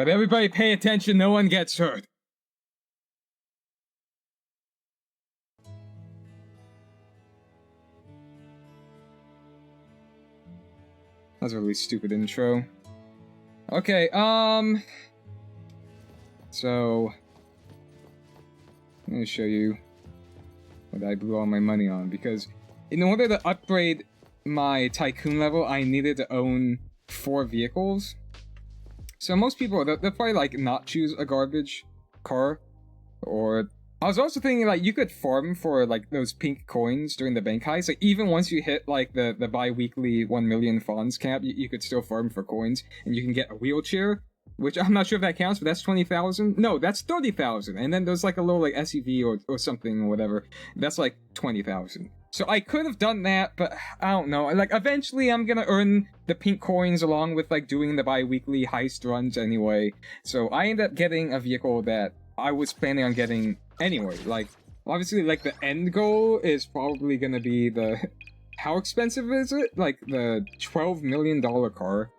Alright, everybody pay attention, no one gets hurt. That's a really stupid intro. Okay, so I'm gonna show you what I blew all my money on, because in order to upgrade my Tycoon level, I needed to own 4 vehicles. So most people, they'll probably, like, not choose a garbage car, or... I was also thinking, like, you could farm for, like, those pink coins during the bank heist. Like, even once you hit, like, the bi-weekly 1 million funds cap, you could still farm for coins, and you can get a wheelchair, which I'm not sure if that counts, but that's 20,000. No, that's 30,000, and then there's, like, a little, like, SUV or something or whatever. That's, like, 20,000. So I could have done that, but I don't know. Like, eventually I'm gonna earn the pink coins along with, like, doing the bi-weekly heist runs anyway. So I ended up getting a vehicle that I was planning on getting anyway. Like, obviously, like, the end goal is probably gonna be the... How expensive is it? Like, the $12 million car.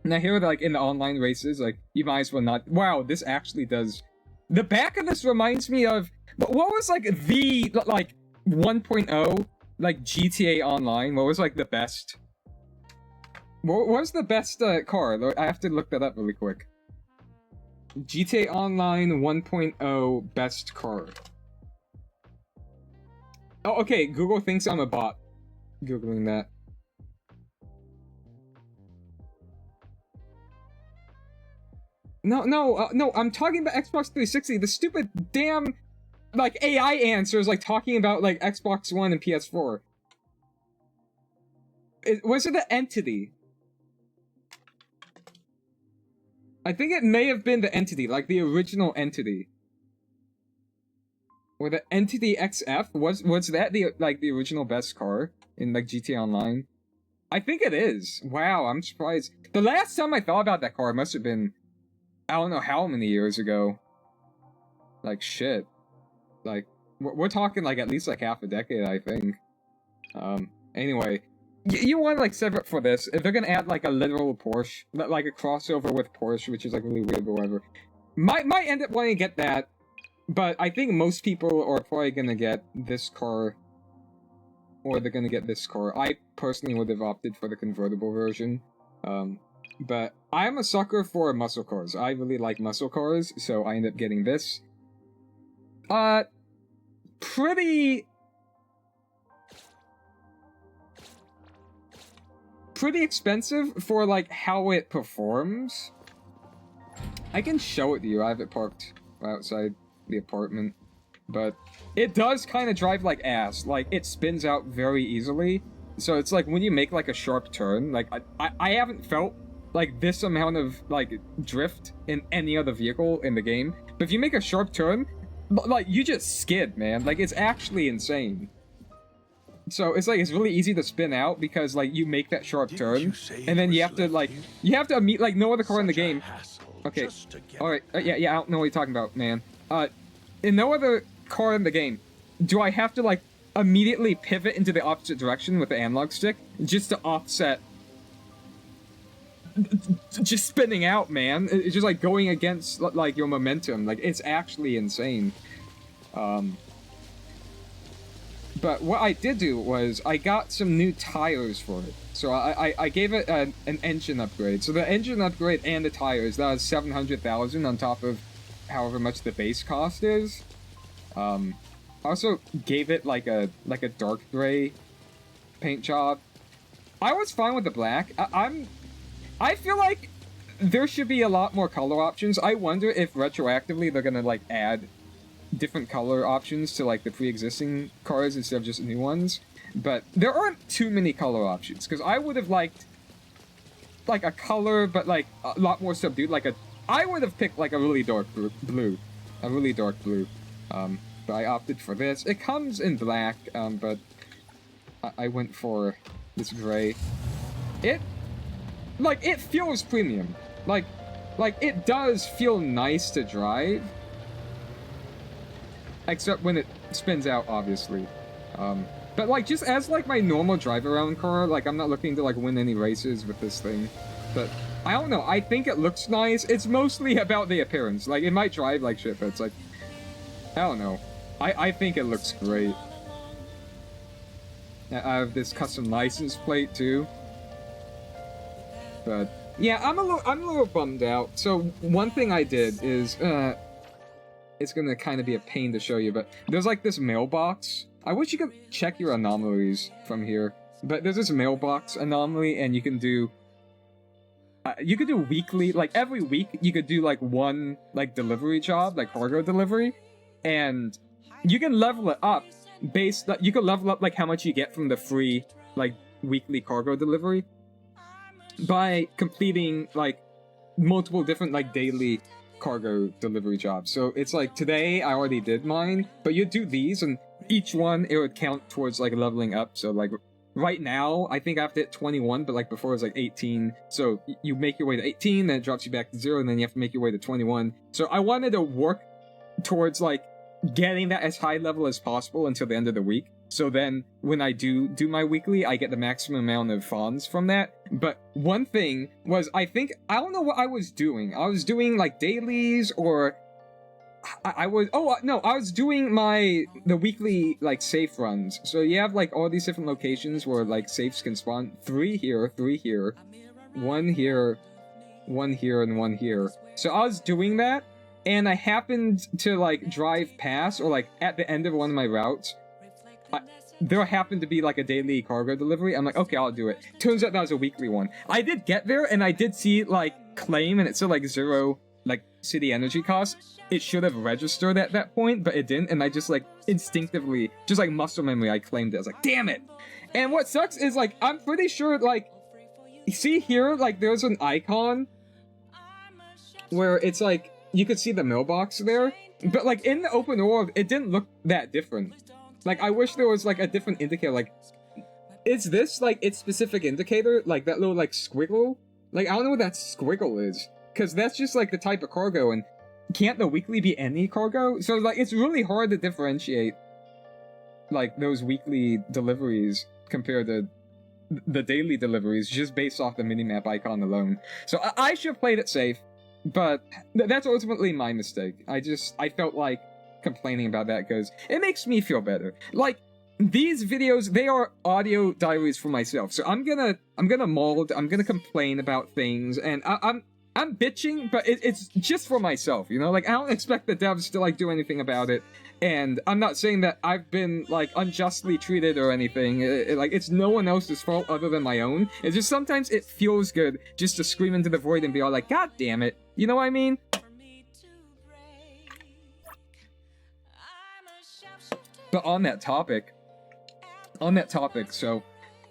Now here, like, in the online races, like, you might as well not... Wow, this actually does... The back of this reminds me of... What was, like, the, like... 1.0, like, GTA Online. What was, like, the best? What was the best car? I have to look that up really quick. GTA Online 1.0 best car. Oh, okay, Google thinks I'm a bot. Googling that. No, I'm talking about Xbox 360. The stupid damn... like, AI answers, like, talking about, like, Xbox One and PS4. Was it the Entity? I think it may have been the Entity, like, the original Entity. Or the Entity XF? Was that the, like, the original best car in, like, GTA Online? I think it is. Wow, I'm surprised. The last time I thought about that car must have been... I don't know how many years ago. Like, shit. Like, we're talking, like, at least, like, half a decade, I think. Anyway. You want to, like, set up for this. If they're gonna add, like, a literal Porsche, like, a crossover with Porsche, which is, like, really weird or whatever. Might end up wanting to get that, but I think most people are probably gonna get this car, or they're gonna get this car. I personally would have opted for the convertible version. But I'm a sucker for muscle cars. I really like muscle cars, so I end up getting this. Pretty expensive for, like, how it performs. I can show it to you. I have it parked outside the apartment. But it does kind of drive like ass. Like, it spins out very easily. So it's like when you make, like, a sharp turn, like, I haven't felt, like, this amount of, like, drift in any other vehicle in the game. But if you make a sharp turn, like, you just skid, man. Like, it's actually insane. So, it's like, it's really easy to spin out because, like, you make that sharp turn, and then you have to, like, meet, like, no other car in the game. Okay, alright, yeah, I don't know what you're talking about, man. In no other car in the game, do I have to, like, immediately pivot into the opposite direction with the analog stick just to offset just spinning out, man. It's just, like, going against, like, your momentum. Like, it's actually insane. But what I did do was I got some new tires for it. So I gave it an engine upgrade. So the engine upgrade and the tires, that was 700,000 on top of however much the base cost is. I also gave it like a dark gray paint job. I was fine with the black. I feel like there should be a lot more color options. I wonder if retroactively they're gonna, like, add different color options to, like, the pre-existing cars instead of just new ones. But there aren't too many color options, because I would have liked, like, a color, but, like, a lot more subdued. Like, I would have picked, like, a really dark blue. A really dark blue. But I opted for this. It comes in black, but I went for this gray. It feels premium. Like, it does feel nice to drive. Except when it spins out, obviously. But, like, just as, like, my normal drive-around car, like, I'm not looking to, like, win any races with this thing. But I don't know, I think it looks nice. It's mostly about the appearance. Like, it might drive like shit, but it's like, I don't know. I think it looks great. I have this custom license plate too. But yeah, I'm a little bummed out. So one thing I did is it's gonna kind of be a pain to show you, but there's like this mailbox. I wish you could check your anomalies from here, but there's this mailbox anomaly, and you can do weekly, like every week you could do like one like delivery job, like cargo delivery, and you can level it up based, you can level up like how much you get from the free like weekly cargo delivery by completing like multiple different like daily cargo delivery jobs. So it's like today I already did mine, but you do these and each one it would count towards like leveling up. So like right now I think I have to hit 21, but like before it was like 18. So you make your way to 18, then it drops you back to 0, and then you have to make your way to 21. So I wanted to work towards like getting that as high level as possible until the end of the week. So then when I do my weekly, I get the maximum amount of funds from that. But one thing was, I don't know what I was doing. I was doing like dailies, or I was doing the weekly like safe runs. So you have like all these different locations where like safes can spawn. 3 here, 3 here, 1 here, 1 here, and 1 here. So I was doing that, and I happened to like drive past, or like at the end of one of my routes, there happened to be like a daily cargo delivery. I'm like, okay, I'll do it. Turns out that was a weekly one. I did get there, and I did see like claim, and it said like 0 like city energy cost. It should have registered at that point, but it didn't, and I just like instinctively, just like muscle memory, I claimed it. I was like, damn it. And what sucks is like, I'm pretty sure like, see here, like there's an icon where it's like, you could see the mailbox there, but like in the open world, it didn't look that different. Like, I wish there was like a different indicator. Like, is this like its specific indicator? Like that little like squiggle? Like, I don't know what that squiggle is, because that's just like the type of cargo, and can't the weekly be any cargo? So like, it's really hard to differentiate like those weekly deliveries compared to the daily deliveries just based off the minimap icon alone. So I should have played it safe. But that's ultimately my mistake. I felt like complaining about that because it makes me feel better. Like, these videos, they are audio diaries for myself. So I'm gonna complain about things, and I'm bitching, but it's just for myself, you know? Like, I don't expect the devs to like do anything about it. And I'm not saying that I've been like unjustly treated or anything. Like, it's no one else's fault other than my own. It's just sometimes it feels good just to scream into the void and be all like, God damn it. You know what I mean? But on that topic, so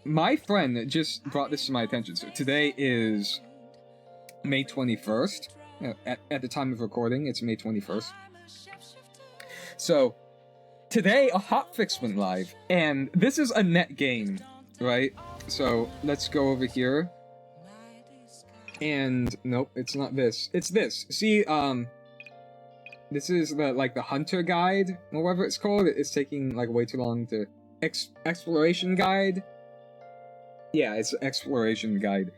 my friend just brought this to my attention. So today is May 21st. At the time of recording, it's May 21st. So, today a hotfix went live, and this is a net game, right? So, let's go over here. And, nope, it's not this. It's this. See, this is the hunter guide, or whatever it's called. It's taking, like, way too long to... Exploration guide? Yeah, it's exploration guide.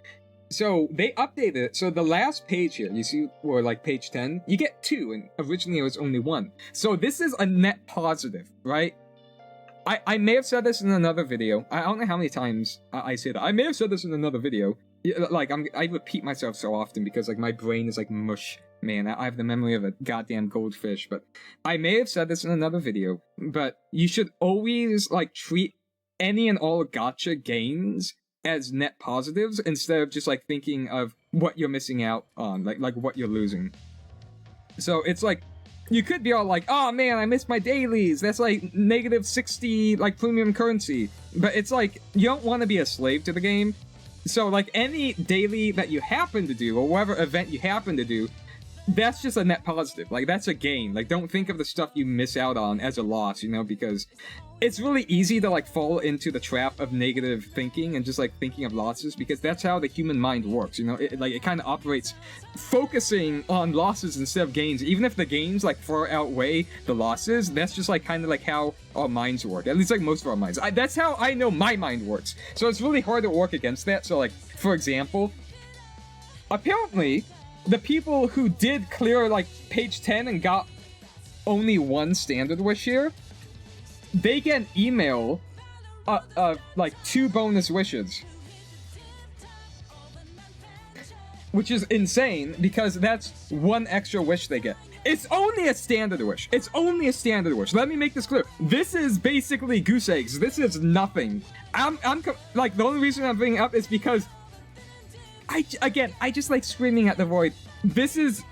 So, they updated it, so the last page here, you see, or like page 10, you get 2, and originally it was only 1. So this is a net positive, right? I may have said this in another video. I don't know how many times I say that. I may have said this in another video. Like, I repeat myself so often because, like, my brain is like mush. Man, I have the memory of a goddamn goldfish, but I may have said this in another video, but you should always, like, treat any and all gacha gains as net positives instead of just like thinking of what you're missing out on, like what you're losing. So it's like, you could be all like, oh man, I missed my dailies, that's like negative 60 like premium currency, but it's like, you don't want to be a slave to the game. So like any daily that you happen to do, or whatever event you happen to do, that's just a net positive. Like, that's a gain. Like, don't think of the stuff you miss out on as a loss, you know, because it's really easy to, like, fall into the trap of negative thinking and just, like, thinking of losses, because that's how the human mind works, you know? It kind of operates focusing on losses instead of gains. Even if the gains, like, far outweigh the losses, that's just, like, kind of like how our minds work. At least, like, most of our minds. That's how I know my mind works. So it's really hard to work against that. So, like, for example... apparently, the people who did clear, like, page 10 and got only one standard wish here, they get an email, like, 2 bonus wishes. Which is insane, because that's 1 extra wish they get. It's only a standard wish. It's only a standard wish. Let me make this clear. This is basically goose eggs. This is nothing. Like, the only reason I'm bringing it up is because I just like screaming at the void. These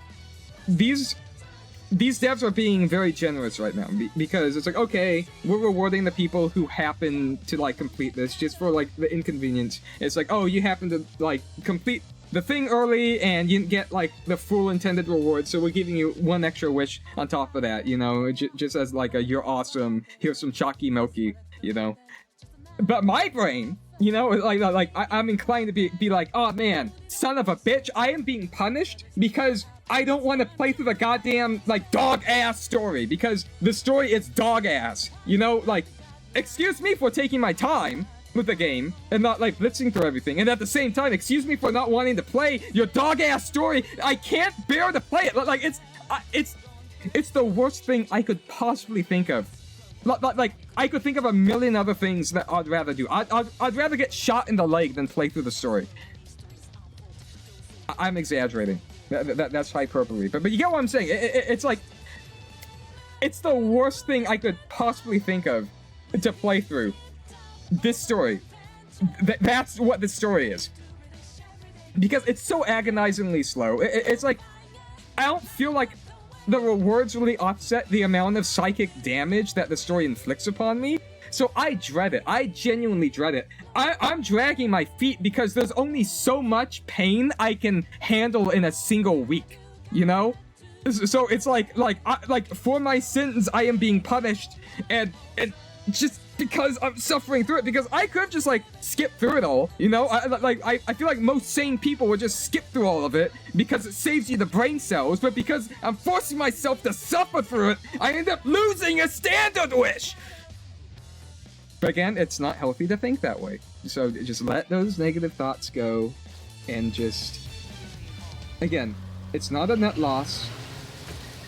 devs are being very generous right now, because it's like, okay, we're rewarding the people who happen to, like, complete this just for, like, the inconvenience. It's like, oh, you happen to, like, complete the thing early and you didn't get, like, the full intended reward, so we're giving you 1 extra wish on top of that, you know, just as, like, you're awesome, here's some chalky milky, you know. But my brain, you know, I'm inclined to be like, oh man, son of a bitch, I am being punished because I don't want to play through the goddamn, like, dog-ass story, because the story is dog-ass, you know, like, excuse me for taking my time with the game and not, like, blitzing through everything, and at the same time, excuse me for not wanting to play your dog-ass story. I can't bear to play it. Like, it's the worst thing I could possibly think of. Like, I could think of a million other things that I'd rather do. I'd rather get shot in the leg than play through the story. I'm exaggerating. That's hyperbole. But you get what I'm saying. It's like, it's the worst thing I could possibly think of to play through this story. That's what this story is. Because it's so agonizingly slow. It's like, I don't feel like the rewards really offset the amount of psychic damage that the story inflicts upon me. So I dread it. I genuinely dread it. I'm dragging my feet because there's only so much pain I can handle in a single week, you know? So it's like for my sins I am being punished, and just because I'm suffering through it, because I could just, like, skip through it all, you know? I feel like most sane people would just skip through all of it because it saves you the brain cells, but because I'm forcing myself to suffer through it, I end up losing a standard wish! But again, it's not healthy to think that way. So just let those negative thoughts go, and just... Again, it's not a net loss.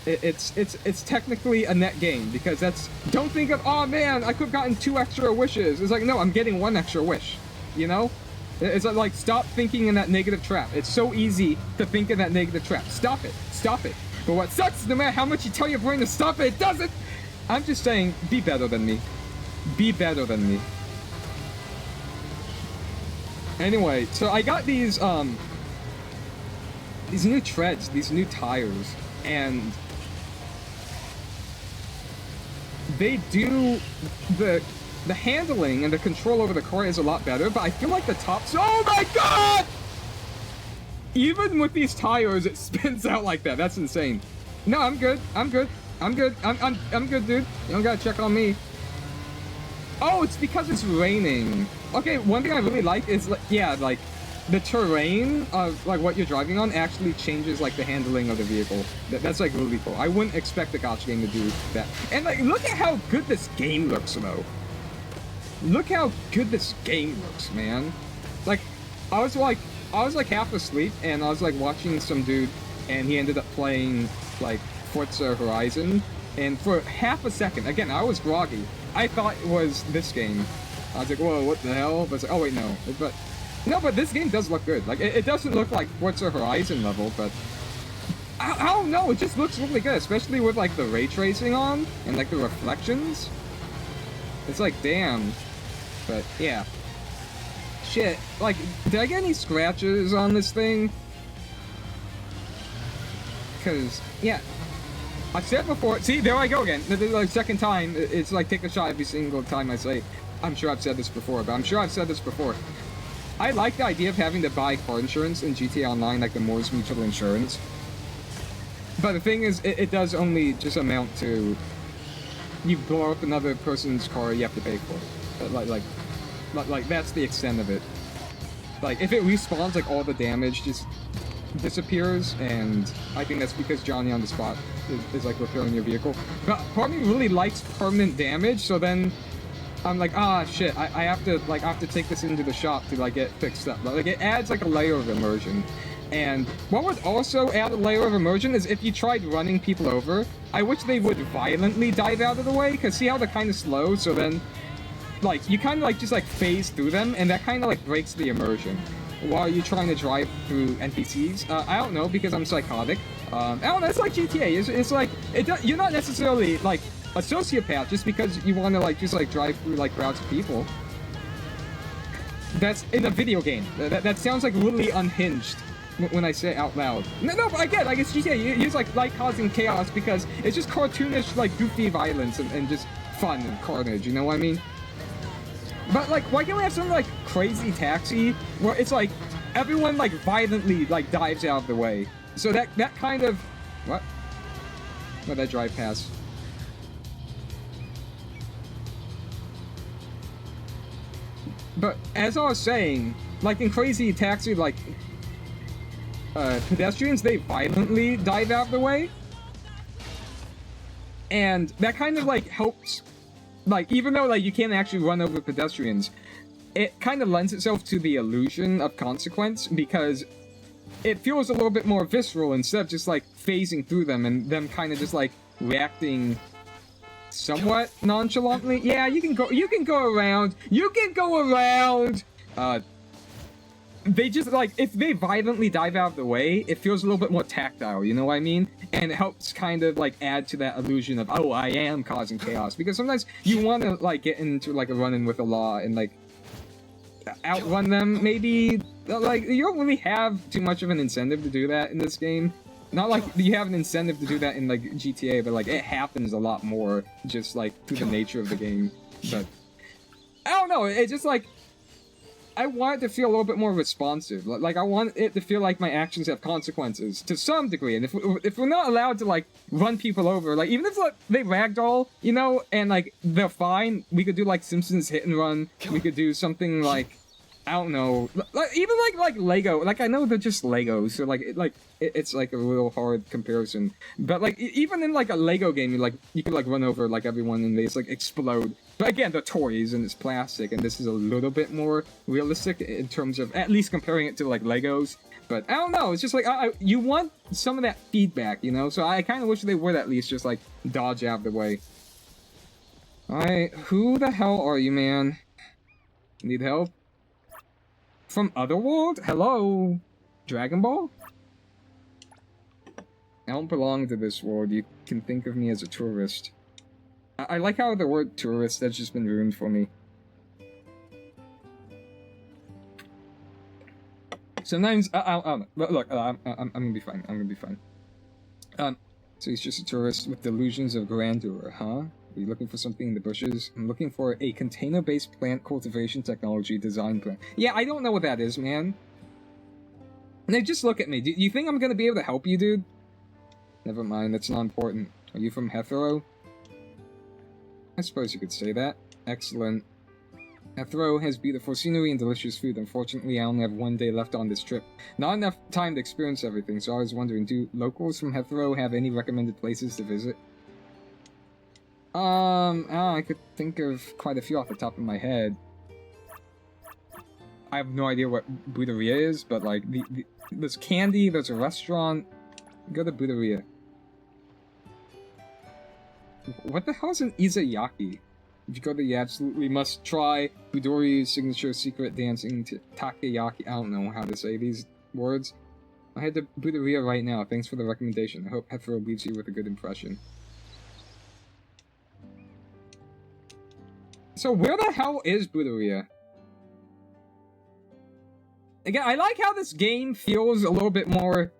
It's technically a net gain, because that's... Don't think of, oh man, I could have gotten 2 extra wishes. It's like, no, I'm getting 1 extra wish, you know? It's like, stop thinking in that negative trap. It's so easy to think in that negative trap. Stop it. Stop it. But what sucks is no matter how much you tell your brain to stop it, it doesn't! I'm just saying, be better than me. Be better than me. Anyway, so I got these new treads, these new tires, and they do the handling and the control over the car is a lot better, but I feel like the tops, oh my god! Even with these tires, it spins out like that. That's insane. No, I'm good. I'm good. I'm good. I'm good, dude. You don't gotta check on me. Oh, it's because it's raining. Okay, one thing I really like is, like, yeah, like, the terrain of, like, what you're driving on actually changes, like, the handling of the vehicle. That's, like, really cool. I wouldn't expect a gacha game to do that. And, like, look at how good this game looks, though. Look how good this game looks, man. Like, I was half asleep, and I was, like, watching some dude, and he ended up playing, like, Forza Horizon, and for half a second, again, I was groggy, I thought it was this game. I was like, whoa, what the hell? But it's like, oh wait, no. But this game does look good. Like, it doesn't look like Forza Horizon level, but I don't know, it just looks really good, especially with, like, the ray tracing on, and, like, the reflections. It's like, damn. But, yeah. Shit, like, did I get any scratches on this thing? Because, yeah. I've said before, see, there I go again. This is like second time. It's like take a shot every single time I say. I'm sure I've said this before, but I'm sure I've said this before. I like the idea of having to buy car insurance in GTA Online, like the Moore's Mutual Insurance. But the thing is, it does only just amount to... You blow up another person's car, you have to pay for it. Like that's the extent of it. Like, if it respawns, like, all the damage just disappears, and I think that's because Johnny on the spot is like repairing your vehicle. But part of me really likes permanent damage, so then I'm like, ah, shit, I have to take this into the shop to, like, get fixed up. Like, it adds, like, a layer of immersion. And what would also add a layer of immersion is if you tried running people over, I wish they would violently dive out of the way, because see how they're kind of slow, so then, like, you kind of, like, just, like, phase through them, and that kind of, like, breaks the immersion. While you're trying to drive through NPCs, I don't know, because I'm psychotic. I don't know, it's like GTA, it's like, you're not necessarily, like, a sociopath just because you want to, like, just, like, drive through, like, crowds of people. That's in a video game. That sounds, like, really unhinged when I say it out loud. No, but I get, like, it's GTA. You just, like causing chaos because it's just cartoonish, like, goofy violence and just fun and carnage, you know what I mean? But, like, why can't we have something like Crazy Taxi, where it's, like, everyone, like, violently, like, dives out of the way? So that kind of... What? Where'd that drive past? But, as I was saying, like, in Crazy Taxi, like... pedestrians, they violently dive out of the way. And that kind of, like, helps... Like, even though, like, you can't actually run over pedestrians, it kind of lends itself to the illusion of consequence, because it feels a little bit more visceral instead of just, like, phasing through them and them kind of just, like, reacting somewhat nonchalantly. Yeah, you can go around. You can go around! They just, like, if they violently dive out of the way, it feels a little bit more tactile, you know what I mean? And it helps kind of, like, add to that illusion of, oh, I am causing chaos. Because sometimes you want to, like, get into, like, a run-in with the law and, like, outrun them, maybe. Like, you don't really have too much of an incentive to do that in this game. Not like you have an incentive to do that in, like, GTA, but, like, it happens a lot more, just, like, through the nature of the game. But, I don't know, it's just, like, I want it to feel a little bit more responsive. Like, I want it to feel like my actions have consequences to some degree. And if we're not allowed to, like, run people over, like, even if, like, they ragdoll, you know, and, like, they're fine, we could do, like, Simpsons Hit and Run. We could do something like, I don't know, like, even like Lego. Like, I know they're just Legos, so, like, it's, like, a real hard comparison. But, like, even in, like, a Lego game, you could, like, run over, like, everyone and they just, like, explode. But again, they're toys and it's plastic, and this is a little bit more realistic in terms of at least comparing it to, like, Legos. But I don't know, it's just like, you want some of that feedback, you know? So I kind of wish they would at least just, like, dodge out of the way. Alright, who the hell are you, man? Need help? From Otherworld? Hello? Dragon Ball? I don't belong to this world, you can think of me as a tourist. I like how the word tourist has just been ruined for me. Sometimes, look, I'm gonna be fine, I'm gonna be fine. So he's just a tourist with delusions of grandeur, huh? Are you looking for something in the bushes? I'm looking for a container-based plant cultivation technology design plan. Yeah, I don't know what that is, man. Now, just look at me. Do you think I'm gonna be able to help you, dude? Never mind, that's not important. Are you from Hetero? I suppose you could say that. Excellent. Hetero has beautiful scenery and delicious food. Unfortunately, I only have 1 day left on this trip. Not enough time to experience everything, so I was wondering, do locals from Hetero have any recommended places to visit? I could think of quite a few off the top of my head. I have no idea what Buderia is, but, like, there's candy, there's a restaurant. Go to Buderia. What the hell is an izayaki? If you go to the absolutely must try Budori's signature secret dancing to takoyaki. I don't know how to say these words. I head to Buderia right now. Thanks for the recommendation. I hope Hetero leaves you with a good impression. So where the hell is Buderia? Again, I like how this game feels a little bit more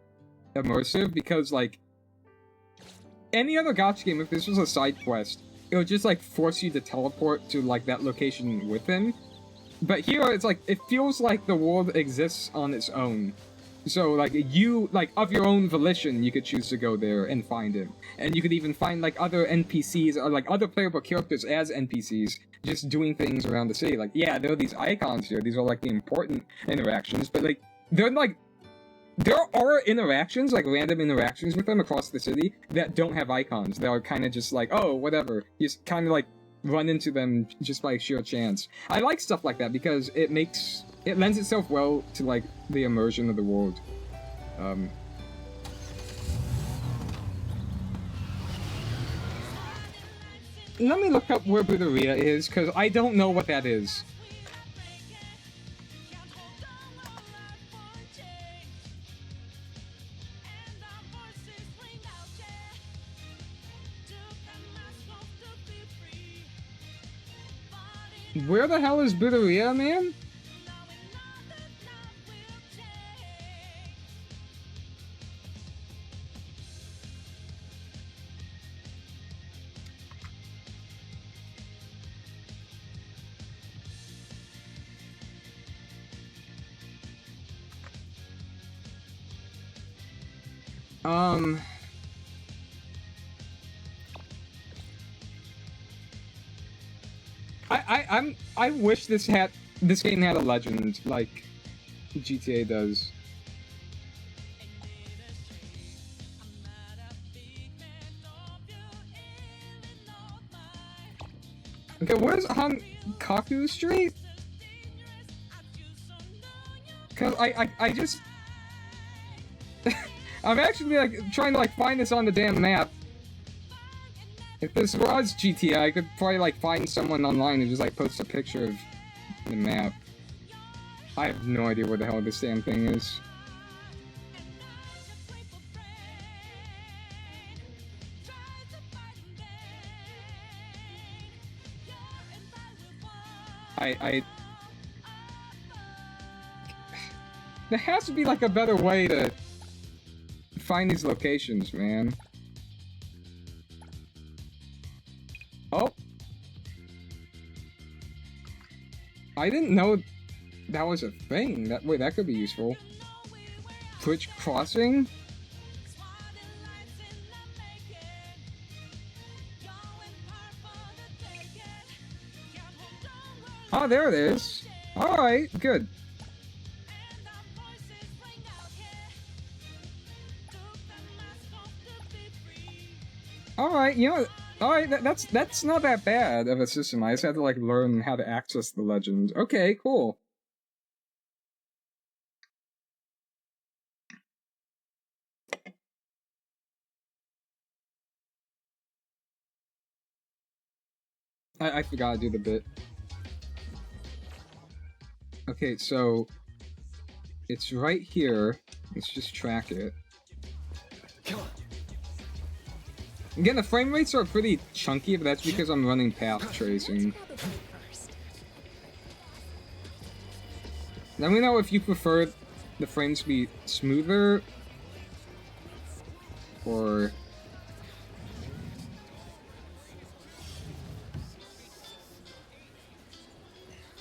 immersive because, like, any other gacha game, if this was a side quest, it would just, like, force you to teleport to, like, that location with him. But here, it's like, it feels like the world exists on its own. So, like, you, like, of your own volition, you could choose to go there and find him. And you could even find, like, other NPCs, or, like, other playable characters as NPCs, just doing things around the city. Like, yeah, there are these icons here, these are, like, the important interactions, but, like, they're, like, there are interactions, like random interactions with them across the city that don't have icons. That are kind of just like, oh, whatever. You just kind of like run into them just by sheer chance. I like stuff like that because it lends itself well to like the immersion of the world. Let me look up where Buderia is, because I don't know what that is. Where the hell is Buderia, man? I wish this game had a legend like GTA does. Okay, where's Hankaku Street? Cause I just I'm actually like trying to like find this on the damn map. If this was GTA, I could probably like find someone online and just like post a picture of the map. I have no idea where the hell this damn thing is. There has to be like a better way to find these locations, man. Oh. I didn't know that was a thing. Wait, that could be useful. Twitch crossing? Oh, there it is. Alright, good. Alright, you know, alright, that's not that bad of a system. I just had to, like, learn how to access the legend. Okay, cool. I forgot to do the bit. Okay, so it's right here. Let's just track it. Come on. Again, the frame rates are pretty chunky, but that's because I'm running path tracing. Let me know if you prefer the frames to be smoother or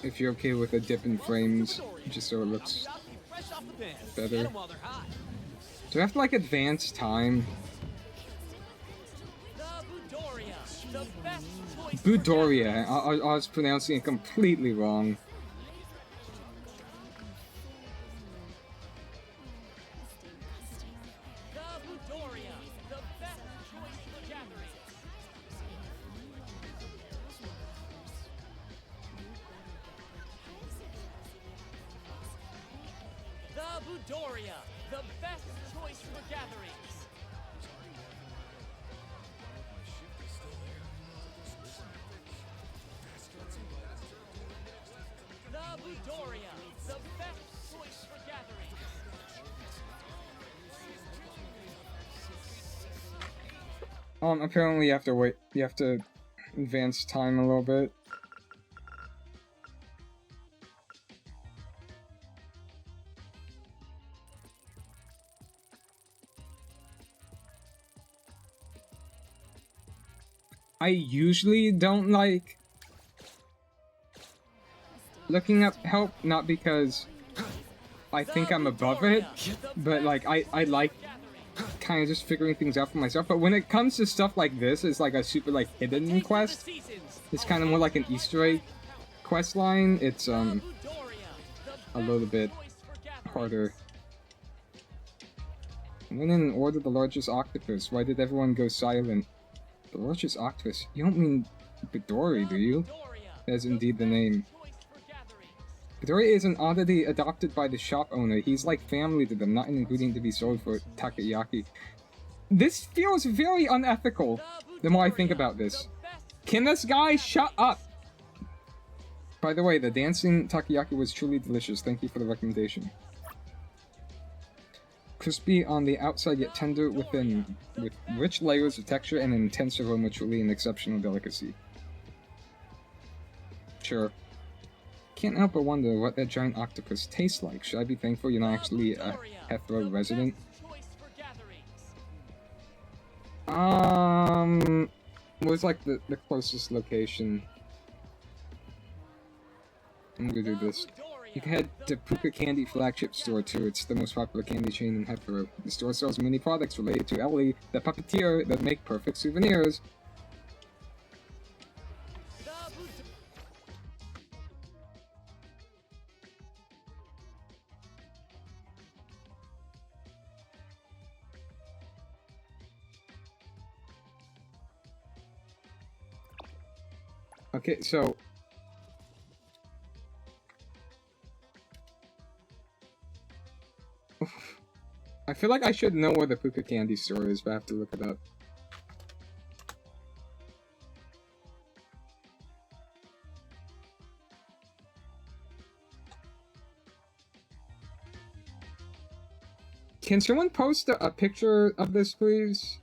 if you're okay with a dip in frames, just so it looks better. Do I have to, like, advance time? Budoria. I was pronouncing it completely wrong. Budoria, the best choice for gatherings. The Budoria, the best choice for gatherings. Apparently you have to wait. You have to advance time a little bit. I usually don't like looking up help, not because I think I'm above it, but like I like kind of just figuring things out for myself. But when it comes to stuff like this, it's like a super like hidden quest. It's kind of more like an Easter egg quest line. It's a little bit harder. When in order the largest octopus, why did everyone go silent? The largest octopus? You don't mean Bidori, do you? That is indeed the name. Midori is an oddity adopted by the shop owner. He's like family to them, not an ingredient to be sold for takoyaki. This feels very unethical the more I think about this. Can this guy shut up? By the way, the dancing takoyaki was truly delicious. Thank you for the recommendation. Crispy on the outside, yet tender within, with rich layers of texture and an intense aroma, truly an exceptional delicacy. Sure. Can't help but wonder what that giant octopus tastes like. Should I be thankful you're not actually a Heathrow resident? What's like the closest location? I'm gonna do this. You can head to Puka Candy Flagship Store too. It's the most popular candy chain in Heathrow. The store sells many products related to Ellie, the puppeteer, that make perfect souvenirs. Okay, so I feel like I should know where the Puka Candy store is, but I have to look it up. Can someone post a picture of this, please?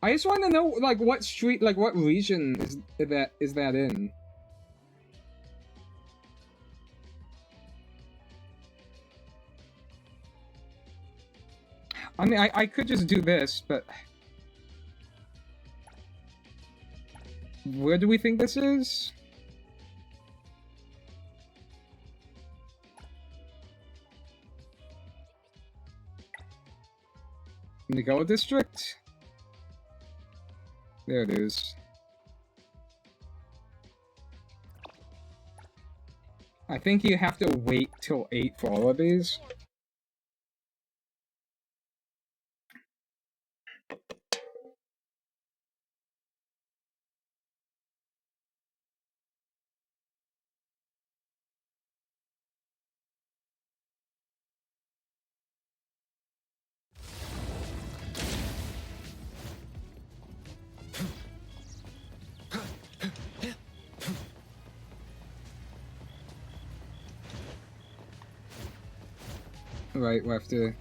I just want to know, like, what street, like, what region is that in? I mean, I could just do this, but where do we think this is? Nagawa District? There it is. I think you have to wait till 8 for all of these. Right, we'll have to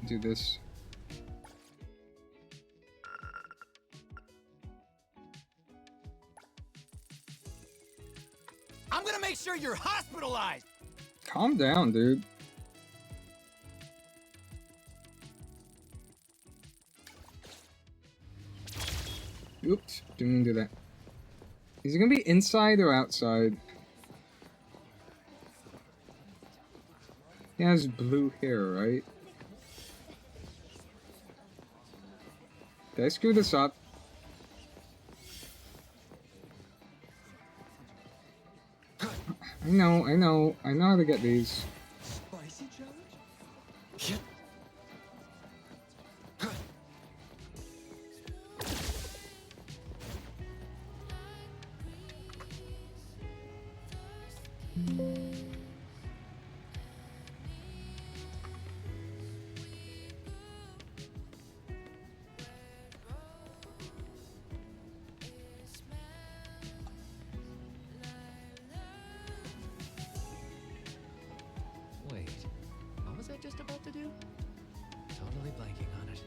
do this. I'm gonna make sure you're hospitalized! Calm down, dude. Oops, didn't do that. Is it gonna be inside or outside? He has blue hair, right? Did I screw this up? I know how to get these. Spicy challenge? Wait, what was I just about to do? Totally blanking on it.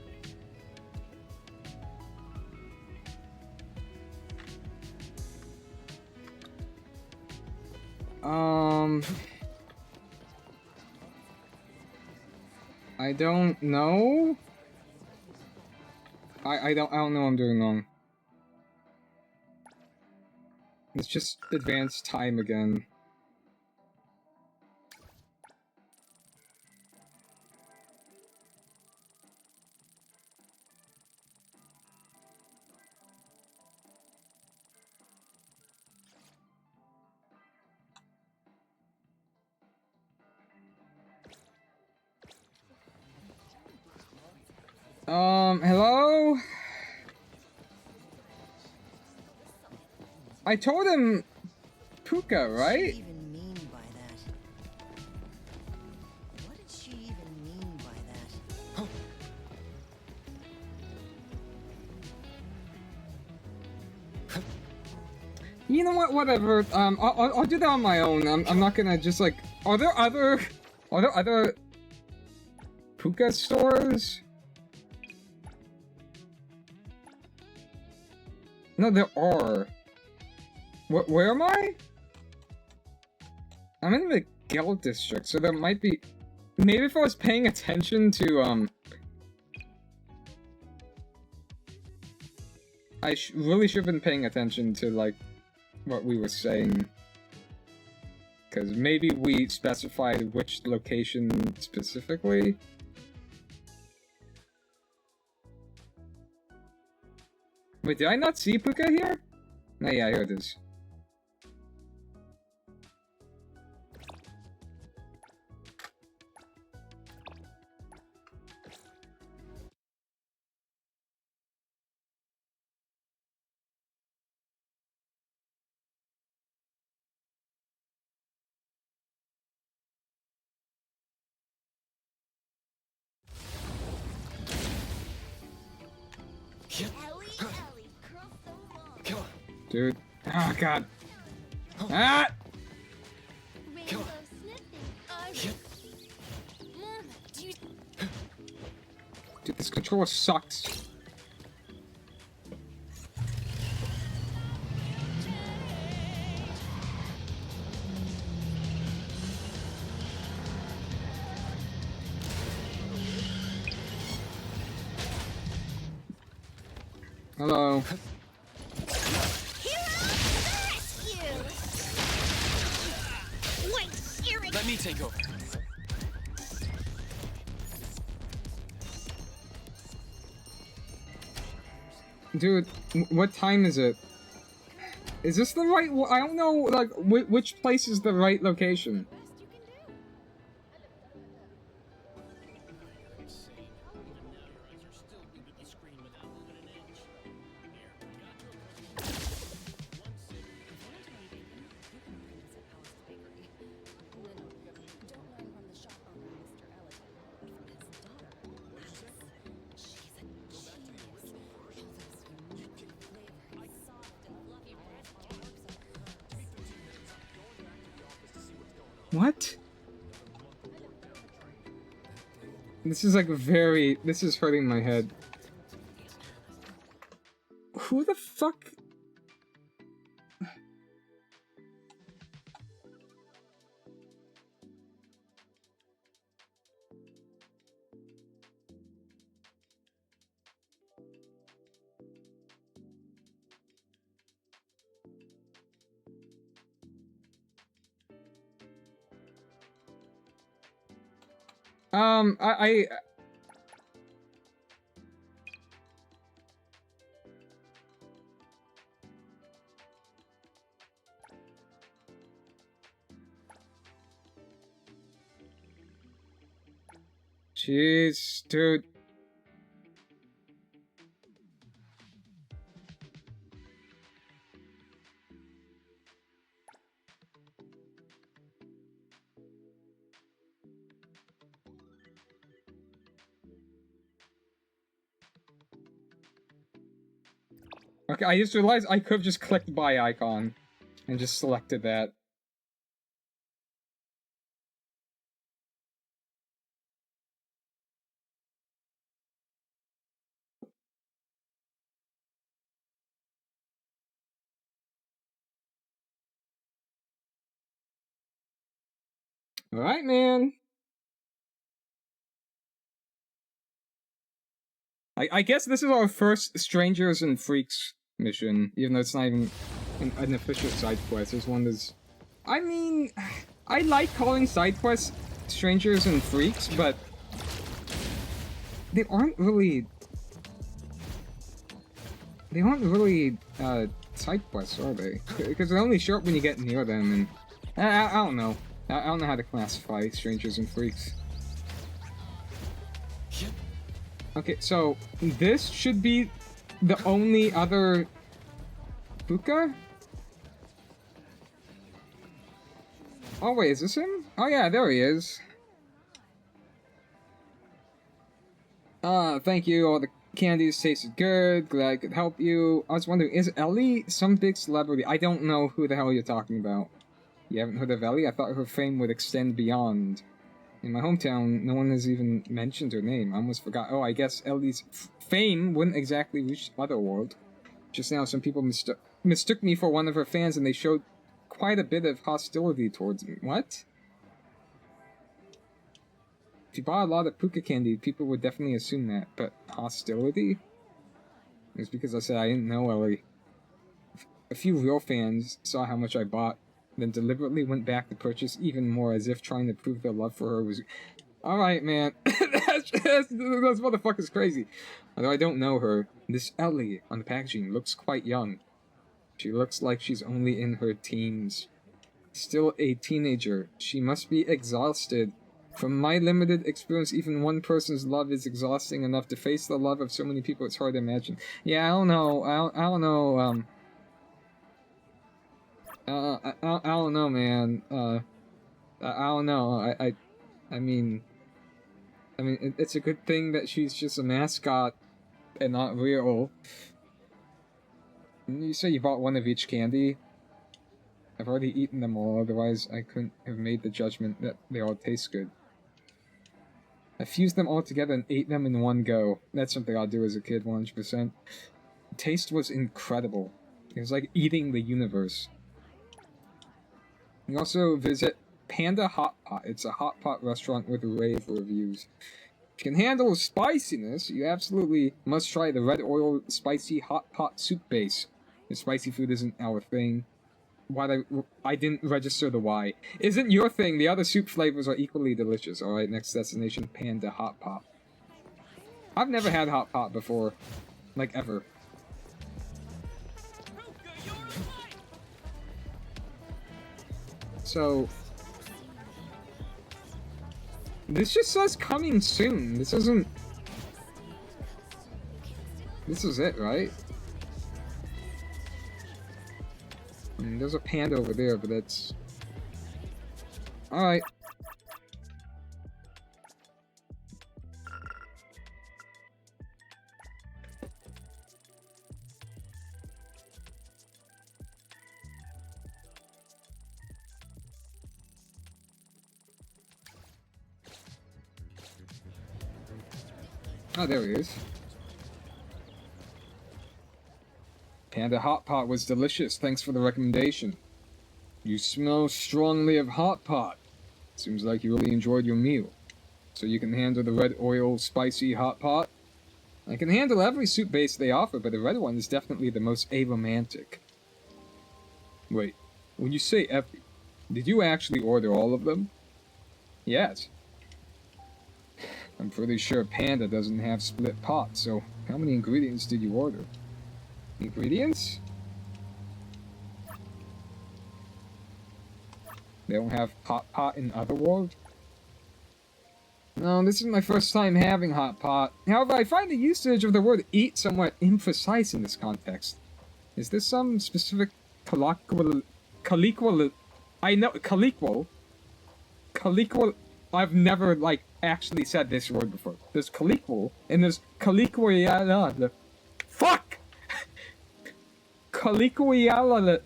I don't know. I don't know what I'm doing wrong. Let's just advance time again. Hello? I told him Puka, What right? did she even mean by that? What did she even mean by that? You know what? Whatever. I'll do that on my own. I'm not gonna just like. Are there other Puka stores? No, there are. Where am I? I'm in the Guild District, so there might be. Maybe if I was paying attention to I really should have been paying attention to like what we were saying. Because maybe we specified which location specifically. Wait, did I not see Puka here? No, yeah, here it is. Ellie, curl so long. Dude. Oh, God. Ah! Rainbow sniffing. Mom, do you... Dude, this controller sucks. Hello. Let me take over. Dude, what time is it? Is this the right I don't know, like, which place is the right location? What? This is like this is hurting my head. Who the fuck? I Jeez, dude. Okay, I just realized I could have just clicked buy icon and just selected that. Alright, man. I guess this is our first Strangers and Freaks mission, even though it's not even an official side quest. This one is... I mean, I like calling side quests Strangers and Freaks, but they aren't really... They aren't really, side quests, are they? Because they only show up when you get near them, and... I don't know. I don't know how to classify Strangers and Freaks. Okay, so this should be the only other Puka? Oh wait, is this him? Oh yeah, there he is. Thank you. All the candies tasted good. Glad I could help you. I was wondering, is Ellie some big celebrity? I don't know who the hell you're talking about. You haven't heard of Ellie? I thought her fame would extend beyond. In my hometown, no one has even mentioned her name. I almost forgot. Oh, I guess Ellie's fame wouldn't exactly reach Otherworld. Just now, some people mistook me for one of her fans, and they showed quite a bit of hostility towards me. What? If you bought a lot of Puka candy, people would definitely assume that, but hostility? It's because I said I didn't know Ellie. A few real fans saw how much I bought, then deliberately went back to purchase even more, as if trying to prove their love for her was... Alright, man. That's motherfucker's crazy. Although I don't know her, this Ellie on the packaging looks quite young. She looks like she's only in her teens. Still a teenager. She must be exhausted. From my limited experience, even one person's love is exhausting enough to face the love of so many people. It's hard to imagine. Yeah, I don't know. I don't know. I don't know, man. I don't know. I mean, it's a good thing that she's just a mascot and not real. You say you bought one of each candy? I've already eaten them all, otherwise I couldn't have made the judgment that they all taste good. I fused them all together and ate them in one go. That's something I'll do as a kid, 100%. The taste was incredible. It was like eating the universe. You also visit Panda Hot Pot. It's a hot pot restaurant with rave reviews. If you can handle spiciness, you absolutely must try the red oil spicy hot pot soup base. If spicy food isn't our thing, I didn't register the why. Isn't your thing? The other soup flavors are equally delicious. Alright, next destination, Panda Hot Pot. I've never had hot pot before. Like, ever. So... this just says coming soon. This isn't... this is it, right? I mean, there's a panda over there, but that's... Alright. Oh, there he is. Panda Hot Pot was delicious. Thanks for the recommendation. You smell strongly of hot pot. Seems like you really enjoyed your meal. So you can handle the red oil spicy hot pot? I can handle every soup base they offer, but the red one is definitely the most aromantic. Wait, when you say every, did you actually order all of them? Yes. I'm pretty sure Panda doesn't have split pot, so how many ingredients did you order? Ingredients? They don't have hot pot in Otherworld? No, this is my first time having hot pot. However, I find the usage of the word eat somewhat imprecise in this context. Is this some specific colloquial... I know... Colloquial? I've never, like, actually said this word before. There's colloquial, and there's colloquial... Fuck! Colloquial...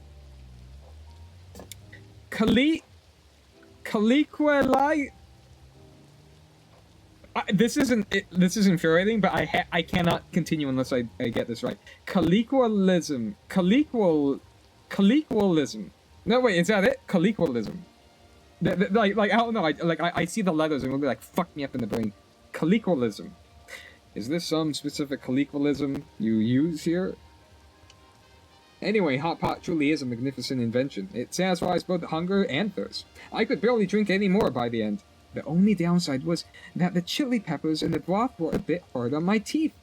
Colloquial... This is infuriating, but I cannot continue unless I get this right. Colloquialism. Colloquialism. No, wait, is that it? Colloquialism. Like, I don't know, I see the letters and it'll be like, fuck me up in the brain. Colloquialism. Is this some specific colloquialism you use here? Anyway, hot pot truly is a magnificent invention. It satisfies both hunger and thirst. I could barely drink any more by the end. The only downside was that the chili peppers in the broth were a bit hard on my teeth.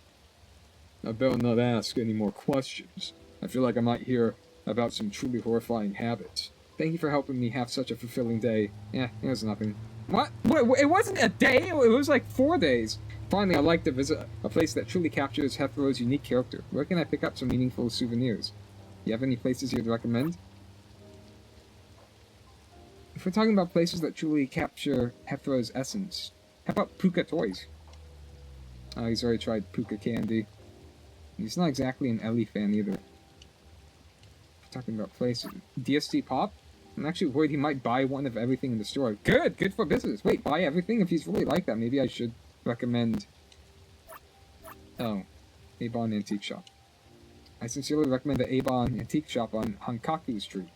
I better not ask any more questions. I feel like I might hear about some truly horrifying habits. Thank you for helping me have such a fulfilling day. Yeah, it was nothing. What? Wait, it wasn't a day? It was like 4 days. Finally, I'd like to visit a place that truly captures Hethrow's unique character. Where can I pick up some meaningful souvenirs? You have any places you'd recommend? If we're talking about places that truly capture Hethrow's essence, how about Puka Toys? Oh, he's already tried Puka Candy. He's not exactly an Ellie fan either. If we're talking about places. DST Pop? I'm actually worried he might buy one of everything in the store. Good! Good for business! Wait, buy everything? If he's really like that, maybe I should recommend... Oh. Avon Antique Shop. I sincerely recommend the Avon Antique Shop on Hankaku Street.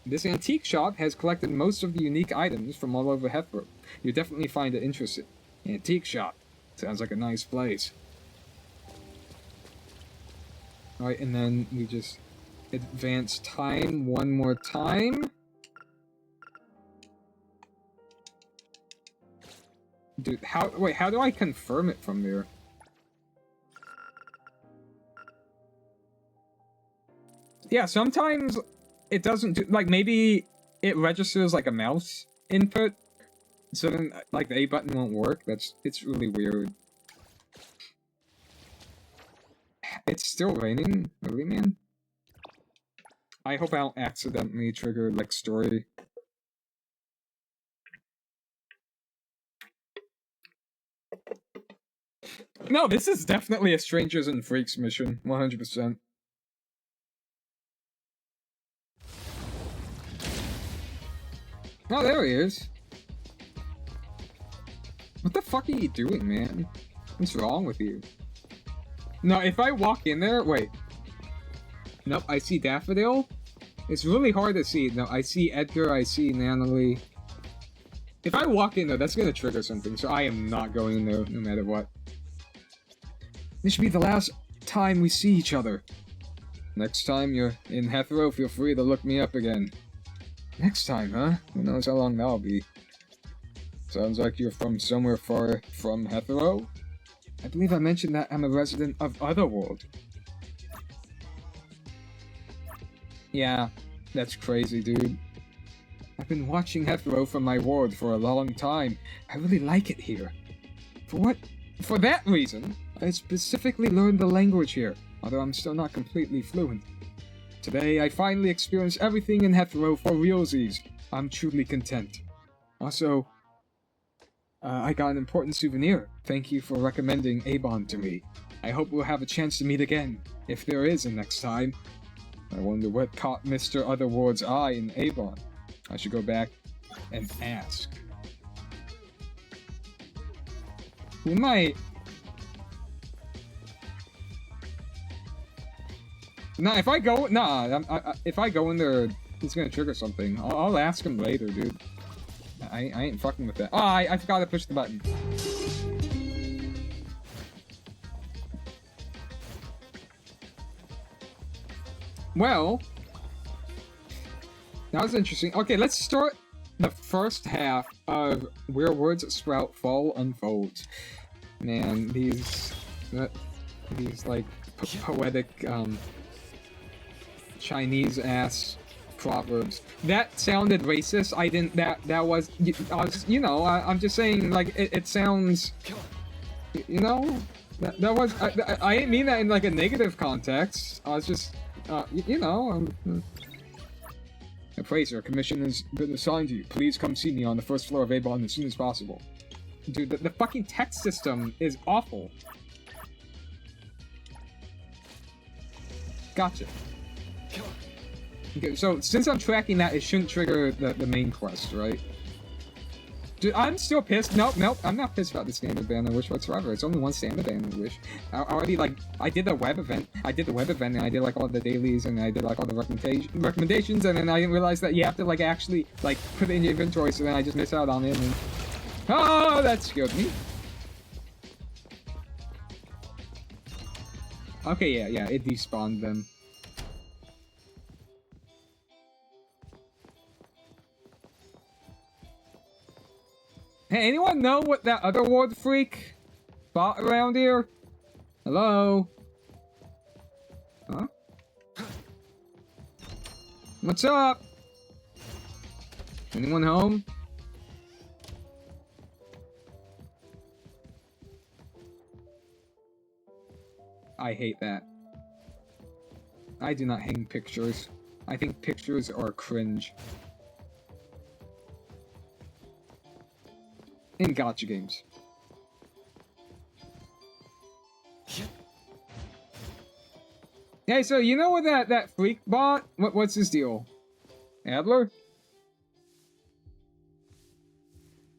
This antique shop has collected most of the unique items from all over Hethrow. You'll definitely find it interesting. Antique shop. Sounds like a nice place. Alright, and then we just advance time one more time. Dude, how do I confirm it from there? Yeah, sometimes it doesn't do, like, maybe it registers like a mouse input, so then, like, the A button won't work. It's really weird. It's still raining? Really, man? I hope I don't accidentally trigger, like, story. No, this is definitely a Strangers and Freaks mission, 100%. Oh, there he is. What the fuck are you doing, man? What's wrong with you? No, if I walk in there... Wait. Nope, I see Daffodil. It's really hard to see. No, I see Edgar, I see Natalie. If I walk in there, that's gonna trigger something, so I am not going in there, no matter what. This should be the last time we see each other. Next time you're in Hethrow, feel free to look me up again. Next time, huh? Who knows how long that'll be. Sounds like you're from somewhere far from Hethrow? I believe I mentioned that I'm a resident of Otherworld. Yeah, that's crazy, dude. I've been watching Hethrow from my ward for a long time. I really like it here. For that reason, I specifically learned the language here, although I'm still not completely fluent. Today, I finally experienced everything in Hethrow for realsies. I'm truly content. Also, I got an important souvenir. Thank you for recommending Avon to me. I hope we'll have a chance to meet again, if there is a next time. I wonder what caught Mr. Otherworld's eye in Avon. I should go back and ask. We might... Nah, if I go... Nah, if I go in there, it's gonna trigger something. I'll ask him later, dude. I ain't fucking with that. Oh, I forgot to push the button. Well... That was interesting. Okay, let's start the first half of Where Words Sprout Fall Unfolds. Man, these like poetic Chinese ass proverbs. That sounded racist. I didn't. That was. I was. You know. I'm just saying. Like it sounds. You know. That was. I didn't mean that in like a negative context. I was just. You know. Appraiser, commission has been assigned to you. Please come see me on the first floor of Avon as soon as possible. Dude, the fucking text system is awful. Gotcha. Okay, so since I'm tracking that, it shouldn't trigger the main quest, right? Dude, I'm still pissed. Nope, I'm not pissed about the standard banner wish whatsoever. It's only one standard banner wish. I already, like, I did the web event. And I did, like, all the dailies, and I did, like, all the recommendations, and then I didn't realize that you have to, like, actually, like, put it in your inventory, so then I just miss out on it, and... Oh, that scared me. Okay, yeah, it despawned them. Hey, anyone know what that other ward freak bought around here? Hello? Huh? What's up? Anyone home? I hate that. I do not hang pictures. I think pictures are cringe. In gacha games. Hey, so you know what that freak bot? What's his deal? Adler?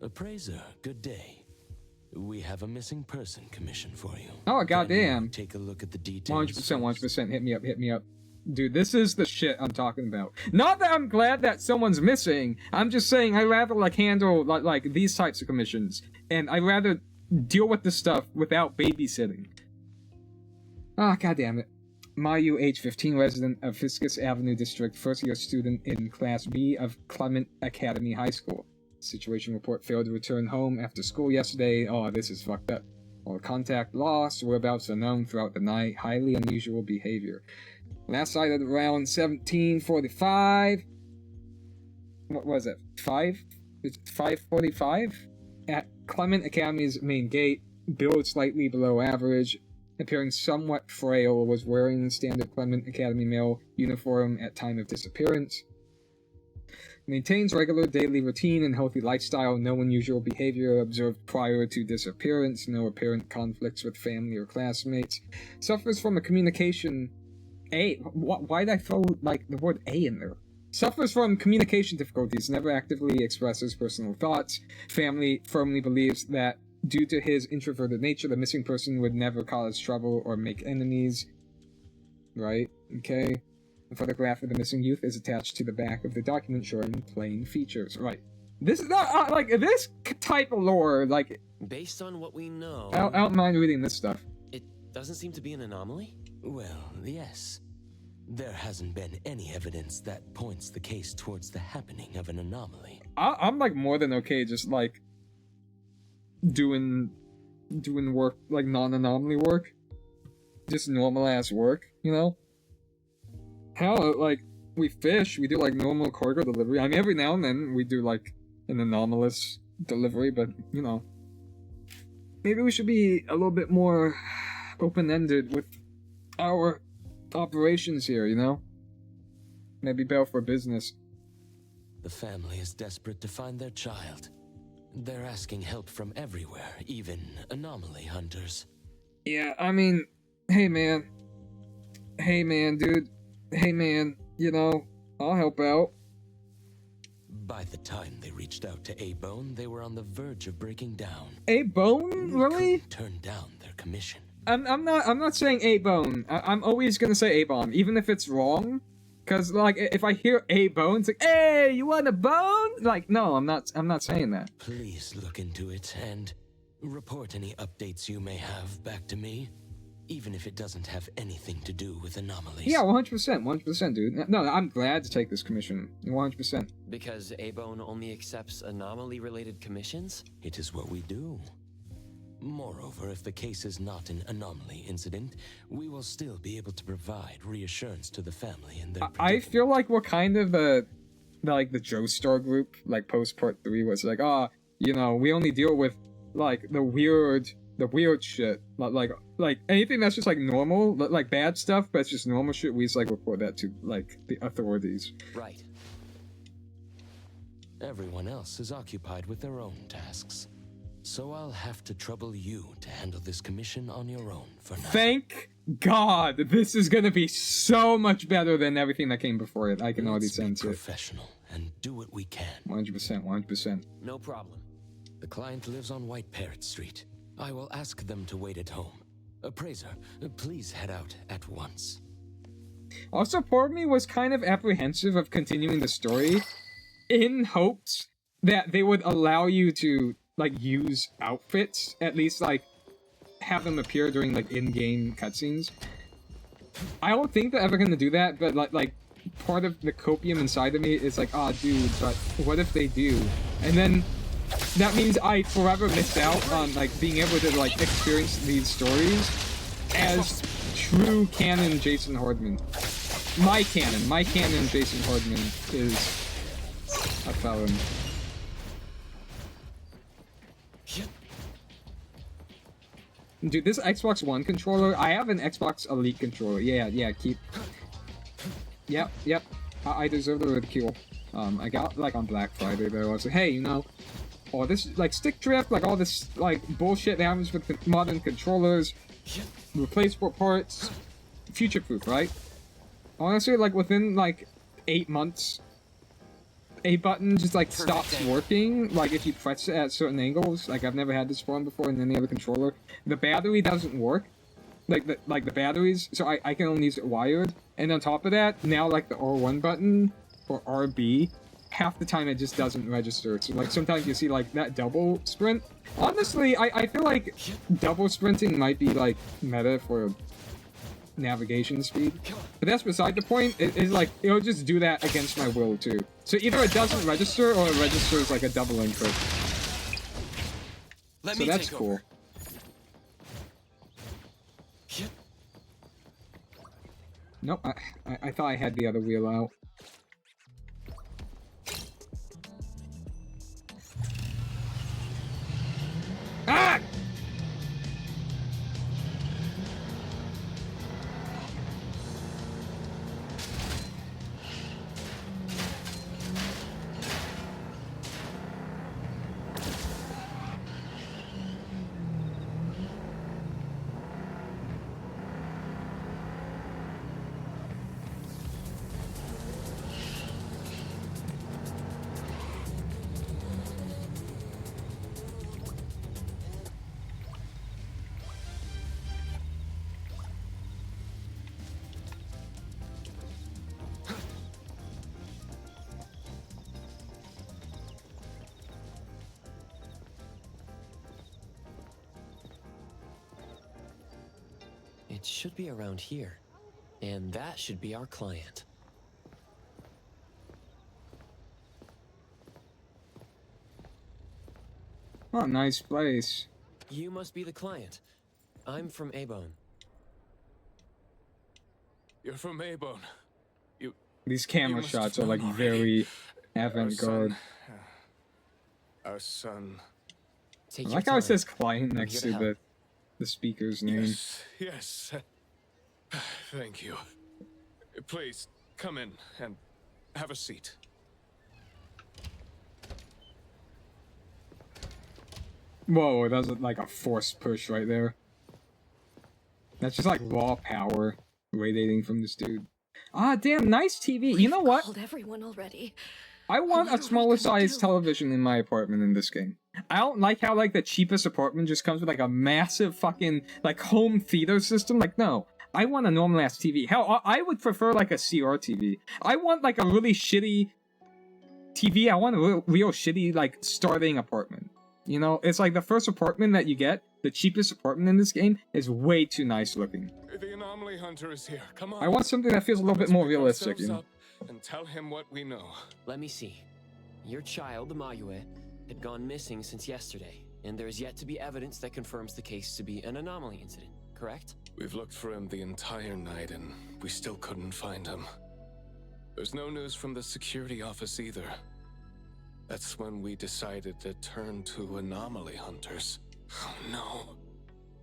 Appraiser, good day. We have a missing person commission for you. Oh, Can goddamn. you take a look at the details. 100%, 100%. Hit me up, hit me up. Dude, this is the shit I'm talking about. Not that I'm glad that someone's missing. I'm just saying I'd rather, like, handle, like these types of commissions. And I'd rather deal with this stuff without babysitting. Ah, goddamn it. Mayu, age 15, resident of Fiscus Avenue District, first-year student in Class B of Clement Academy High School. Situation report: failed to return home after school yesterday. Oh, this is fucked up. All contact lost, whereabouts unknown throughout the night. Highly unusual behavior. Last sighted around 17:45. What was it? 5:45? At Clement Academy's main gate. Build slightly below average. Appearing somewhat frail, was wearing standard Clement Academy male uniform at time of disappearance. Maintains regular daily routine and healthy lifestyle. No unusual behavior observed prior to disappearance. No apparent conflicts with family or classmates. Suffers from a communication... Why did I throw, like, the word A in there? Suffers from communication difficulties. Never actively expresses personal thoughts. Family firmly believes that due to his introverted nature, the missing person would never cause trouble or make enemies. Right? Okay. A photograph of the missing youth is attached to the back of the document showing plain features. Right. This is not, like, this type of lore, like... Based on what we know... I don't mind reading this stuff. It doesn't seem to be an anomaly? Well, yes. There hasn't been any evidence that points the case towards the happening of an anomaly. I'm, like, more than okay just, like... doing work, like, non-anomaly work. Just normal-ass work, you know? Hell, like, we fish, we do, like, normal cargo delivery. I mean, every now and then we do, like, an anomalous delivery, but, you know. Maybe we should be a little bit more open-ended with our operations here, you know? Maybe better for business. The family is desperate to find their child. They're asking help from everywhere, even anomaly hunters. Yeah, I mean, hey man, dude. Hey man, you know, I'll help out. By the time they reached out to A-Bone, they were on the verge of breaking down. A-Bone? Really? Couldn't turn down their commission. I'm not saying A-Bone. I'm always gonna say A-Bone, even if it's wrong. Cause like, if I hear A-Bone, it's like, hey, you want a bone? Like, no, I'm not saying that. Please look into it and report any updates you may have back to me. Even if it doesn't have anything to do with anomalies. Yeah, 100%, dude. No, I'm glad to take this commission. 100%. Because A-Bone only accepts anomaly-related commissions? It is what we do. Moreover, if the case is not an anomaly incident, we will still be able to provide reassurance to the family and their I feel like we're kind of the Joestar group, like post part 3 was like, you know, we only deal with like the weird shit, like anything that's just like normal, like bad stuff, but it's just normal shit. We just like report that to like the authorities. Right. Everyone else is occupied with their own tasks, so I'll have to trouble you to handle this commission on your own for now. Thank God, this is gonna be so much better than everything that came before it. I can already sense it. Professional and do what we can. 100%. No problem. The client lives on White Parrot Street. I will ask them to wait at home. Appraiser, please head out at once. Also, part of me was kind of apprehensive of continuing the story in hopes that they would allow you to, like, use outfits, at least, like, have them appear during, like, in-game cutscenes. I don't think they're ever gonna do that, but, like, part of the copium inside of me is like, dude, but what if they do? And then that means I forever missed out on, like, being able to, like, experience these stories as true canon Jason Hardman. My canon Jason Hardman is a felon. Dude, this Xbox One controller, I have an Xbox Elite controller. Yeah, keep... Yep. I deserve the ridicule. I got, like, on Black Friday, though. I was like, hey, you know, all this, like, stick drift, like, all this, like, bullshit that happens with modern controllers, replaceable parts, future-proof, right? Honestly, like, within, like, 8 months, a button just, like, stops working, like, if you press it at certain angles. Like, I've never had this problem before in any other controller. The battery doesn't work. Like the batteries, so I can only use it wired. And on top of that, now, like, the R1 button, or RB, half the time it just doesn't register. So, like, sometimes you see, like, that double sprint. Honestly, I feel like double sprinting might be, like, meta for navigation speed. But that's beside the point. It's like, it'll just do that against my will, too. So either it doesn't register, or it registers, like, a double input. So that's cool. Nope, I thought I had the other wheel out. Ah! It should be around here. And that should be our client. Oh, nice place. You must be the client. I'm from A-Bone. You're from A-Bone. These camera must shots are, have like, known very avant-garde. Our son. Take I your like how it time. says client next here to to help. the speaker's name. Yes. Thank you. Please, come in and have a seat. Whoa, that was like a forced push right there. That's just like raw power radiating from this dude. Ah, damn, nice TV. You know what? Called everyone already. I want What are a we smaller gonna size do? television in my apartment in this game. I don't like how, like, the cheapest apartment just comes with, like, a massive fucking, like, home theater system. Like, no. I want a normal-ass TV. Hell, I would prefer, like, a CR TV. I want, like, a really shitty TV. I want a real shitty, like, starting apartment. You know? It's like the first apartment that you get, the cheapest apartment in this game, is way too nice looking. The anomaly hunter is here. Come on. I want something that feels a little bit Let's more pick realistic, you ourselves know? up and tell him what we know. Let me see. Your child, the Mayue, had gone missing since yesterday, and there's yet to be evidence that confirms the case to be an anomaly incident, correct? We've looked for him the entire night and we still couldn't find him. There's no news from the security office either. That's when we decided to turn to anomaly hunters. Oh no.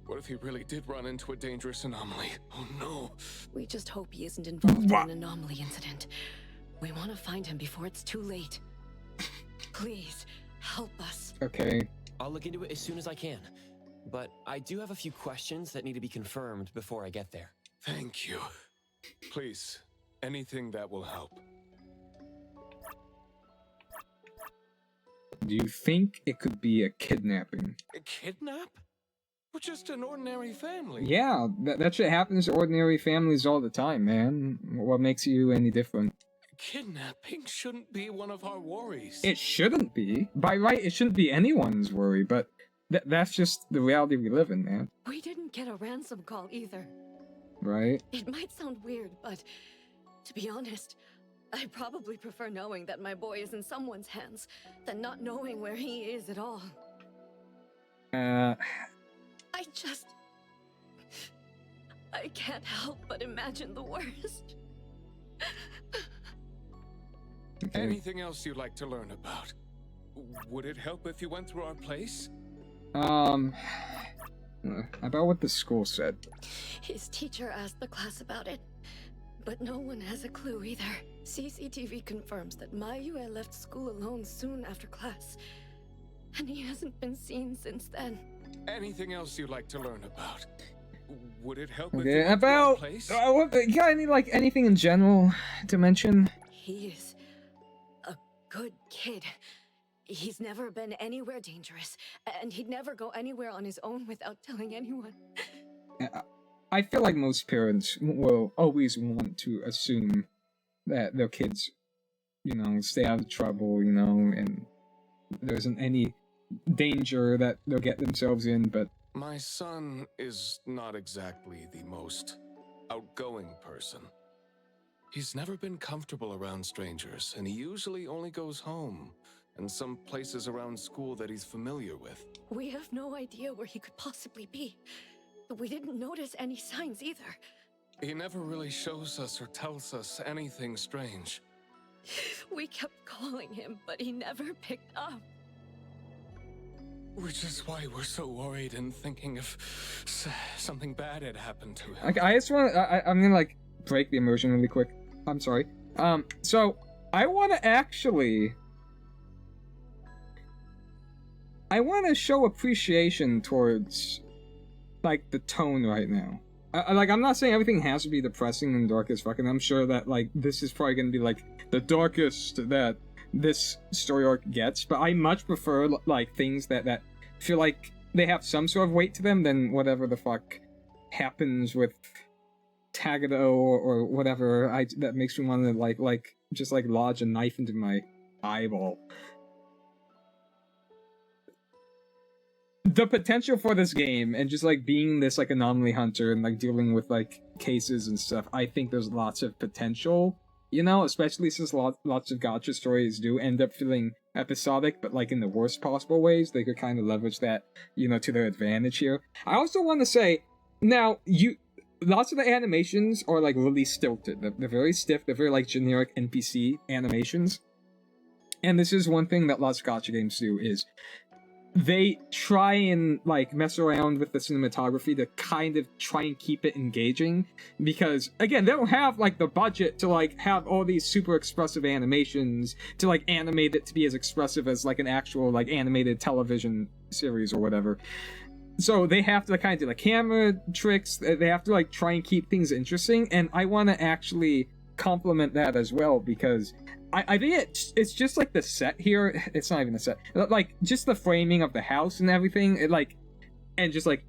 What if he really did run into a dangerous anomaly? Oh no. We just hope he isn't involved in an anomaly incident. We want to find him before it's too late. Please, help us. Okay. I'll look into it as soon as I can. But I do have a few questions that need to be confirmed before I get there. Thank you. Please, anything that will help. Do you think it could be a kidnapping? A kidnap? We're just an ordinary family. Yeah, that shit happens to ordinary families all the time, man. What makes you any different? Kidnapping shouldn't be one of our worries. It shouldn't be. By right, it shouldn't be anyone's worry, but that's just the reality we live in, man. We didn't get a ransom call either. Right? It might sound weird, but to be honest, I probably prefer knowing that my boy is in someone's hands than not knowing where he is at all. I can't help but imagine the worst. Okay. Anything else you'd like to learn about? Would it help if you went through our place? About what the school said. His teacher asked the class about it, but no one has a clue either. CCTV confirms that Mayue left school alone soon after class, and he hasn't been seen since then. Anything else you'd like to learn about? Would it help if Okay, you went to our about place? you got any like anything in general to mention? He is a good kid. He's never been anywhere dangerous, and he'd never go anywhere on his own without telling anyone. I feel like most parents will always want to assume that their kids, you know, stay out of trouble, you know, and there isn't any danger that they'll get themselves in, but My son is not exactly the most outgoing person. He's never been comfortable around strangers, and he usually only goes home and some places around school that he's familiar with. We have no idea where he could possibly be. We didn't notice any signs either. He never really shows us or tells us anything strange. We kept calling him, but he never picked up. Which is why we're so worried and thinking if something bad had happened to him. like I just want I'm gonna like break the immersion really quick. I'm sorry. So I want to show appreciation towards like the tone right now. I'm not saying everything has to be depressing and dark as fuck, and I'm sure that like this is probably gonna be like the darkest that this story arc gets, but I much prefer like things that feel like they have some sort of weight to them than whatever the fuck happens with Tagado or whatever that makes me want to like just like lodge a knife into my eyeball. The potential for this game and just like being this like anomaly hunter and like dealing with like cases and stuff, I think there's lots of potential, you know, especially since lots of gacha stories do end up feeling episodic, but like in the worst possible ways. They could kind of leverage that, you know, to their advantage here. I also want to say, now, lots of the animations are like really stilted. They're very stiff, they're very like generic NPC animations. And this is one thing that lots of gacha games do, is they try and like mess around with the cinematography to kind of try and keep it engaging, because again, they don't have like the budget to like have all these super expressive animations to like animate it to be as expressive as like an actual like animated television series or whatever. So they have to kind of do the camera tricks, they have to like try and keep things interesting, and I want to actually compliment that as well, because I think it's just like the set here. It's not even a set. Like just the framing of the house and everything. It like, and just like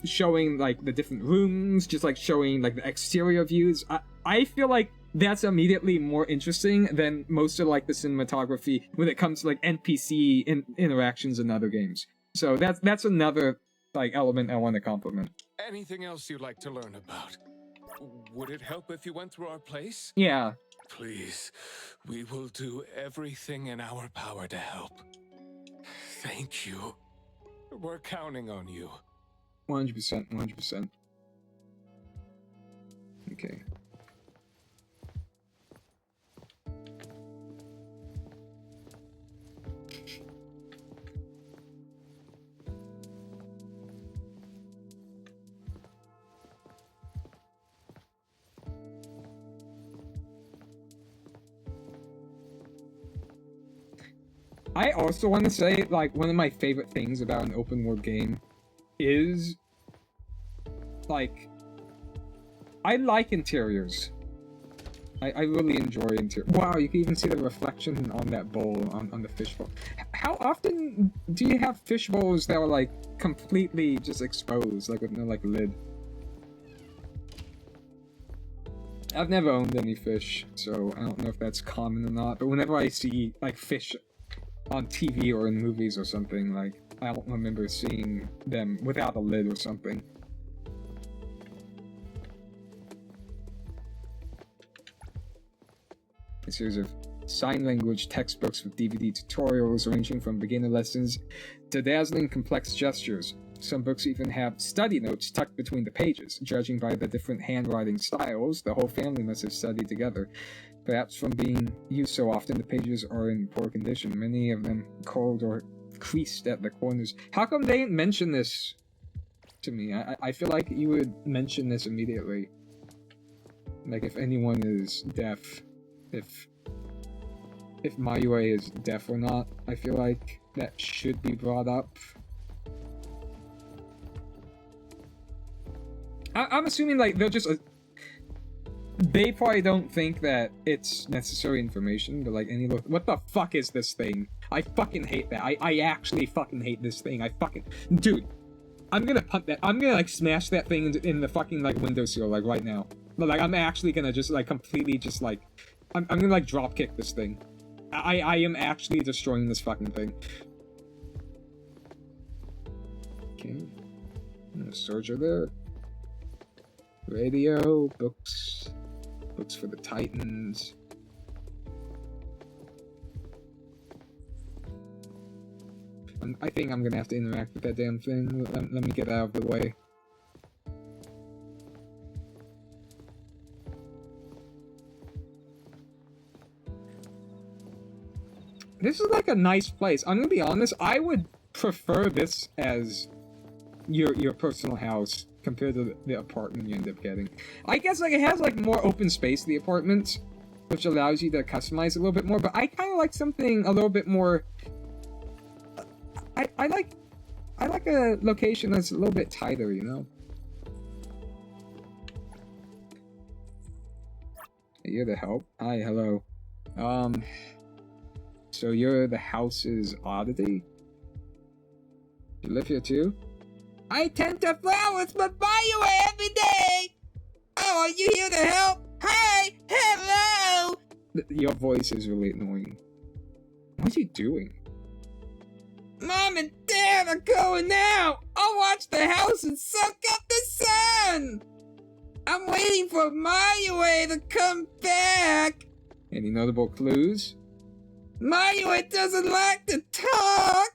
showing like the different rooms, just like showing like the exterior views. I feel like that's immediately more interesting than most of like the cinematography when it comes to like NPC interactions in other games. So that's another like element I want to compliment. Anything else you'd like to learn about? Would it help if you went through our place? Yeah. Please, we will do everything in our power to help. Thank you. We're counting on you. 100%, 100%. Okay. I also want to say, like, one of my favorite things about an open world game is, like, I like interiors. I really enjoy interiors. Wow, you can even see the reflection on that bowl, on the fish bowl. How often do you have fish bowls that are, like, completely just exposed, like, with no, like, lid? I've never owned any fish, so I don't know if that's common or not, but whenever I see, like, fish on TV or in movies or something, like, I don't remember seeing them without a lid or something. A series of sign language textbooks with DVD tutorials ranging from beginner lessons to dazzling complex gestures. Some books even have study notes tucked between the pages. Judging by the different handwriting styles, the whole family must have studied together. Perhaps from being used so often, the pages are in poor condition, many of them curled or creased at the corners. How come they didn't mention this to me. I feel like you would mention this immediately. Like, if anyone is deaf, if Mayue is deaf or not, I feel like that should be brought up. I'm assuming, like, they'll just... they probably don't think that it's necessary information, but, like, any look... What the fuck is this thing? I fucking hate that. I actually fucking hate this thing. I fucking... Dude, I'm gonna punt that. I'm gonna, like, smash that thing in the fucking, like, windowsill, like, right now. But, like, I'm actually gonna just, like, completely just, like... I'm gonna, like, dropkick this thing. I am actually destroying this fucking thing. Okay. Storage are there. Radio, books for the Titans. I think I'm gonna have to interact with that damn thing. Let me get out of the way. This is like a nice place. I'm gonna be honest, I would prefer this as your personal house compared to the apartment you end up getting. I guess, like, it has, like, more open space, the apartment, which allows you to customize a little bit more, but I kind of like something a little bit more... I like a location that's a little bit tighter, you know? You're the help. Hi, hello. So you're the house's oddity? You live here too? I tend to flowers but buy you every day! Oh, are you here to help? Hi! Hello! Your voice is really annoying. What are you doing? Mom and Dad are going out! I'll watch the house and suck up the sun! I'm waiting for Mayue to come back! Any notable clues? Mayue doesn't like to talk!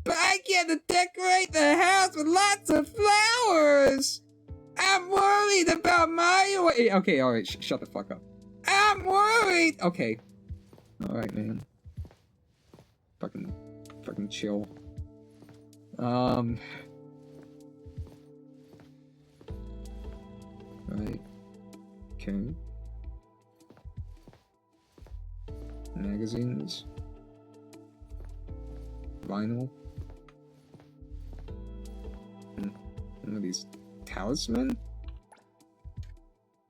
But I get to decorate the house with lots of flowers! I'm worried about Mayue. Okay, alright, shut the fuck up. I'm worried! Okay. Alright, man. Fucking chill. Right. Okay. Magazines. Vinyl. One of these talisman?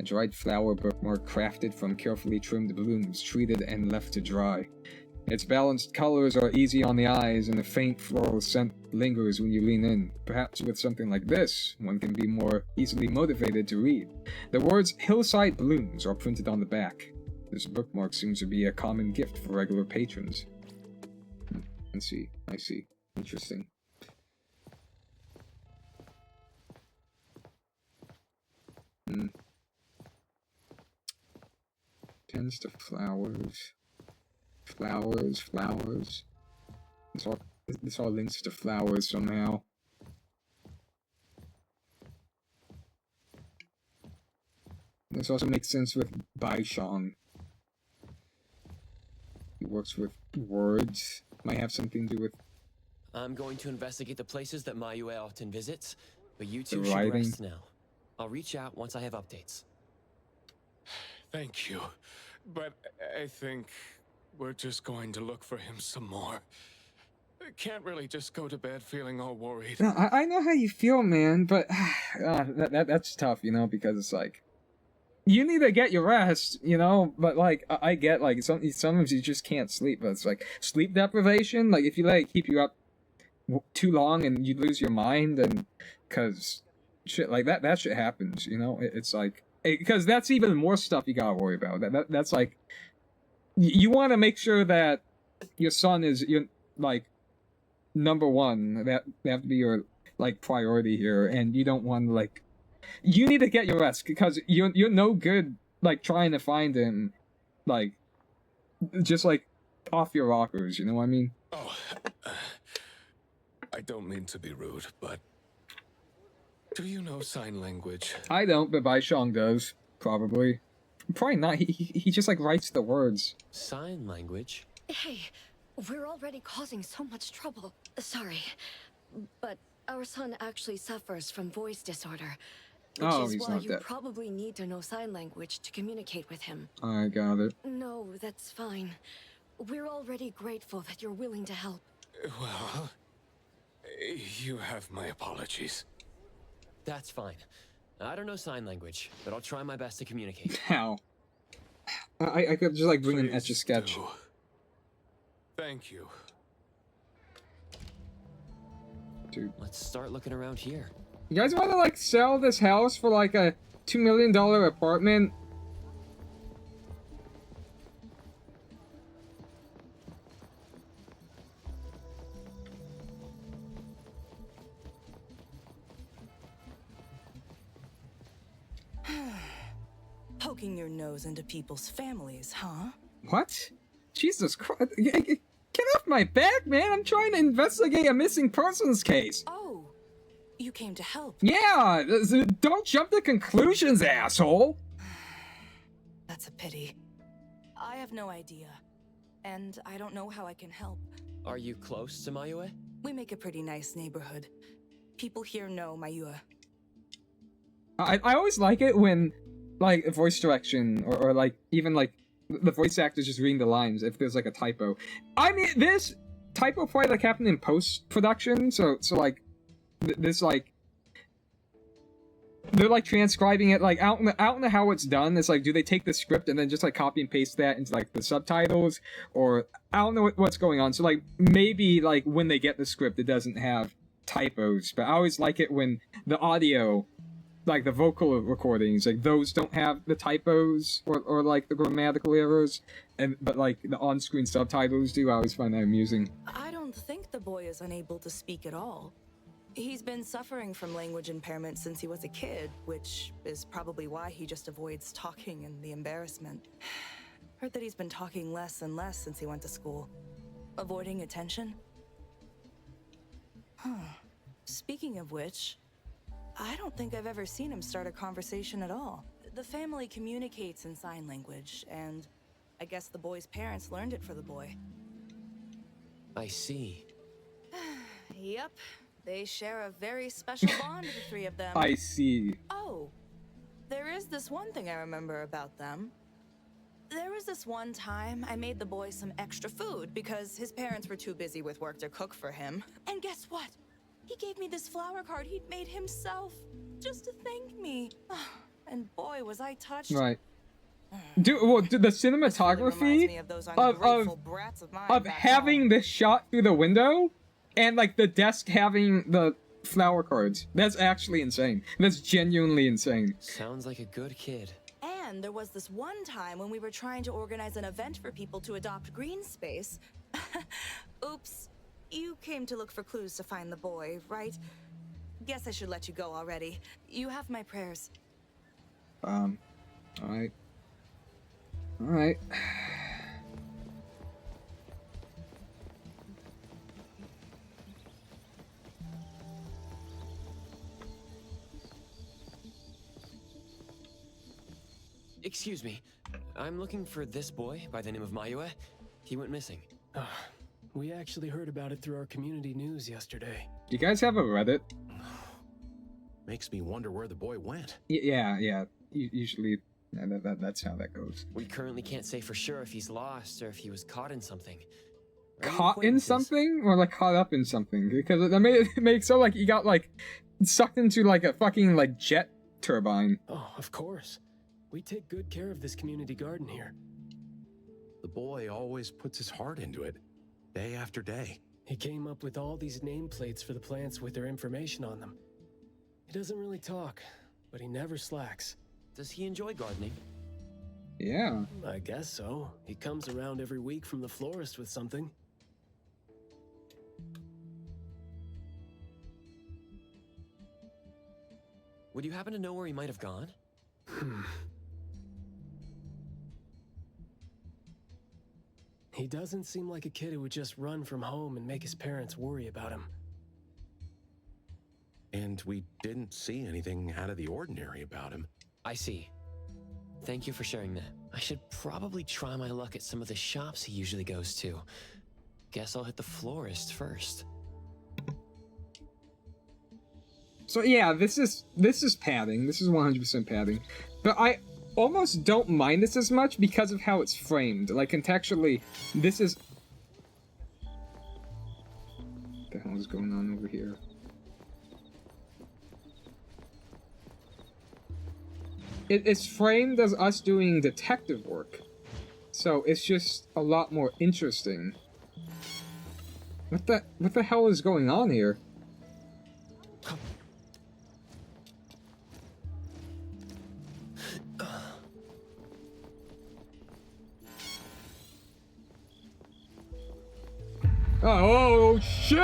A dried flower bookmark crafted from carefully trimmed blooms, treated and left to dry. Its balanced colors are easy on the eyes, and a faint floral scent lingers when you lean in. Perhaps with something like this, one can be more easily motivated to read. The words Hillside Blooms are printed on the back. This bookmark seems to be a common gift for regular patrons. I see. Interesting. Tends to flowers. Flowers. This all links to flowers somehow. This also makes sense with Baishang. He works with words. Might have something to do with... I'm going to investigate the places that Mayue often visits, but you two The should writing. rest now. I'll reach out once I have updates. Thank you. But I think we're just going to look for him some more. I can't really just go to bed feeling all worried. No, I know how you feel, man, but that's tough, you know, because it's like... You need to get your rest, you know, but, like, I get, like, sometimes you just can't sleep, but it's like, sleep deprivation, like, if you let it keep you up too long and you lose your mind, and, cause, shit, like, that shit happens, you know, it's like, because that's even more stuff you gotta worry about, that's like, you want to make sure that your son is, like, number one, that have to be your, like, priority here, and you don't want to, like, you need to get your rest, because you're no good, like, trying to find him, like, just, like, off your rockers, you know what I mean? Oh, I don't mean to be rude, but do you know sign language? I don't, but Baishang does, probably. Probably not, he just, like, writes the words. Sign language? Hey, we're already causing so much trouble. Sorry. but our son actually suffers from voice disorder, which Oh, is he's why not you dead. probably need to know sign language to communicate with him. I got it. No, that's fine. We're already grateful that you're willing to help. Well, you have my apologies. That's fine. I don't know sign language, but I'll try my best to communicate. How? I could just like bring an Please Etch-a-Sketch. do. Thank you. Dude. Let's start looking around here. You guys want to like sell this house for like a $2 million apartment? Poking your nose into people's families, huh? What? Jesus Christ. Get off my back, man. I'm trying to investigate a missing persons case. Oh, you came to help. Yeah, don't jump to conclusions, asshole. That's a pity. I have no idea, and I don't know how I can help. Are you close to Mayue? We make a pretty nice neighborhood. People here know Mayue. I always like it when, like, voice direction, or like, even, like, the voice actor's just reading the lines if there's, like, a typo. I mean, this typo probably, like, happened in post-production, so like, this, like, they're, like, transcribing it, like, I don't know how it's done. It's like, do they take the script and then just, like, copy and paste that into, like, the subtitles? Or, I don't know what's going on. So, like, maybe, like, when they get the script, it doesn't have typos. But I always like it when the audio, like, the vocal recordings, like, those don't have the typos or like, the grammatical errors. But, like, the on-screen subtitles do. I always find that amusing. I don't think the boy is unable to speak at all. He's been suffering from language impairment since he was a kid, which is probably why he just avoids talking and the embarrassment. Heard that he's been talking less and less since he went to school. Avoiding attention? Huh. Speaking of which, I don't think I've ever seen him start a conversation at all. The family communicates in sign language, and I guess the boy's parents learned it for the boy. I see. Yep. They share a very special bond, the three of them. I see. Oh, there is this one thing I remember about them. There was this one time I made the boy some extra food because his parents were too busy with work to cook for him. And guess what? He gave me this flower card he'd made himself, just to thank me. And boy, was I touched. Right. Dude, the cinematography of having this shot through the window and, like, the desk having the flower cards. That's actually insane. That's genuinely insane. Sounds like a good kid. And there was this one time when we were trying to organize an event for people to adopt green space. Oops. You came to look for clues to find the boy, right? Guess I should let you go already. You have my prayers. Alright. Alright. Excuse me. I'm looking for this boy by the name of Mayue. He went missing. We actually heard about it through our community news yesterday. Do you guys have a Reddit? Makes me wonder where the boy went. Yeah. Usually, that's how that goes. We currently can't say for sure if he's lost or if he was caught in something. Caught in something? Or, like, caught up in something? Because that made it make so, like, he got, like, sucked into, like, a fucking, like, jet turbine. Oh, of course. We take good care of this community garden here. The boy always puts his heart into it, day after day. He came up with all these nameplates for the plants with their information on them. He doesn't really talk, but he never slacks. Does he enjoy gardening? Yeah. I guess so. He comes around every week from the florist with something. Would you happen to know where he might have gone? He doesn't seem like a kid who would just run from home and make his parents worry about him. And we didn't see anything out of the ordinary about him. I see. Thank you for sharing that. I should probably try my luck at some of the shops he usually goes to. Guess I'll hit the florist first. So yeah, this is padding. This is 100% padding. But I almost don't mind this as much because of how it's framed. Like, contextually, this is... What the hell is going on over here? It's framed as us doing detective work. So it's just a lot more interesting. What the hell is going on here? Oh, shit!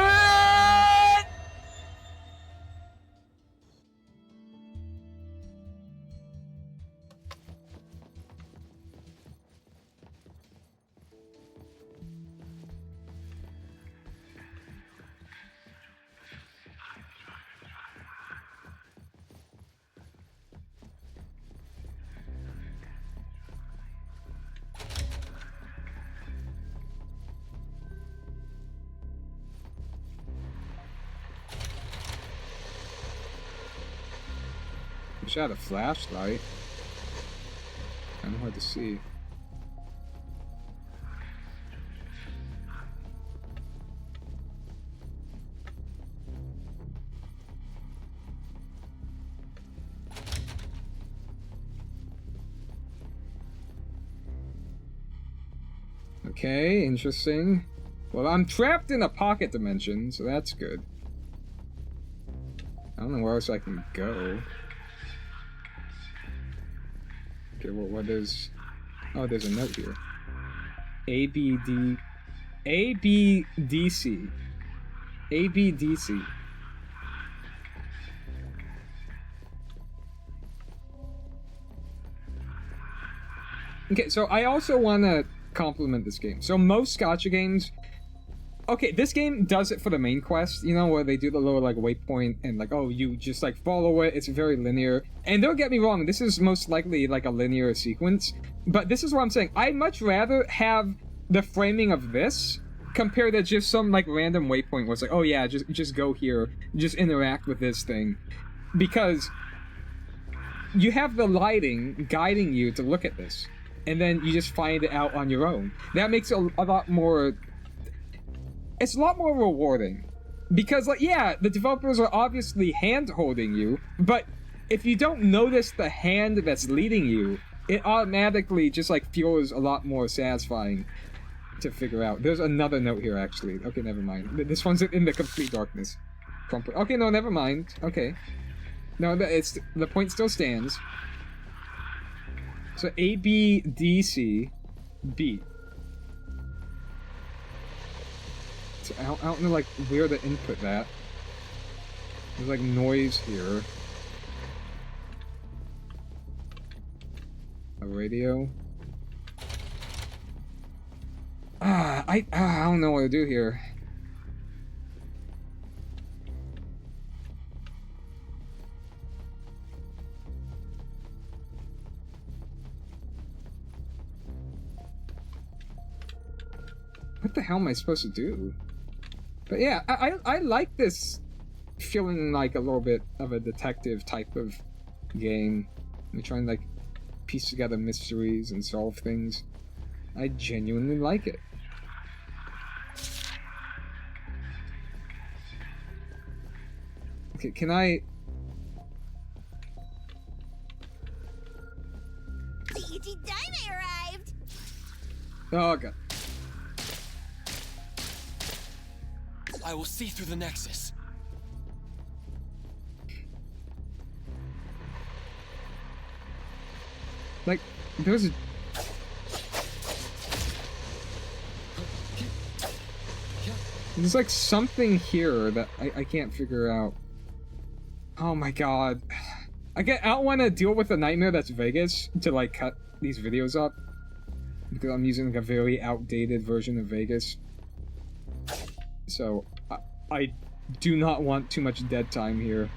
Wish I had a flashlight. Kinda hard to see. Okay, interesting. Well, I'm trapped in a pocket dimension, so that's good. I don't know where else I can go. Okay, well, what is... Oh, there's a note here. ABD... ABDC. ABDC. Okay, so I also want to compliment this game. So most gacha games... Okay, this game does it for the main quest, you know, where they do the little, like, waypoint and, like, oh, you just, like, follow it, it's very linear. And don't get me wrong, this is most likely, like, a linear sequence. But this is what I'm saying. I'd much rather have the framing of this compared to just some, like, random waypoint where it's like, oh, yeah, just go here, just interact with this thing. Because you have the lighting guiding you to look at this. And then you just find it out on your own. That makes it a lot more... It's a lot more rewarding. Because, like, yeah, the developers are obviously hand-holding you, but if you don't notice the hand that's leading you, it automatically just, like, feels a lot more satisfying to figure out. There's another note here, actually. Okay, never mind. This one's in the complete darkness. Okay, no, never mind. Okay. No, the point still stands. So, A, B, D, C, B. So I don't know, like, where to input that. There's, like, noise here. A radio. I don't know what to do here. What the hell am I supposed to do? But yeah, I like this feeling like a little bit of a detective type of game. You're trying to, like, piece together mysteries and solve things. I genuinely like it. Okay, can I... Deity Daime arrived! Oh, God. I will see through the Nexus. Like, there's a... There's, like, something here that I can't figure out. Oh my god. I don't want to deal with the nightmare that's Vegas to, like, cut these videos up. Because I'm using, like, a very outdated version of Vegas. So, I do not want too much dead time here.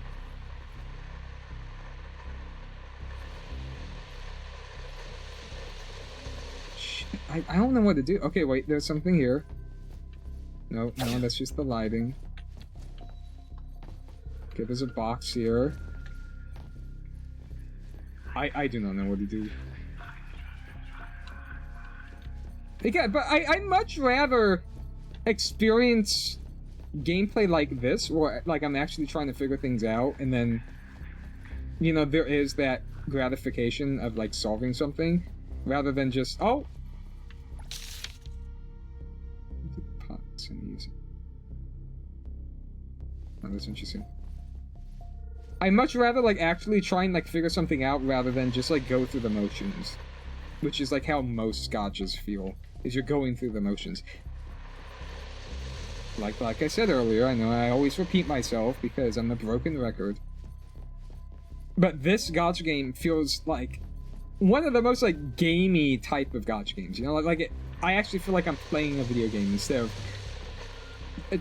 Shit, I don't know what to do. Okay, wait, there's something here. No, that's just the lighting. Okay, there's a box here. I do not know what to do. Again, but I'd much rather experience gameplay like this, where like I'm actually trying to figure things out, and then, you know, there is that gratification of like solving something, rather than just, oh! Pots and use it. Oh, that's interesting. I'd much rather like actually try and like figure something out rather than just like go through the motions. Which is like how most scotches feel, is you're going through the motions. Like I said earlier, I know I always repeat myself because I'm a broken record. But this gotcha game feels like one of the most like gamey type of gotcha games, you know? I actually feel like I'm playing a video game instead of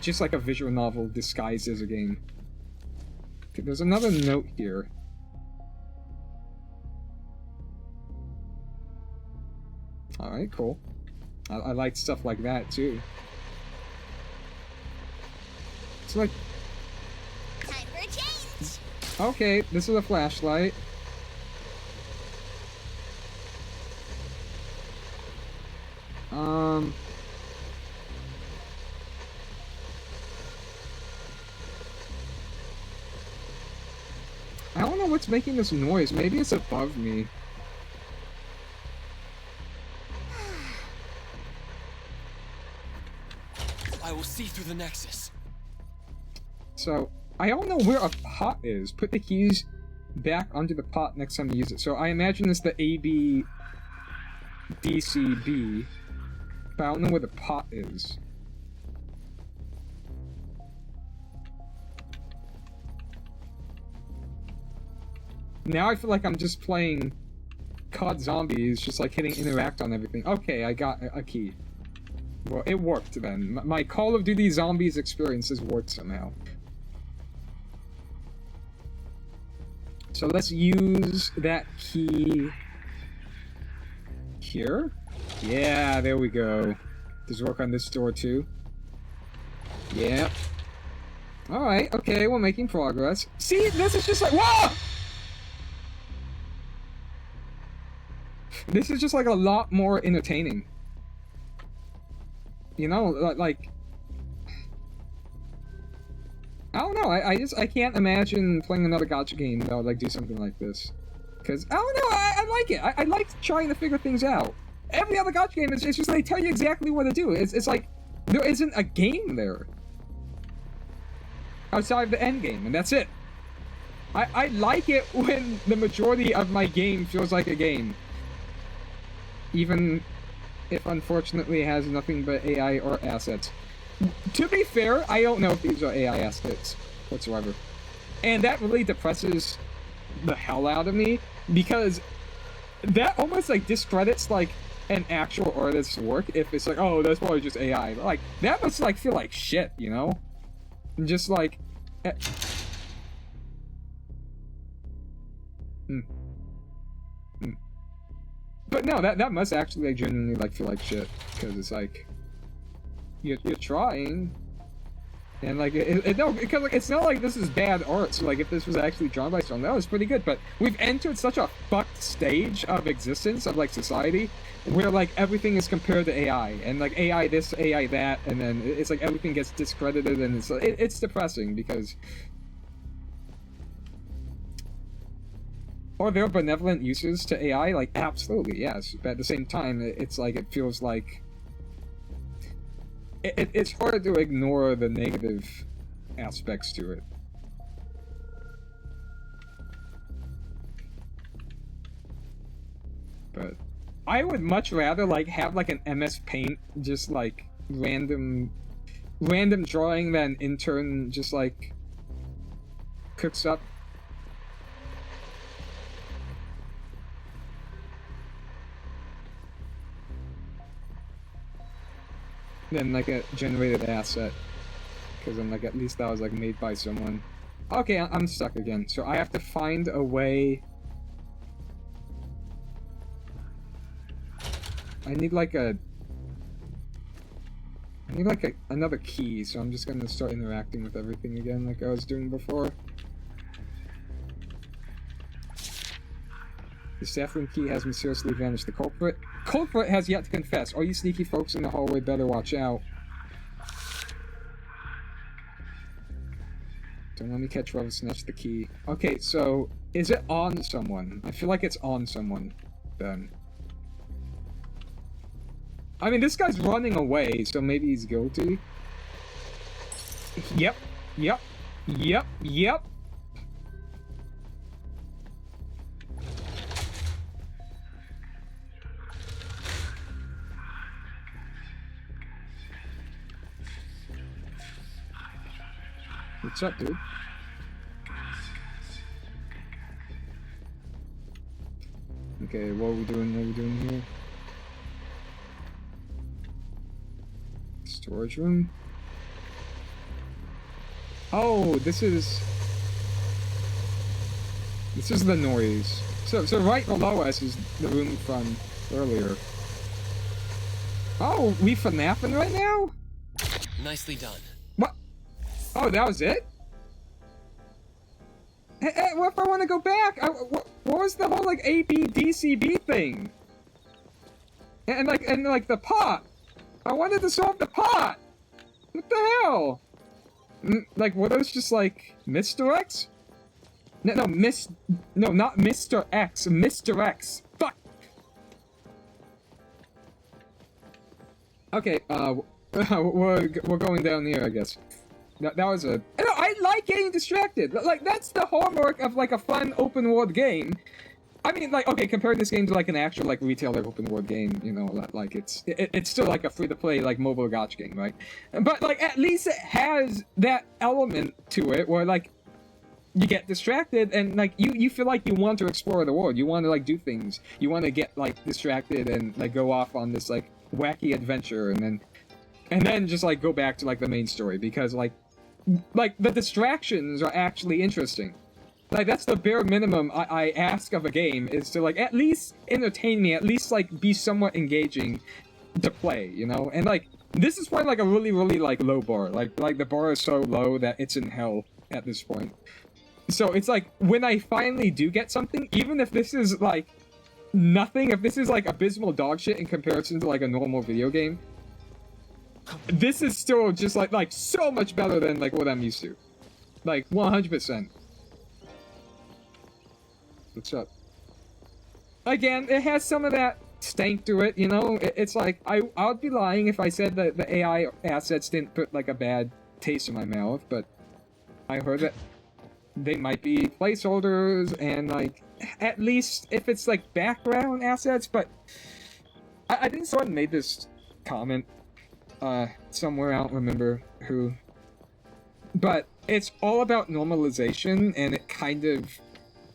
just like a visual novel disguised as a game. Okay, there's another note here. Alright, cool. I like stuff like that, too. It's like... Time for a change! Okay, this is a flashlight. I don't know what's making this noise. Maybe it's above me. I will see through the nexus. So, I don't know where a pot is. Put the keys back onto the pot next time you use it. So I imagine it's the AB DCB, but I don't know where the pot is. Now I feel like I'm just playing COD Zombies, just like hitting interact on everything. Okay, I got a key. Well, it worked then. My Call of Duty Zombies experience has worked somehow. So let's use that key here. Yeah, there we go. Does it work on this door too? Yeah. Alright, okay, we're making progress. See, this is just like, whoa! This is just like a lot more entertaining. You know, like... I don't know, I can't imagine playing another gacha game that would like do something like this. Because, I don't know, I like it. I like trying to figure things out. Every other gacha game, it's just they tell you exactly what to do. It's like, there isn't a game there. Outside of the end game, and that's it. I like it when the majority of my game feels like a game. Even if unfortunately it has nothing but AI or assets. To be fair, I don't know if these are AI assets whatsoever. And that really depresses the hell out of me, because that almost like discredits like an actual artist's work if it's like, oh, that's probably just AI. Like, that must like feel like shit, you know? Just like... But no, that must actually like genuinely like feel like shit, because it's like you're trying, and like no, because like it's not like this is bad art. So like if this was actually drawn by someone, that was pretty good. But we've entered such a fucked stage of existence of like society where like everything is compared to AI, and like AI this, AI that, and then it's like everything gets discredited, and it's depressing because. Are there benevolent uses to AI? Like, absolutely, yes. But at the same time, it's like, it feels like... It's hard to ignore the negative aspects to it. But I would much rather, like, have, like, an MS Paint, just, like, random drawing that an intern just, like, cooks up. Then like a generated asset, because then like at least that was like made by someone. Okay, I'm stuck again, so I have to find a way. I need like a I need like another key, so I'm just gonna start interacting with everything again like I was doing before. The staff room key has mysteriously vanished. The culprit has yet to confess. All you sneaky folks in the hallway better watch out. Don't let me catch whoever snatched the key. Okay, so is it on someone? I feel like it's on someone then. I mean, this guy's running away, so maybe he's guilty. Yep. Yep. Yep. Yep. What's up, dude? Okay, what are we doing? What are we doing here? Storage room? Oh, this is the noise. So right below us is the room from earlier. Oh, we FNAFing right now? Nicely done. What? Oh, that was it? Hey, what if I want to go back? What was the whole like A, B, D, C, B thing? And like the pot. I wanted to solve the pot. What the hell? Like, were those just like misdirects? No, not Mr. X, Mr. X. Fuck. Okay, we're going down here, I guess. That was a. No, I like getting distracted. Like, that's the hallmark of like a fun open world game. I mean, like, okay, compare this game to like an actual like retail like open world game, you know, like it's still like a free to play like mobile gacha game, right? But like at least it has that element to it where like you get distracted and like you feel like you want to explore the world, you want to like do things, you want to get like distracted and like go off on this like wacky adventure and then just like go back to like the main story because like the distractions are actually interesting. Like, that's the bare minimum I ask of a game, is to, like, at least entertain me, at least, like, be somewhat engaging to play, you know? And, like, this is probably, like, a really, really, like, low bar. Like, the bar is so low that it's in hell at this point. So, it's like, when I finally do get something, even if this is, like, nothing, if this is, like, abysmal dog shit in comparison to, like, a normal video game, this is still just, like, so much better than, like, what I'm used to. Like, 100%. What's up? Again, it has some of that stank to it, you know? It's like, I would be lying if I said that the AI assets didn't put, like, a bad taste in my mouth, but I heard that they might be placeholders, and, like, at least if it's, like, background assets, but I think someone made this comment, somewhere, I don't remember who, but it's all about normalization, and it kind of...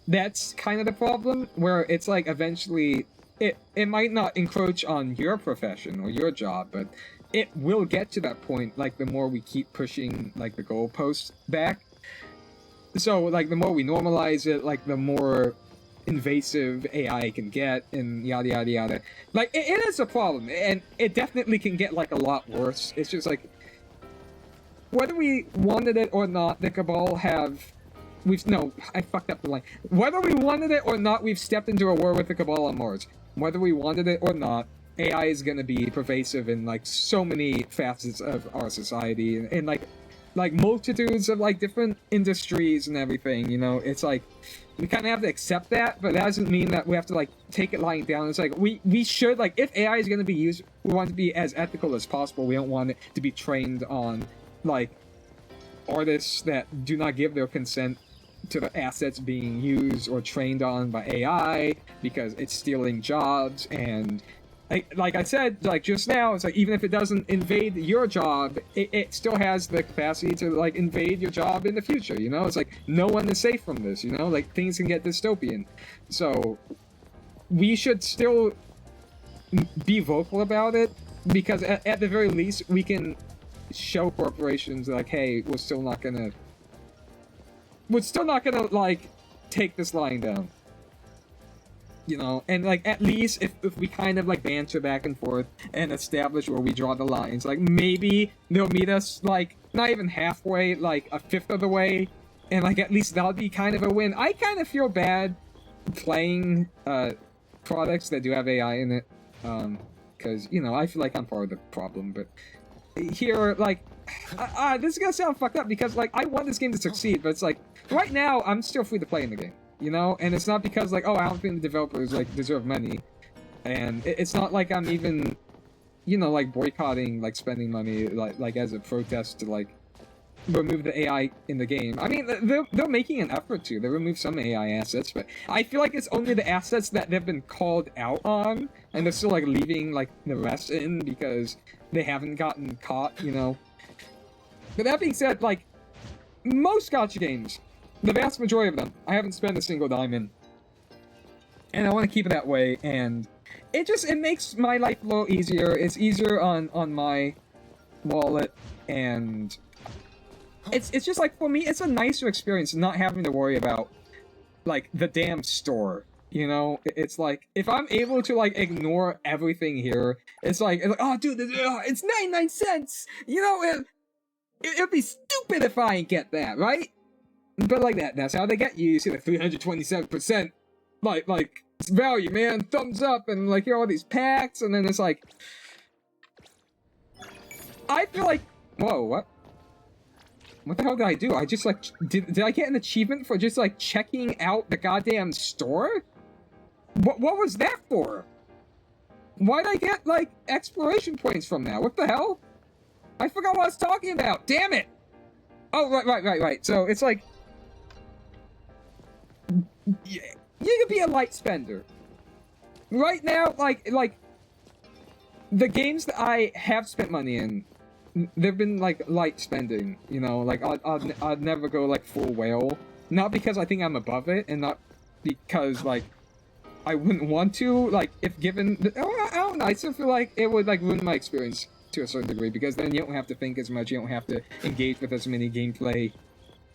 That's kind of the problem, where it's like eventually it might not encroach on your profession or your job, but it will get to that point, like the more we keep pushing like the goalposts back. So like the more we normalize it, like the more invasive AI can get and yada yada yada. Like it is a problem, and it definitely can get like a lot worse. It's just like whether we wanted it or not, the Cabal have... I fucked up the line. Whether we wanted it or not, we've stepped into a war with the Cabal on Mars. Whether we wanted it or not, AI is gonna be pervasive in, like, so many facets of our society, and like multitudes of, like, different industries and everything, you know? It's like, we kind of have to accept that, but that doesn't mean that we have to, like, take it lying down. It's like, we should, like, if AI is gonna be used, we want it to be as ethical as possible. We don't want it to be trained on, like, artists that do not give their consent to the assets being used or trained on by AI because it's stealing jobs, and like I said, like just now, it's like even if it doesn't invade your job, it still has the capacity to like invade your job in the future, you know? It's like no one is safe from this, you know? Like things can get dystopian. So we should still be vocal about it, because at the very least we can show corporations like, hey, we're still not gonna like take this lying down. You know, and like at least if we kind of like banter back and forth and establish where we draw the lines, like maybe they'll meet us like not even halfway, like a fifth of the way, and like at least that'll be kind of a win. I kind of feel bad playing products that do have AI in it, because you know I feel like I'm part of the problem. But here, like, this is gonna sound fucked up because like I want this game to succeed, but it's like right now I'm still free to play in the game. You know, and it's not because like, oh, I don't think the developers like deserve money, and it's not like I'm even, you know, like boycotting like spending money like as a protest to like remove the AI in the game. I mean, they're making an effort to. They remove some AI assets, but I feel like it's only the assets that they've been called out on, and they're still like leaving like the rest in because they haven't gotten caught. You know. But that being said, like most gacha games. The vast majority of them, I haven't spent a single dime in. And I want to keep it that way, and it makes my life a little easier. It's easier on my wallet, and it's just like, for me, it's a nicer experience not having to worry about, like, the damn store. You know? It's like, if I'm able to, like, ignore everything here, it's like oh, dude, it's 99 cents! You know, it'd be stupid if I ain't get that, right? But like that's how they get you. You see the 327%, like value, man, thumbs up, and like all these packs, and then it's like, I feel like, whoa, what the hell did I do? I just like, did I get an achievement for just like checking out the goddamn store? What was that for? Why'd I get like exploration points from that? What the hell? I forgot what I was talking about. Damn it! Oh, right. So it's like, you could be a light spender. Right now, like the games that I have spent money in, they've been like light spending. You know, like I'd never go like full whale. Not because I think I'm above it, and not because like I wouldn't want to. Like if given, I don't know. I still feel like it would like ruin my experience to a certain degree, because then you don't have to think as much. You don't have to engage with as many gameplay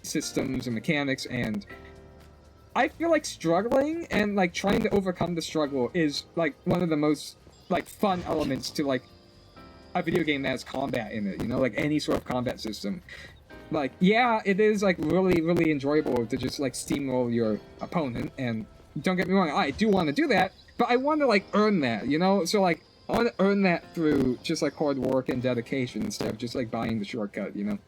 systems and mechanics, and I feel like struggling and like trying to overcome the struggle is like one of the most like fun elements to like a video game that has combat in it, you know, like any sort of combat system. Like, yeah, it is like really enjoyable to just like steamroll your opponent, and don't get me wrong, I do want to do that, but I want to like earn that, you know? So like I want to earn that through just like hard work and dedication instead of just like buying the shortcut, you know?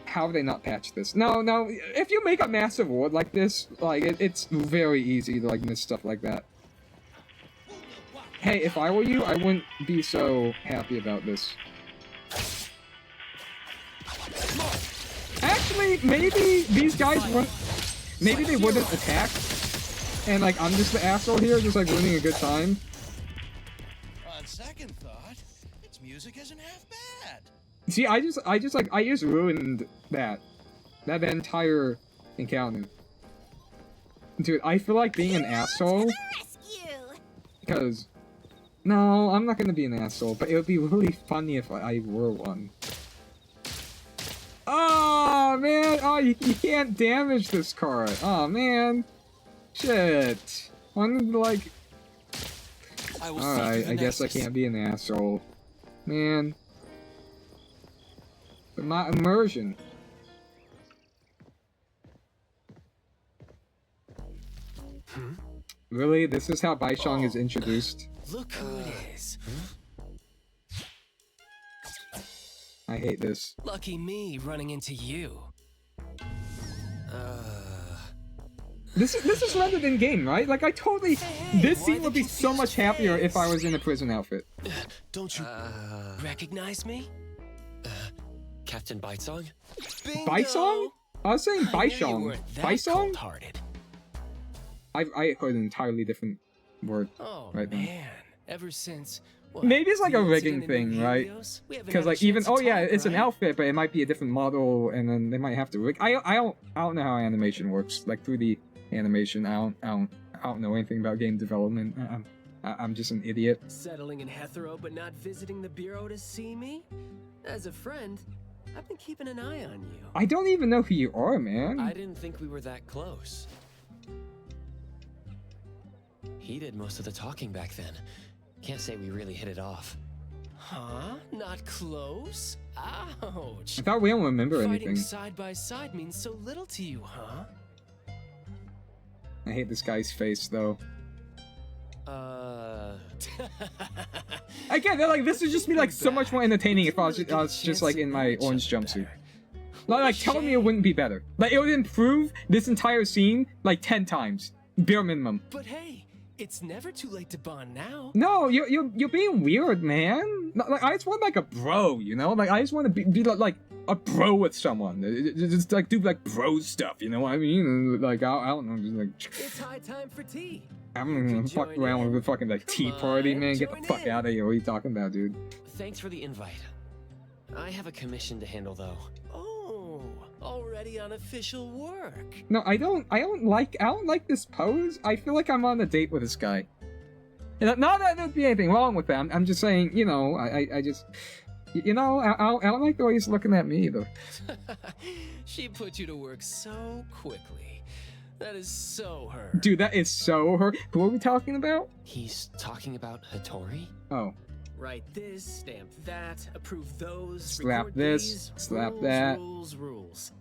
How have they not patched this? No, if you make a massive world like this, like, it's very easy to, like, miss stuff like that. Hey, if I were you, I wouldn't be so happy about this. Actually, maybe these guys wouldn't... Maybe they wouldn't attack, and, like, I'm just the asshole here, just, like, ruining a good time. On second thought, its music isn't half bad. See, I just ruined that entire encounter. Dude, I feel like being an asshole. Because, no, I'm not gonna be an asshole, but it would be really funny if I were one. Oh, man! Oh, you can't damage this card. Oh, man. Shit. Wanted to, like... Alright, I guess I can't be an asshole. Man. But my immersion. Really? This is how Baishong is introduced? Look who it is. I hate this. Lucky me running into you. This is rendered in game, right? Like I totally. Hey, this scene would be so much happier if I was in a prison outfit. Don't you recognize me? Captain Bitesong? Bitesong? I was saying Baishong. Baishong? Hearted. I heard an entirely different word right now. Man, ever since. Maybe it's like a rigging thing, right? Because like even it's an outfit, but it might be a different model, and then they might have to rig. I don't know how animation works, like 3D animation. I don't know anything about game development. I'm just an idiot. Settling in Hetero, but not visiting the bureau to see me? As a friend, I've been keeping an eye on you. I don't even know who you are, man. I didn't think we were that close. He did most of the talking back then. Can't say we really hit it off. Huh? Not close? Ouch. I thought we don't remember Fighting anything. side by side means so little to you, huh? I hate this guy's face, though. Again, they're like, this would just be like so much more entertaining if I was just like in my orange jumpsuit. Like tell me it wouldn't be better. Like it would improve this entire scene like 10 times, bare minimum. But hey, it's never too late to bond now. No, you're being weird, man. Like I just want like a bro, you know? Like I just want to be like a bro with someone. Just like do like bro stuff, you know what I mean? Like I don't know, just like. It's high time for tea. I'm gonna fuck around with the fucking like tea party, man. Get the fuck out of here. What are you talking about, dude? Thanks for the invite. I have a commission to handle, though. Oh, already on official work. No, I don't like this pose. I feel like I'm on a date with this guy. And not that there'd be anything wrong with that. I'm just saying, you know, I just, you know, I don't like the way he's looking at me either. She put you to work so quickly. That is so her. Dude, that is so her. Who are we talking about? He's talking about Hattori? Oh. Write this, stamp that, approve those, Slap record this, these, slap rules, that. Rules.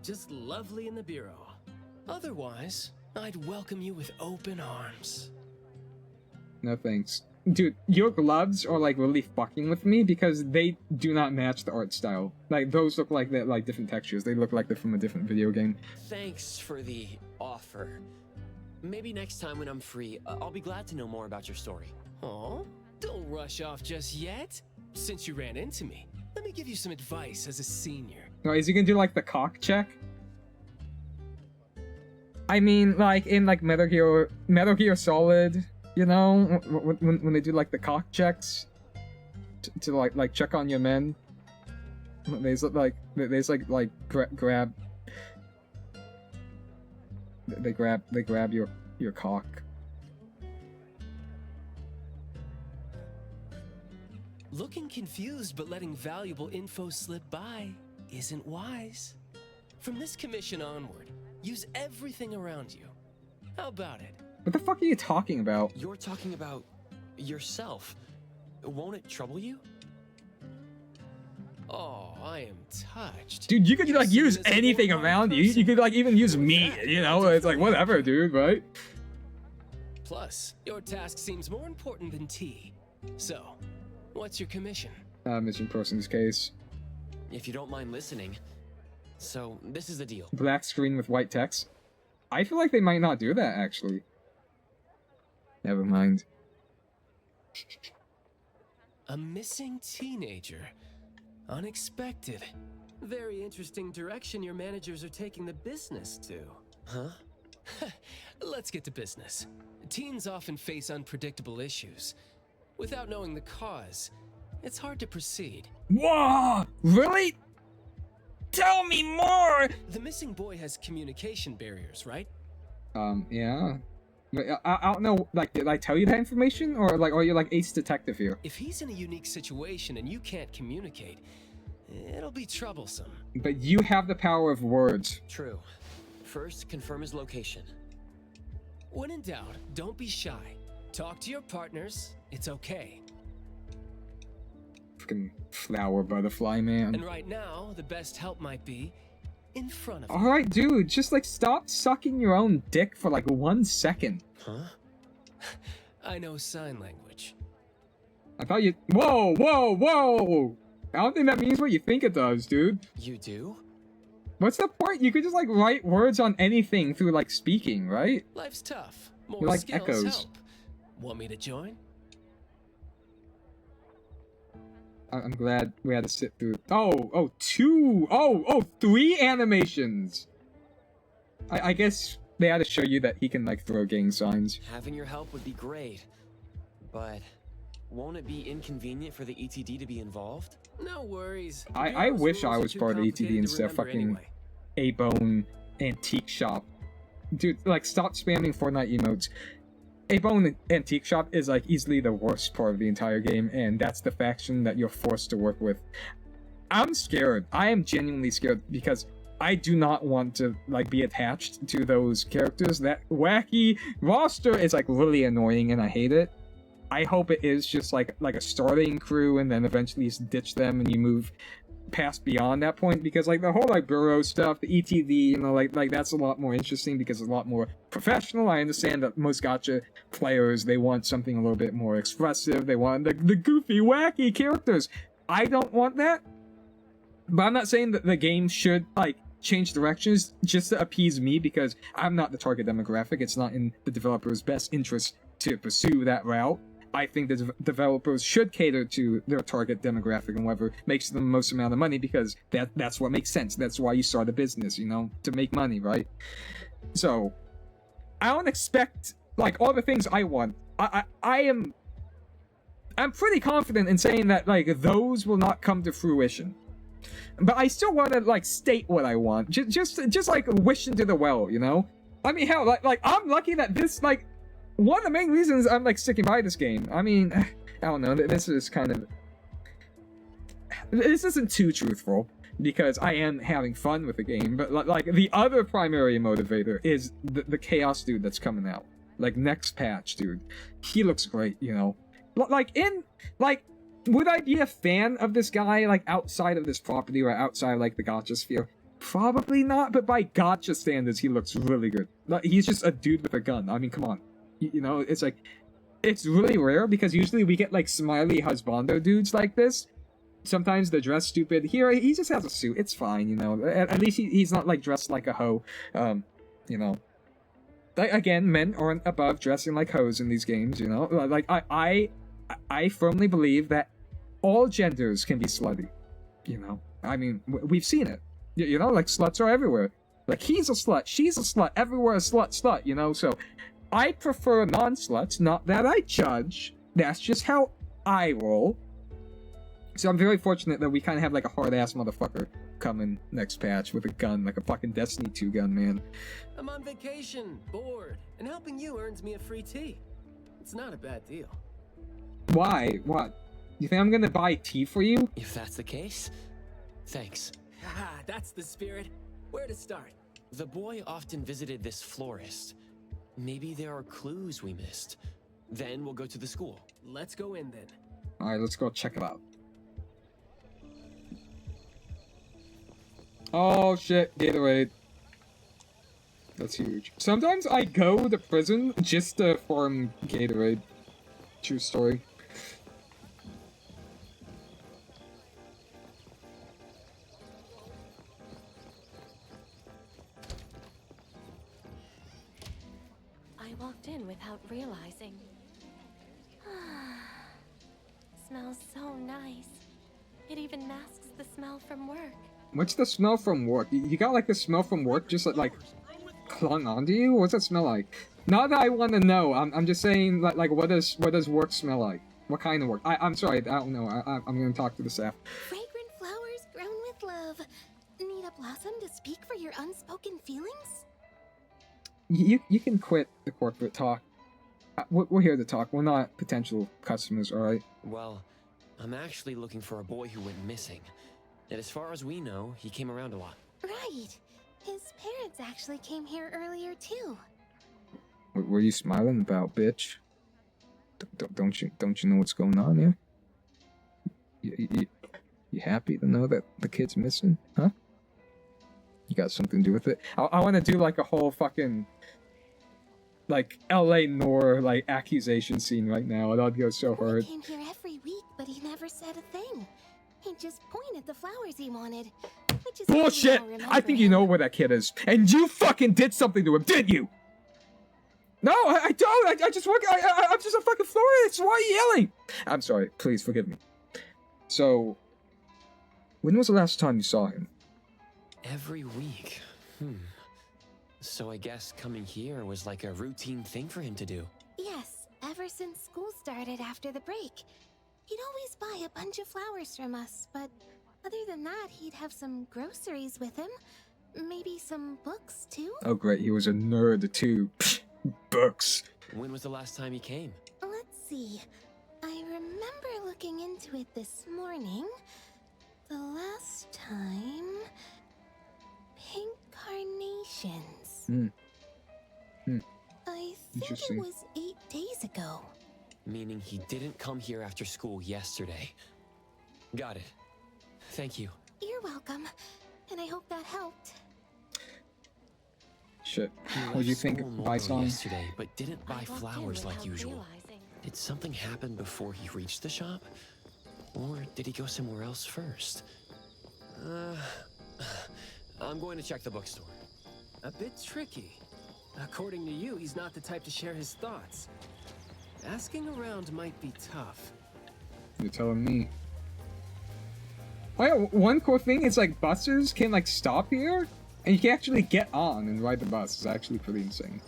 Just lovely in the bureau. Otherwise, I'd welcome you with open arms. No thanks. Dude, your gloves are like really fucking with me because they do not match the art style. Like those look like they're like different textures. They look like they're from a different video game. Thanks for the offer. Maybe next time when I'm free, I'll be glad to know more about your story. Aw, don't rush off just yet. Since you ran into me, let me give you some advice as a senior. No, is he gonna do like the cock check? I mean, like in like Metal Gear Solid, you know, when they do like the cock checks to like check on your men. They just like grab. They grab your cock. Looking confused but letting valuable info slip by isn't wise. From this commission onward, use everything around you. How about it? What the fuck are you talking about? You're talking about yourself. Won't it trouble you? Oh, I am touched. Dude, you could like use anything around you. You could like even use me, you know? It's like whatever, dude, right? Plus, your task seems more important than tea. So, what's your commission? Missing person's case. If you don't mind listening. So, this is the deal. Black screen with white text. I feel like they might not do that, actually. Never mind. A missing teenager. Unexpected. Very interesting direction your managers are taking the business to. Huh? Let's get to business. Teens often face unpredictable issues. Without knowing the cause, it's hard to proceed. Whoa! Really? Tell me more! The missing boy has communication barriers, right? Yeah. I don't know, like, did I tell you that information? Or, like, are you, like, ace detective here? If he's in a unique situation and you can't communicate, it'll be troublesome. But you have the power of words. True. First, confirm his location. When in doubt, don't be shy. Talk to your partners. It's okay. Fucking flower butterfly, man. And right now, the best help might be in front of you. Alright, dude, just, like, stop sucking your own dick for, like, 1 second. Huh? I know sign language. I thought you- Whoa, whoa, whoa! I don't think that means what you think it does, dude. You do? What's the point? You could just, like, write words on anything through, like, speaking, right? Life's tough. More You're like skills echoes. help. Want me to join? I'm glad we had to sit through. Oh, 3 animations. I guess they had to show you that he can like throw gang signs. Having your help would be great, but won't it be inconvenient for the ETD to be involved? No worries. I wish I was part of ETD instead of fucking A-Bone Antique Shop. Dude, like stop spamming Fortnite emotes. A-Bone Antique Shop is like easily the worst part of the entire game, and that's the faction that you're forced to work with. I'm scared. I am genuinely scared because I do not want to like be attached to those characters. That wacky roster is like really annoying and I hate it. I hope it is just like a starting crew and then eventually you ditch them and you move past beyond that point, because like the whole like bureau stuff, the ETD, you know, like that's a lot more interesting because it's a lot more professional. I understand that most gacha players, they want something a little bit more expressive. They want the goofy, wacky characters. I don't want that. But I'm not saying that the game should like change directions just to appease me, because I'm not the target demographic. It's not in the developer's best interest to pursue that route. I think the developers should cater to their target demographic and whoever makes the most amount of money, because that's what makes sense. That's why you start a business, you know, to make money, right? So, I don't expect, like, all the things I want. I'm pretty confident in saying that, like, those will not come to fruition. But I still want to, like, state what I want. Just like, wish into the well, you know? I mean, hell, like, I'm lucky that this, like, one of the main reasons I'm like sticking by this game, I mean, I don't know, this isn't too truthful, because I am having fun with the game, but like the other primary motivator is the Chaos dude that's coming out. Like, next patch, dude. He looks great, you know? Would I be a fan of this guy, like, outside of this property or outside, like, the gacha sphere? Probably not, but by gacha standards, he looks really good. Like, he's just a dude with a gun. I mean, come on. You know, it's like, it's really rare, because usually we get like smiley husbando dudes like this. Sometimes they're dressed stupid. Here, he just has a suit. It's fine, you know. At least he's not like dressed like a hoe. You know. Like, again, men aren't above dressing like hoes in these games, you know. Like, I firmly believe that all genders can be slutty. You know. I mean, we've seen it. You know, like, sluts are everywhere. Like, he's a slut, she's a slut, everywhere a slut, you know, so I prefer non-sluts, not that I judge. That's just how I roll. So I'm very fortunate that we kind of have like a hard-ass motherfucker coming next patch with a gun, like a fucking Destiny 2 gun, man. I'm on vacation, bored, and helping you earns me a free tea. It's not a bad deal. Why? What? You think I'm gonna buy tea for you? If that's the case, thanks. Haha, that's the spirit. Where to start? The boy often visited this florist. Maybe there are clues we missed. Then we'll go to the school. Let's go in then. Alright, let's go check it out. Oh shit, Gatorade. That's huge. Sometimes I go to prison just to farm Gatorade. True story. I walked in without realizing. Smells so nice. It even masks the smell from work. What's the smell from work? You got like the smell from work just like clung onto you? What's that smell like? Not that I want to know. I'm just saying like what does work smell like? What kind of work? I'm sorry, I don't know. I'm gonna talk to the staff. Fragrant flowers grown with love. Need a blossom to speak for your unspoken feelings? You can quit the corporate talk. We're here to talk. We're not potential customers, alright? Well, I'm actually looking for a boy who went missing. And as far as we know, he came around a lot. Right. His parents actually came here earlier too. What were you smiling about, bitch? Don't you know what's going on here? You happy to know that the kid's missing, huh? You got something to do with it? I want to do like a whole fucking like LA Noir like accusation scene right now, and I'd go so hard. He came here every week, but he never said a thing. He just pointed the flowers he wanted, which is Bullshit! I think you know where that kid is, and you fucking did something to him, didn't you? No, I don't. I just work. I'm just a fucking florist. Why are you yelling? I'm sorry. Please forgive me. So, when was the last time you saw him? Every week. So I guess coming here was like a routine thing for him to do. Yes, ever since school started after the break. He'd always buy a bunch of flowers from us, but other than that, he'd have some groceries with him. Maybe some books, too? Oh great, he was a nerd too. Books. When was the last time he came? Let's see. I remember looking into it this morning. The last time... Pink carnations. Hmm. I think it Interesting. was 8 days ago. Meaning he didn't come here after school yesterday. Got it. Thank you. You're welcome. And I hope that helped. Shit. He What do you left think, school Bison? normal yesterday, but didn't buy I walked in flowers like without usual. realizing. Did something happen before he reached the shop? Or did he go somewhere else first? I'm going to check the bookstore. A bit tricky. According to you, he's not the type to share his thoughts. Asking around might be tough. You're telling me. Oh yeah, one cool thing is like buses can like stop here, and you can actually get on and ride the bus. It's actually pretty insane.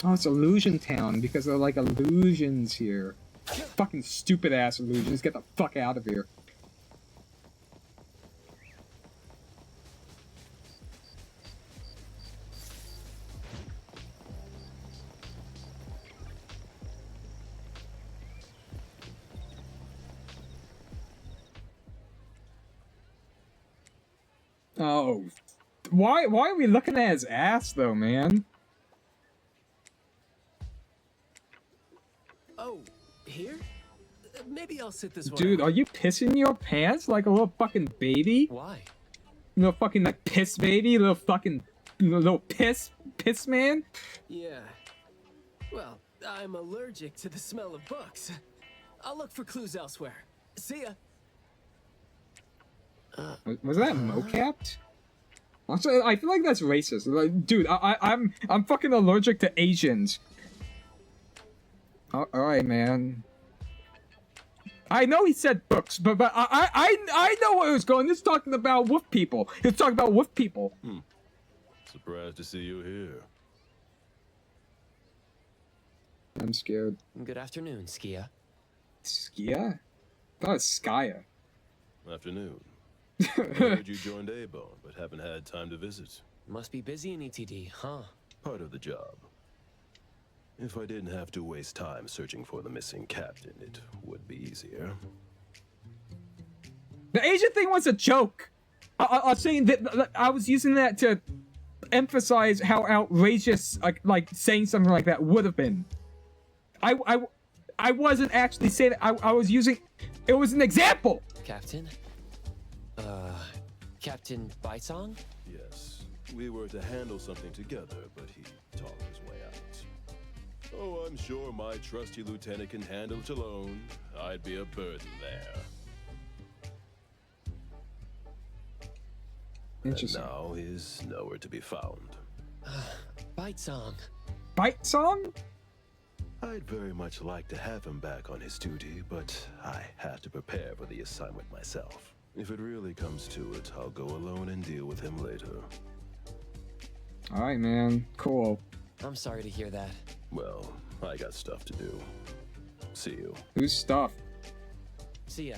Oh, it's Illusion Town because there are like illusions here. Fucking stupid ass illusions. Get the fuck out of here. Oh, why are we looking at his ass though, man? Oh, here? Maybe I'll sit this one Dude, out. are you pissing your pants like a little fucking baby? Why? Little fucking like piss baby, little fucking little piss man. Yeah. Well, I'm allergic to the smell of books. I'll look for clues elsewhere. See ya. Was that mocapped? Also, I feel like that's racist. Like, dude, I'm fucking allergic to Asians. All right, man. I know he said books, but I know where he was going. He's talking about wolf people. He's talking about wolf people. Surprised to see you here. I'm scared. Good afternoon, Skia. Skia? I thought it was Skya. Afternoon. I heard you joined A-Bone, but haven't had time to visit. Must be busy in ETD, huh? Part of the job. If I didn't have to waste time searching for the missing captain, it would be easier. The Asian thing was a joke. I was saying that I was using that to emphasize how outrageous like saying something like that would have been. I wasn't actually saying that. I was using. It was an example. Captain? Captain Baisong? Yes, we were to handle something together, but he talked his way out. Oh, I'm sure my trusty lieutenant can handle it alone. I'd be a burden there. Interesting. And now he's nowhere to be found. Baisong. Baisong? I'd very much like to have him back on his duty, but I have to prepare for the assignment myself. If it really comes to it, I'll go alone and deal with him later. Alright, man. Cool. I'm sorry to hear that. Well, I got stuff to do. See you. Whose stuff? See ya.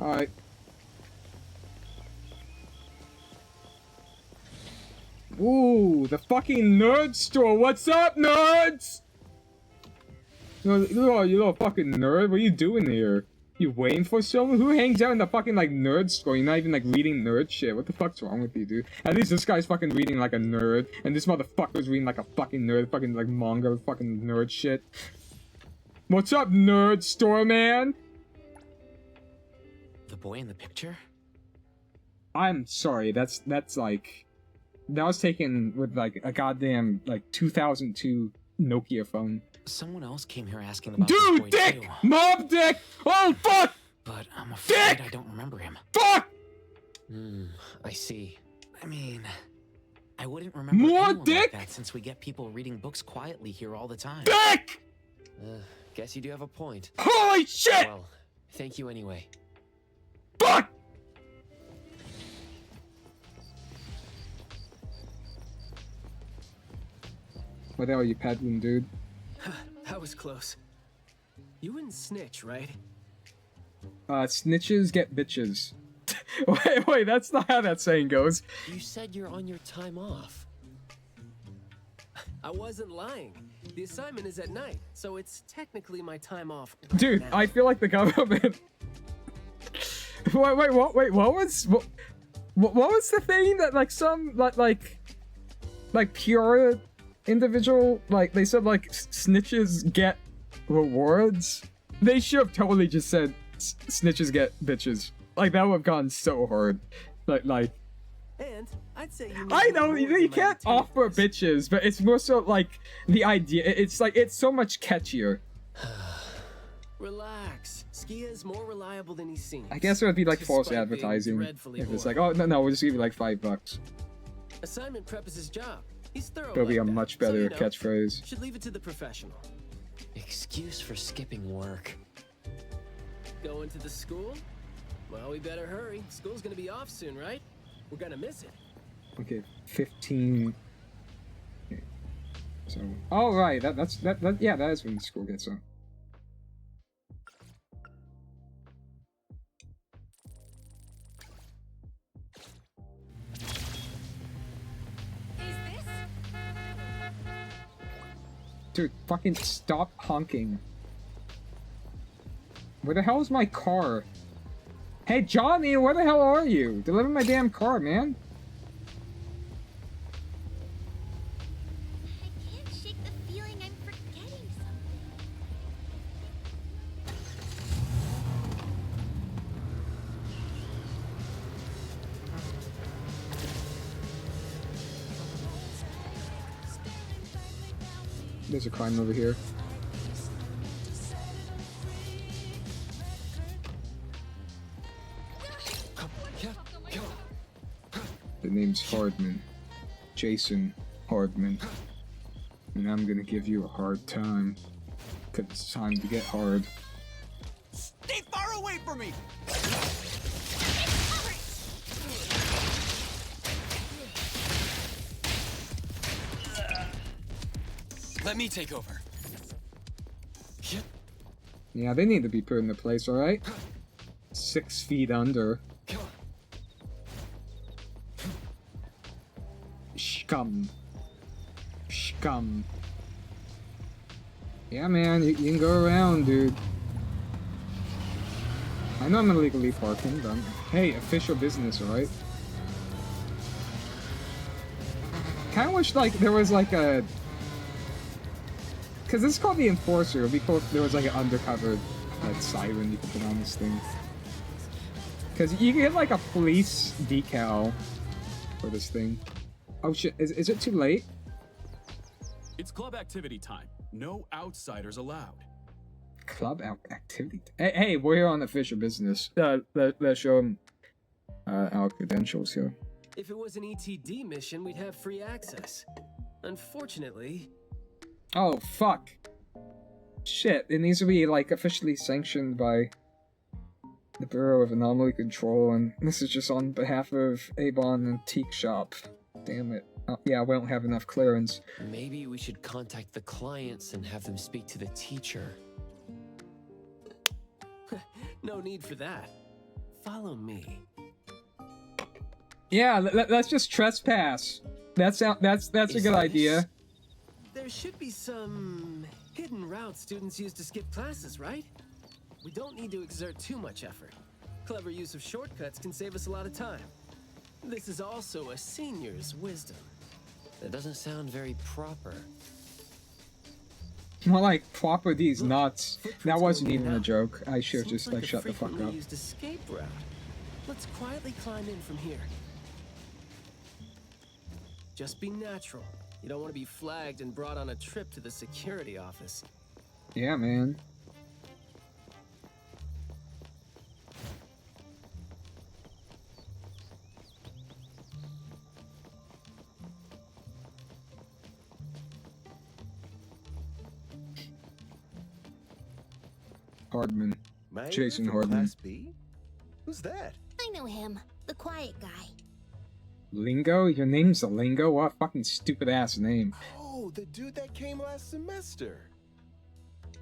Alright. Ooh, the fucking nerd store. What's up, nerds? You little fucking nerd. What are you doing here? You waiting for someone? Who hangs out in the fucking like nerd store? You're not even like reading nerd shit. What the fuck's wrong with you, dude? At least this guy's fucking reading like a nerd, and this motherfucker's reading like a fucking nerd, fucking like manga, fucking nerd shit. What's up, nerd store man? The boy in the picture? I'm sorry. That's like that was taken with like a goddamn like 2002 Nokia phone. Someone else came here asking about Dude, this boy Dick! too. Mob Dick! Oh, fuck! But I'm afraid Dick! I don't remember him. Fuck! I see. I mean, I wouldn't remember More anyone Dick? like that since we get people reading books quietly here all the time. Dick! Guess you do have a point. Holy shit! Well, thank you anyway. Fuck! What the hell are you peddling, dude? That was close. You wouldn't snitch, right? Snitches get bitches. wait, that's not how that saying goes. You said you're on your time off. I wasn't lying. The assignment is at night, so it's technically my time off. Dude, I feel like the government. Wait, what? Wait, what was the thing that like some like pure individual, like they said like snitches get rewards? They should have totally just said snitches get bitches. Like that would have gone so hard. Like. And I'd say I know you can't offer bitches, but it's more so like the idea. It's like it's so much catchier. Relax. Skia is more reliable than he seems. I guess it would be like false Despite being advertising dreadfully if it's bored. like, oh no, we'll just give you like $5. Assignment prep is his job. He's thorough. It'll be like a that. much better So, you know, catchphrase. Should leave it to the professional. Excuse for skipping work. Going to the school? Well, we better hurry. School's gonna be off soon, right? We're gonna miss it. Okay, 15. Okay. So, oh right, that's yeah, that is when the school gets up. Dude, fucking stop honking. Where the hell is my car? Hey, Johnny, where the hell are you? Deliver my damn car, man. I can't shake the feeling I'm forgetting something. There's a crime over here. The name's Hardman. Jason Hardman. And I'm gonna give you a hard time. Cause it's time to get hard. Stay far away from me! Let me take over. Yeah, they need to be put in their place, alright? 6 feet under. Scum. Scum. Yeah, man, you can go around, dude. I know I'm illegally parking, but hey, official business, alright? Kinda wish, like, there was, like, a... Because this is called the Enforcer. It would be cool if there was, like, an undercover, like, siren you could put on this thing. Because you can get, like, a police decal for this thing. Oh, shit. Is it too late? It's club activity time. No outsiders allowed. Club activity. Hey, we're here on official business. Let's show them our credentials here. If it was an ETD mission, we'd have free access. Unfortunately... Oh, fuck. Shit, it needs to be, like, officially sanctioned by the Bureau of Anomaly Control, and this is just on behalf of Avon Antique Shop. Damn it. Yeah, we don't have enough clearance. Maybe we should contact the clients and have them speak to the teacher. No need for that. Follow me. Yeah, let's just trespass. That's a good idea. There should be some hidden routes students use to skip classes, right? We don't need to exert too much effort. Clever use of shortcuts can save us a lot of time. This is also a senior's wisdom. That doesn't sound very proper. More like proper these nuts. That wasn't even a joke. I should have just like shut the fuck up. Used escape route. Let's quietly climb in from here. Just be natural. You don't want to be flagged and brought on a trip to the security office. Yeah, man. Hardman. Jason Hardman. Class B? Who's that? I know him. The quiet guy. Lingo? Your name's a Lingo? What a fucking stupid ass name. Oh, the dude that came last semester.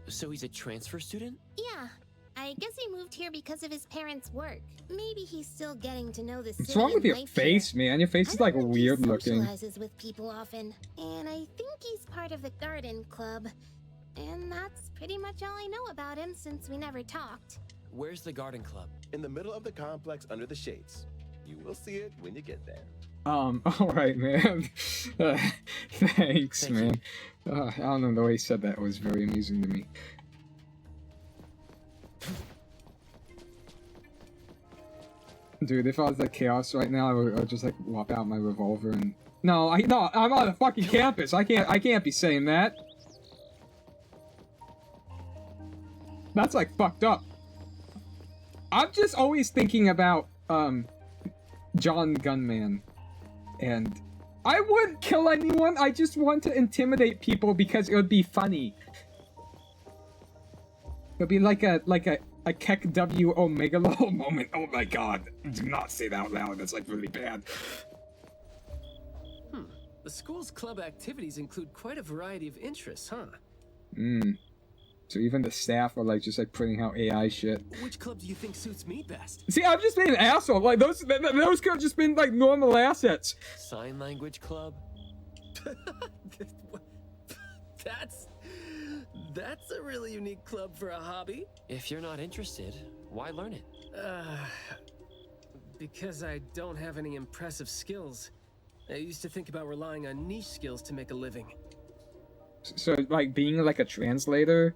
So he's a transfer student? Yeah. I I guess he moved here because of his parents' work. Maybe he's still getting to know the city. What's wrong with and your life face, here. man? Your face is like I don't think weird he looking. socializes with people often, and I think he's part of the garden club. And that's pretty much all I know about him since we never talked. Where's the garden club? In the middle of the complex under the shades. You will see it when you get there. Alright, man. Thanks, man. I don't know, the way he said that was very amusing to me. Dude, if I was at Chaos right now, I would just like walk out my revolver and... No, I'm on a fucking campus. I can't be saying that. That's like fucked up. I'm just always thinking about, John Gunman. And I wouldn't kill anyone, I just want to intimidate people because it would be funny. It would be like a Kek W Omegalo moment. Oh my god. Do not say that out loud, that's like really bad. The school's club activities include quite a variety of interests, huh? So even the staff are like just like putting out AI shit. Which club do you think suits me best? See, I've just been an asshole. Like those could have just been like normal assets. Sign language club? That's a really unique club for a hobby. If you're not interested, why learn it? Because I don't have any impressive skills. I used to think about relying on niche skills to make a living. So like being like a translator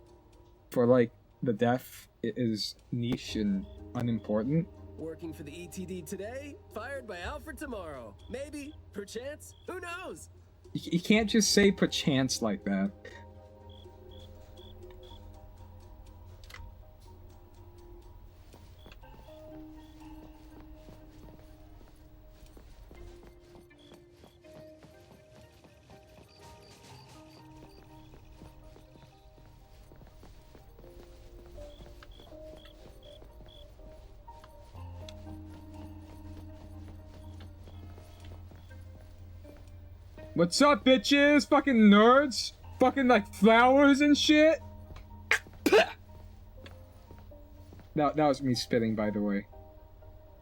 for like the deaf is niche and unimportant. Working for the ETD today, fired by Alfred tomorrow. Maybe, perchance, who knows? You can't just say perchance like that. What's up, bitches? Fucking nerds? Fucking like flowers and shit? That was me spitting, by the way.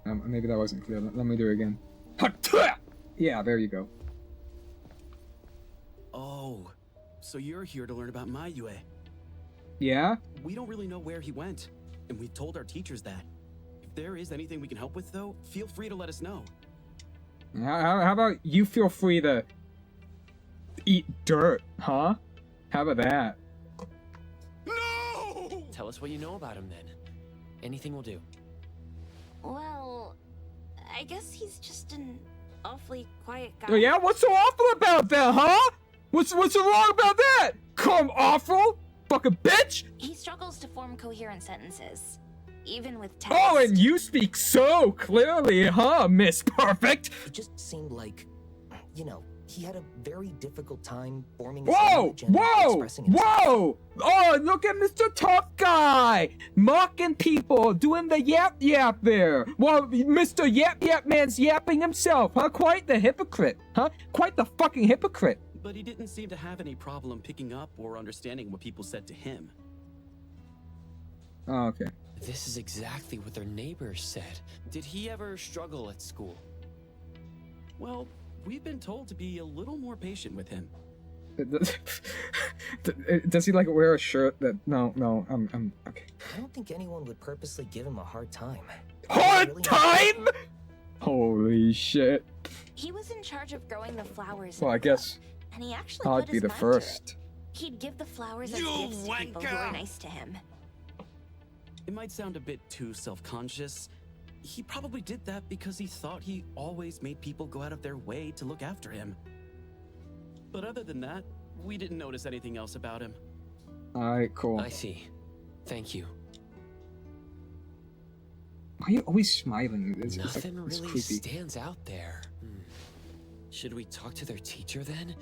Maybe that wasn't clear. Let me do it again. Yeah, there you go. Oh, so you're here to learn about Mayue. Yeah? We don't really know where he went, and we told our teachers that. If there is anything we can help with, though, feel free to let us know. How about you feel free to eat dirt, huh? How about that? No! Tell us what you know about him, then. Anything will do. Well, I guess he's just an awfully quiet guy. Oh yeah? What's so awful about that, huh? What's so wrong about that? Come awful? Fucking bitch! He struggles to form coherent sentences, even with text. Oh, and you speak so clearly, huh, Miss Perfect? It just seemed like, you know, he had a very difficult time forming. Whoa! Oh, look at Mr. Tough Guy! Mocking people, doing the yap there. While Mr. Yap Man's yapping himself, huh? Quite the hypocrite, huh? Quite the fucking hypocrite. But he didn't seem to have any problem picking up or understanding what people said to him. Oh, okay. This is exactly what their neighbors said. Did he ever struggle at school? Well, we've been told to be a little more patient with him. Does he like wear a shirt that... No, I'm okay. I don't think anyone would purposely give him a hard time. Hard time?! Holy shit. He was in charge of growing the flowers. Well, I guess and he actually I'd put be his the mind first. to it. He'd give the flowers as gifts to people who were nice to him. It might sound a bit too self-conscious. He probably did that because he thought he always made people go out of their way to look after him. But other than that, we didn't notice anything else about him. Alright, cool. I see. Thank you. Why are you always smiling? Nothing like, it's really creepy. stands out there. Should we talk to their teacher then?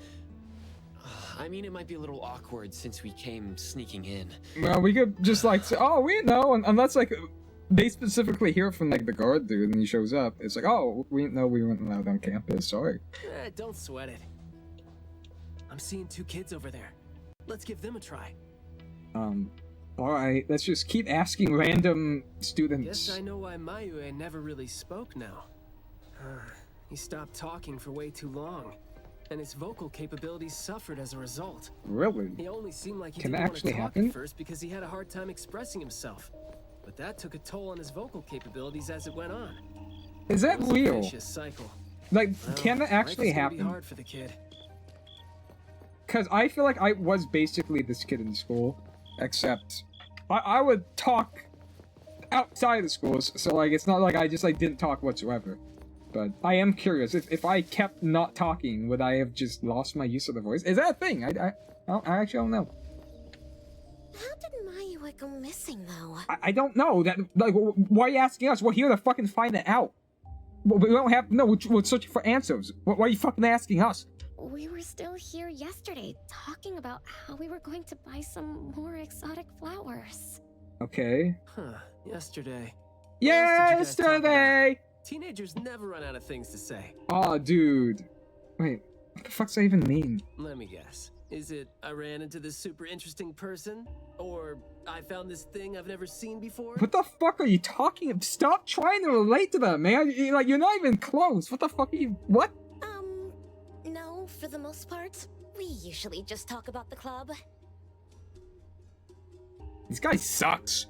I mean, it might be a little awkward since we came sneaking in. Well, we could just like say, oh, we know, unless like they specifically hear from like the guard dude and he shows up. It's like, oh, we didn't know we weren't allowed on campus. Sorry. Don't sweat it. I'm seeing two kids over there. Let's give them a try. Alright, let's just keep asking random students. Guess I know why Mayue never really spoke now. He stopped talking for way too long, and his vocal capabilities suffered as a result. Really? He only seemed like he Can didn't that want actually to talk happen? at first because he had a hard time expressing himself. But that took a toll on his vocal capabilities as it went on. Is that It was a real? vicious cycle. Like, Well, can that actually life is gonna be happen? hard for the kid. Because I feel like I was basically this kid in school, except I would talk outside of schools, so like it's not like I just like didn't talk whatsoever. But I am curious, if I kept not talking, would I have just lost my use of the voice? Is that a thing? I actually don't know. How did Mayue go missing, though? I don't know. That like, why are you asking us? We're here to fucking find it out. We don't have to know. We're searching for answers. Why are you fucking asking us? We were still here yesterday, talking about how we were going to buy some more exotic flowers. Okay. Huh, yesterday. Yesterday! Teenagers never run out of things to say. Oh, dude. Wait, what the fuck's that even mean? Let me guess. Is it, I ran into this super interesting person? Or, I found this thing I've never seen before? What the fuck are you talking about? Stop trying to relate to them, man. You're not even close. What the fuck are you... What? No, for the most part. We usually just talk about the club. This guy sucks.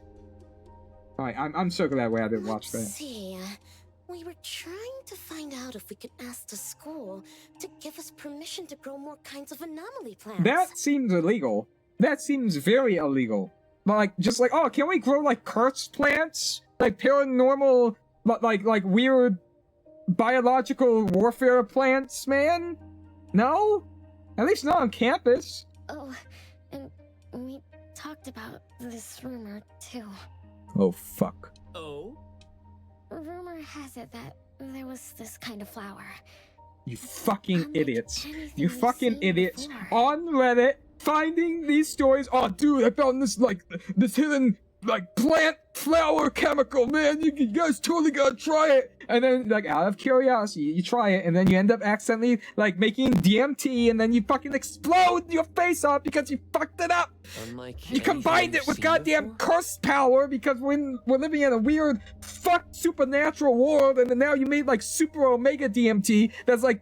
Alright, I'm so glad I didn't watch that. Let's see. We were trying to find out if we could ask the school to give us permission to grow more kinds of anomaly plants. That seems illegal. That seems very illegal. Like, just like, oh, can we grow, like, cursed plants? Like, paranormal, like weird biological warfare plants, man? No? At least not on campus. Oh, and we talked about this rumor, too. Oh, fuck. Oh? Rumor has it that there was this kind of flower. You fucking idiots. You fucking idiots. On Reddit, finding these stories. Oh, dude, I found this, like, this hidden, like, plant flower chemical, man. You guys totally gotta try it. And then, like, out of curiosity, you try it, and then you end up accidentally, like, making DMT, and then you fucking explode your face off because you fucked it up. You combined it with goddamn curse power because we're living in a weird, fucked supernatural world, and then now you made, like, super omega DMT that's, like,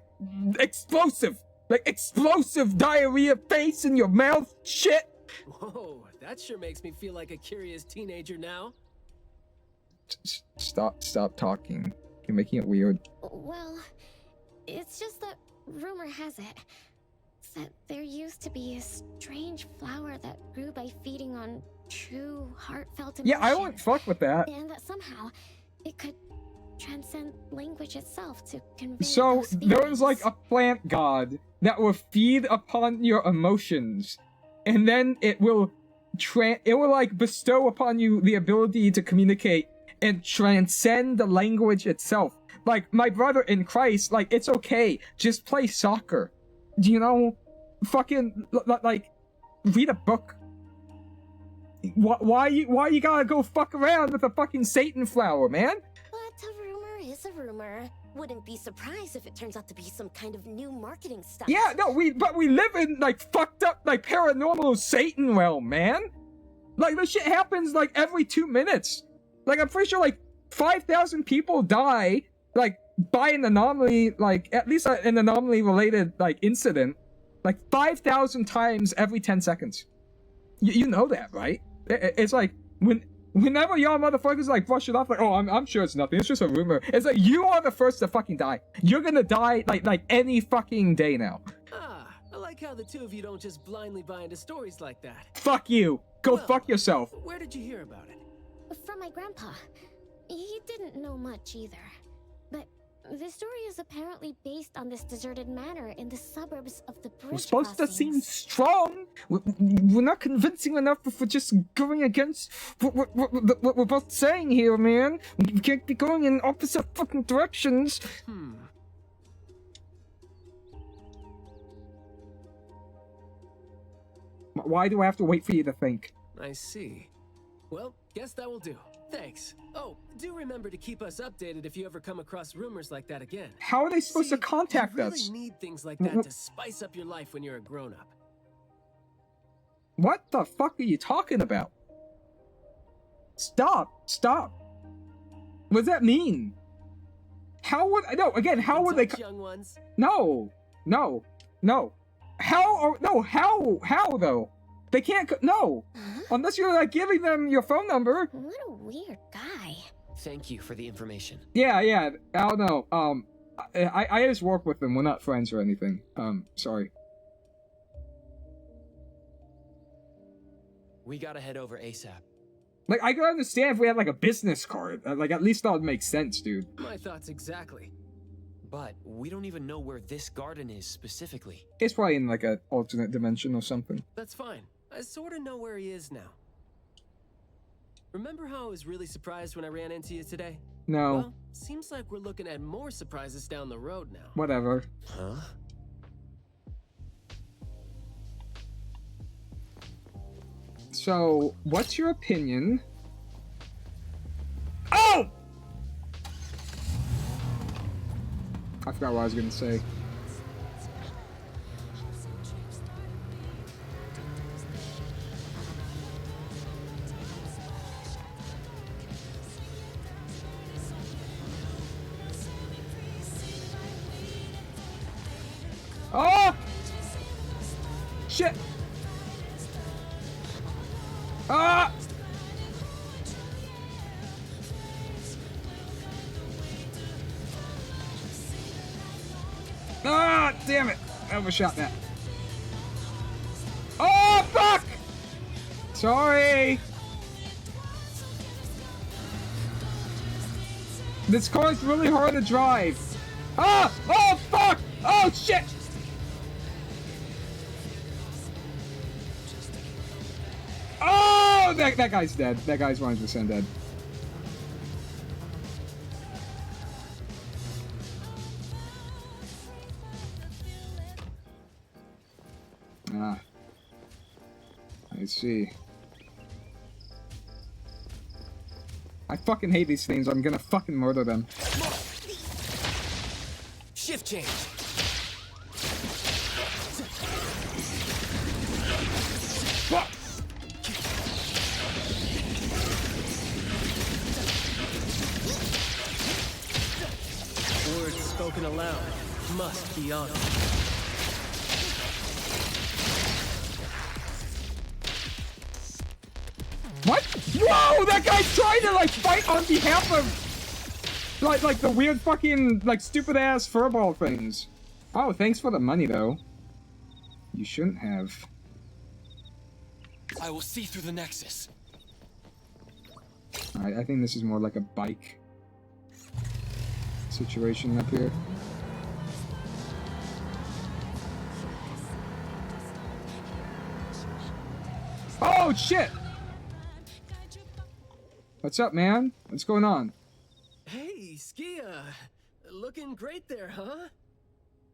explosive. Like, explosive diarrhea face in your mouth shit. Whoa, that sure makes me feel like a curious teenager now. Stop talking. You're making it weird. Well, it's just that rumor has it that there used to be a strange flower that grew by feeding on true heartfelt emotion. Yeah, I won't fuck with that. And that somehow it could transcend language itself to convey So those there was like a plant god that will feed upon your emotions, and then it will like bestow upon you the ability to communicate and transcend the language itself. Like, my brother in Christ, like, it's okay, just play soccer. Do you know? Fucking, like, read a book. Why you gotta go fuck around with a fucking Satan flower, man? But a rumor is a rumor. Wouldn't be surprised if it turns out to be some kind of new marketing stunt. Yeah, no, but we live in, like, fucked up, like, paranormal Satan realm, man. Like, this shit happens, like, every 2 minutes. Like, I'm pretty sure, like, 5,000 people die, like, by an anomaly, like, at least an anomaly-related, like, incident. Like, 5,000 times every 10 seconds. You know that, right? It's like, whenever y'all motherfuckers, like, brush it off, like, oh, I'm sure it's nothing, it's just a rumor. It's like, you are the first to fucking die. You're gonna die, like any fucking day now. Ah, I like how the two of you don't just blindly buy into stories like that. Fuck you. Go fuck yourself. Where did you hear about it? From my grandpa. He didn't know much either. But the story is apparently based on this deserted manor in the suburbs of the bridge We're supposed to crossings. seem strong. We're not convincing enough for just going against what we're both saying here, man. We can't be going in opposite fucking directions. Why do I have to wait for you to think? I see. Well, guess that will do. Thanks. Oh, do remember to keep us updated if you ever come across rumors like that again. How are they supposed to contact you really us? Need things like that to spice up your life when you're a grown-up. What the fuck are you talking about? Stop! Stop! What does that mean? How would no? Again, how would they? Young ones. No, no, no. How? Or, no, how? How though? They can't. No, unless you're like giving them your phone number. What a weird guy. Thank you for the information. Yeah, yeah. I don't know. I just work with them. We're not friends or anything. Sorry. We gotta head over ASAP. Like, I could understand if we had like a business card. Like, at least that would make sense, dude. My thoughts exactly. But we don't even know where this garden is specifically. It's probably in like an alternate dimension or something. That's fine. I sort of know where he is now. Remember how I was really surprised when I ran into you today? No. Well, seems like we're looking at more surprises down the road now. Whatever. Huh? So, what's your opinion? Oh! I forgot what I was gonna say. Oh! Shit! Ah! Ah! Damn it! I overshot that. Oh, fuck! Sorry! This car is really hard to drive. Ah! Oh, fuck! Oh, shit! Oh! That guy's dead. That guy's 100% dead. Ah. I see. I fucking hate these things. I'm gonna fucking murder them. Shift change. Fuck! Words spoken aloud must be honored. What? Whoa! That guy's trying to like fight on behalf of like the weird fucking like stupid ass furball things. Oh, thanks for the money though. You shouldn't have. I will see through the nexus. Alright, I think this is more like a bike situation up here. Oh shit! What's up, man? What's going on? Hey, Skia. Looking great there, huh?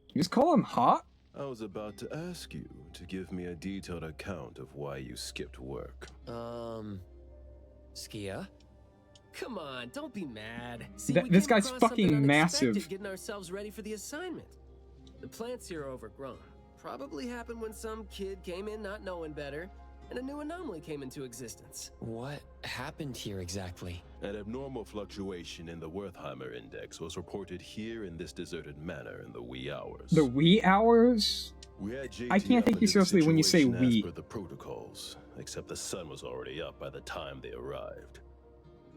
You just call him hot? I was about to ask you to give me a detailed account of why you skipped work. Skia? Come on, don't be mad. See, This guy's fucking massive. Getting ourselves ready for the assignment. The plants here are overgrown. Probably happened when some kid came in not knowing better, and a new anomaly came into existence. What happened here exactly? An abnormal fluctuation in the Wertheimer index was reported here in this deserted manor in the wee hours. The wee hours? We had JT I can't take you seriously when you say situation we. as per the protocols, except the sun was already up by the time they arrived.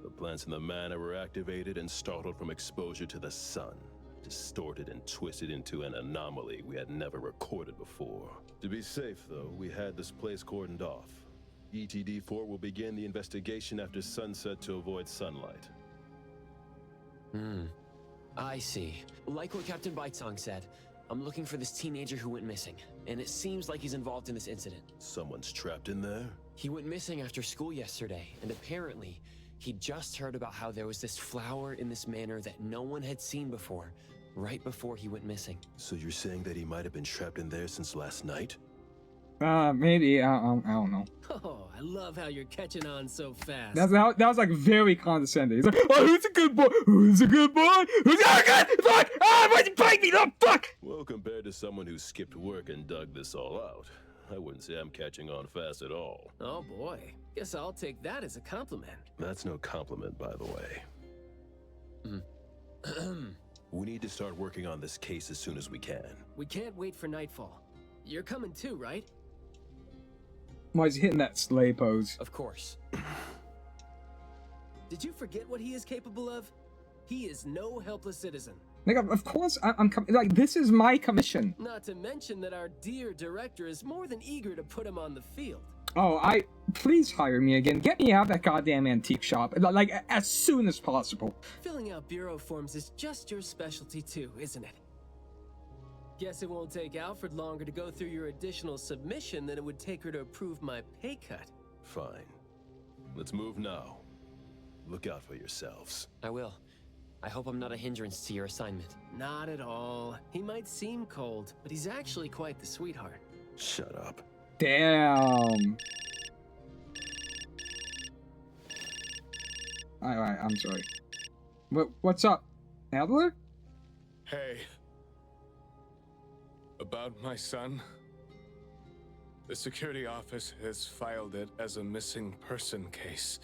The plants in the manor were activated and startled from exposure to the sun, distorted and twisted into an anomaly we had never recorded before. To be safe, though, we had this place cordoned off. ETD-4 will begin the investigation after sunset to avoid sunlight. I see. Like what Captain Bitesong said, I'm looking for this teenager who went missing, and it seems like he's involved in this incident. Someone's trapped in there? He went missing after school yesterday, and apparently, he just heard about how there was this flower in this manor that no one had seen before, right before he went missing. So you're saying that he might have been trapped in there since last night? Maybe. I don't know. Oh, I love how you're catching on so fast. That was like very condescending. He's like, oh, who's a good boy? Who's a good boy? Who's a good? Fuck! Ah, why'd you bite me? Oh, fuck! Well, compared to someone who skipped work and dug this all out, I wouldn't say I'm catching on fast at all. Oh boy. Guess I'll take that as a compliment. That's no compliment, by the way. We need to start working on this case as soon as we can. We can't wait for nightfall. You're coming too, right? Why is he hitting that sleigh pose? Of course. Did you forget what he is capable of? He is no helpless citizen. Like, of course, I'm like, this is my commission. Not to mention that our dear director is more than eager to put him on the field. Oh, please hire me again. Get me out of that goddamn antique shop, like, as soon as possible. Filling out bureau forms is just your specialty too, isn't it? Guess it won't take Alfred longer to go through your additional submission than it would take her to approve my pay cut. Fine. Let's move now. Look out for yourselves. I will. I hope I'm not a hindrance to your assignment. Not at all. He might seem cold, but he's actually quite the sweetheart. Shut up. Damn. Alright, I'm sorry. What's up, Adler? Hey. About my son? The security office has filed it as a missing person case.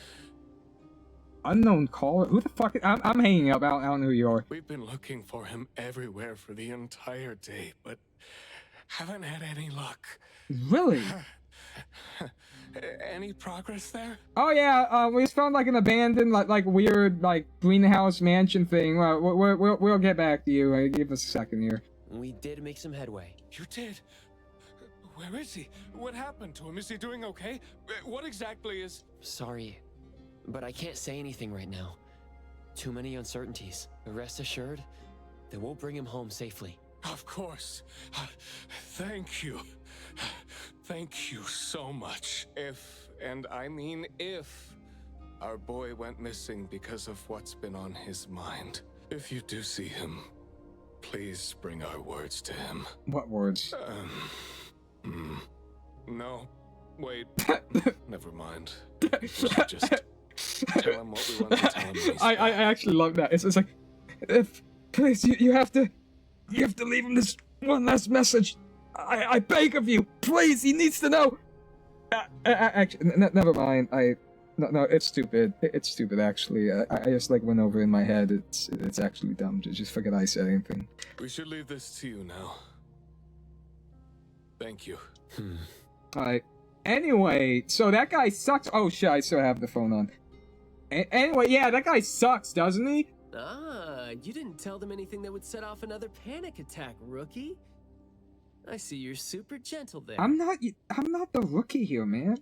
Unknown caller? Who the fuck? I'm hanging up. I don't know who you are. We've been looking for him everywhere for the entire day, but haven't had any luck. Really? Any progress there? Oh yeah, we just found like an abandoned, like weird, like greenhouse mansion thing. We'll get back to you. Give us a second here. We did make some headway. You did? Where is he? What happened to him? Is he doing okay? What exactly is... Sorry, but I can't say anything right now. Too many uncertainties. Rest assured that we'll bring him home safely. Of course. Thank you. Thank you so much. If, and I mean if, our boy went missing because of what's been on his mind. If you do see him, please bring our words to him. What words? No. Wait. Never mind. Just tell him what we want to tell him. I actually love that. It's like, if please you have to leave him this one last message. I beg of you, please. He needs to know. Actually, never mind. No, it's stupid. It's stupid. Actually, I just like went over in my head. It's actually dumb. Just forget I said anything. We should leave this to you now. Thank you. Alright. Anyway, so that guy sucks. Oh shit, I still have the phone on. Anyway, yeah, that guy sucks, doesn't he? Ah, you didn't tell them anything that would set off another panic attack, rookie. I see you're super gentle there. I'm not the rookie here, man.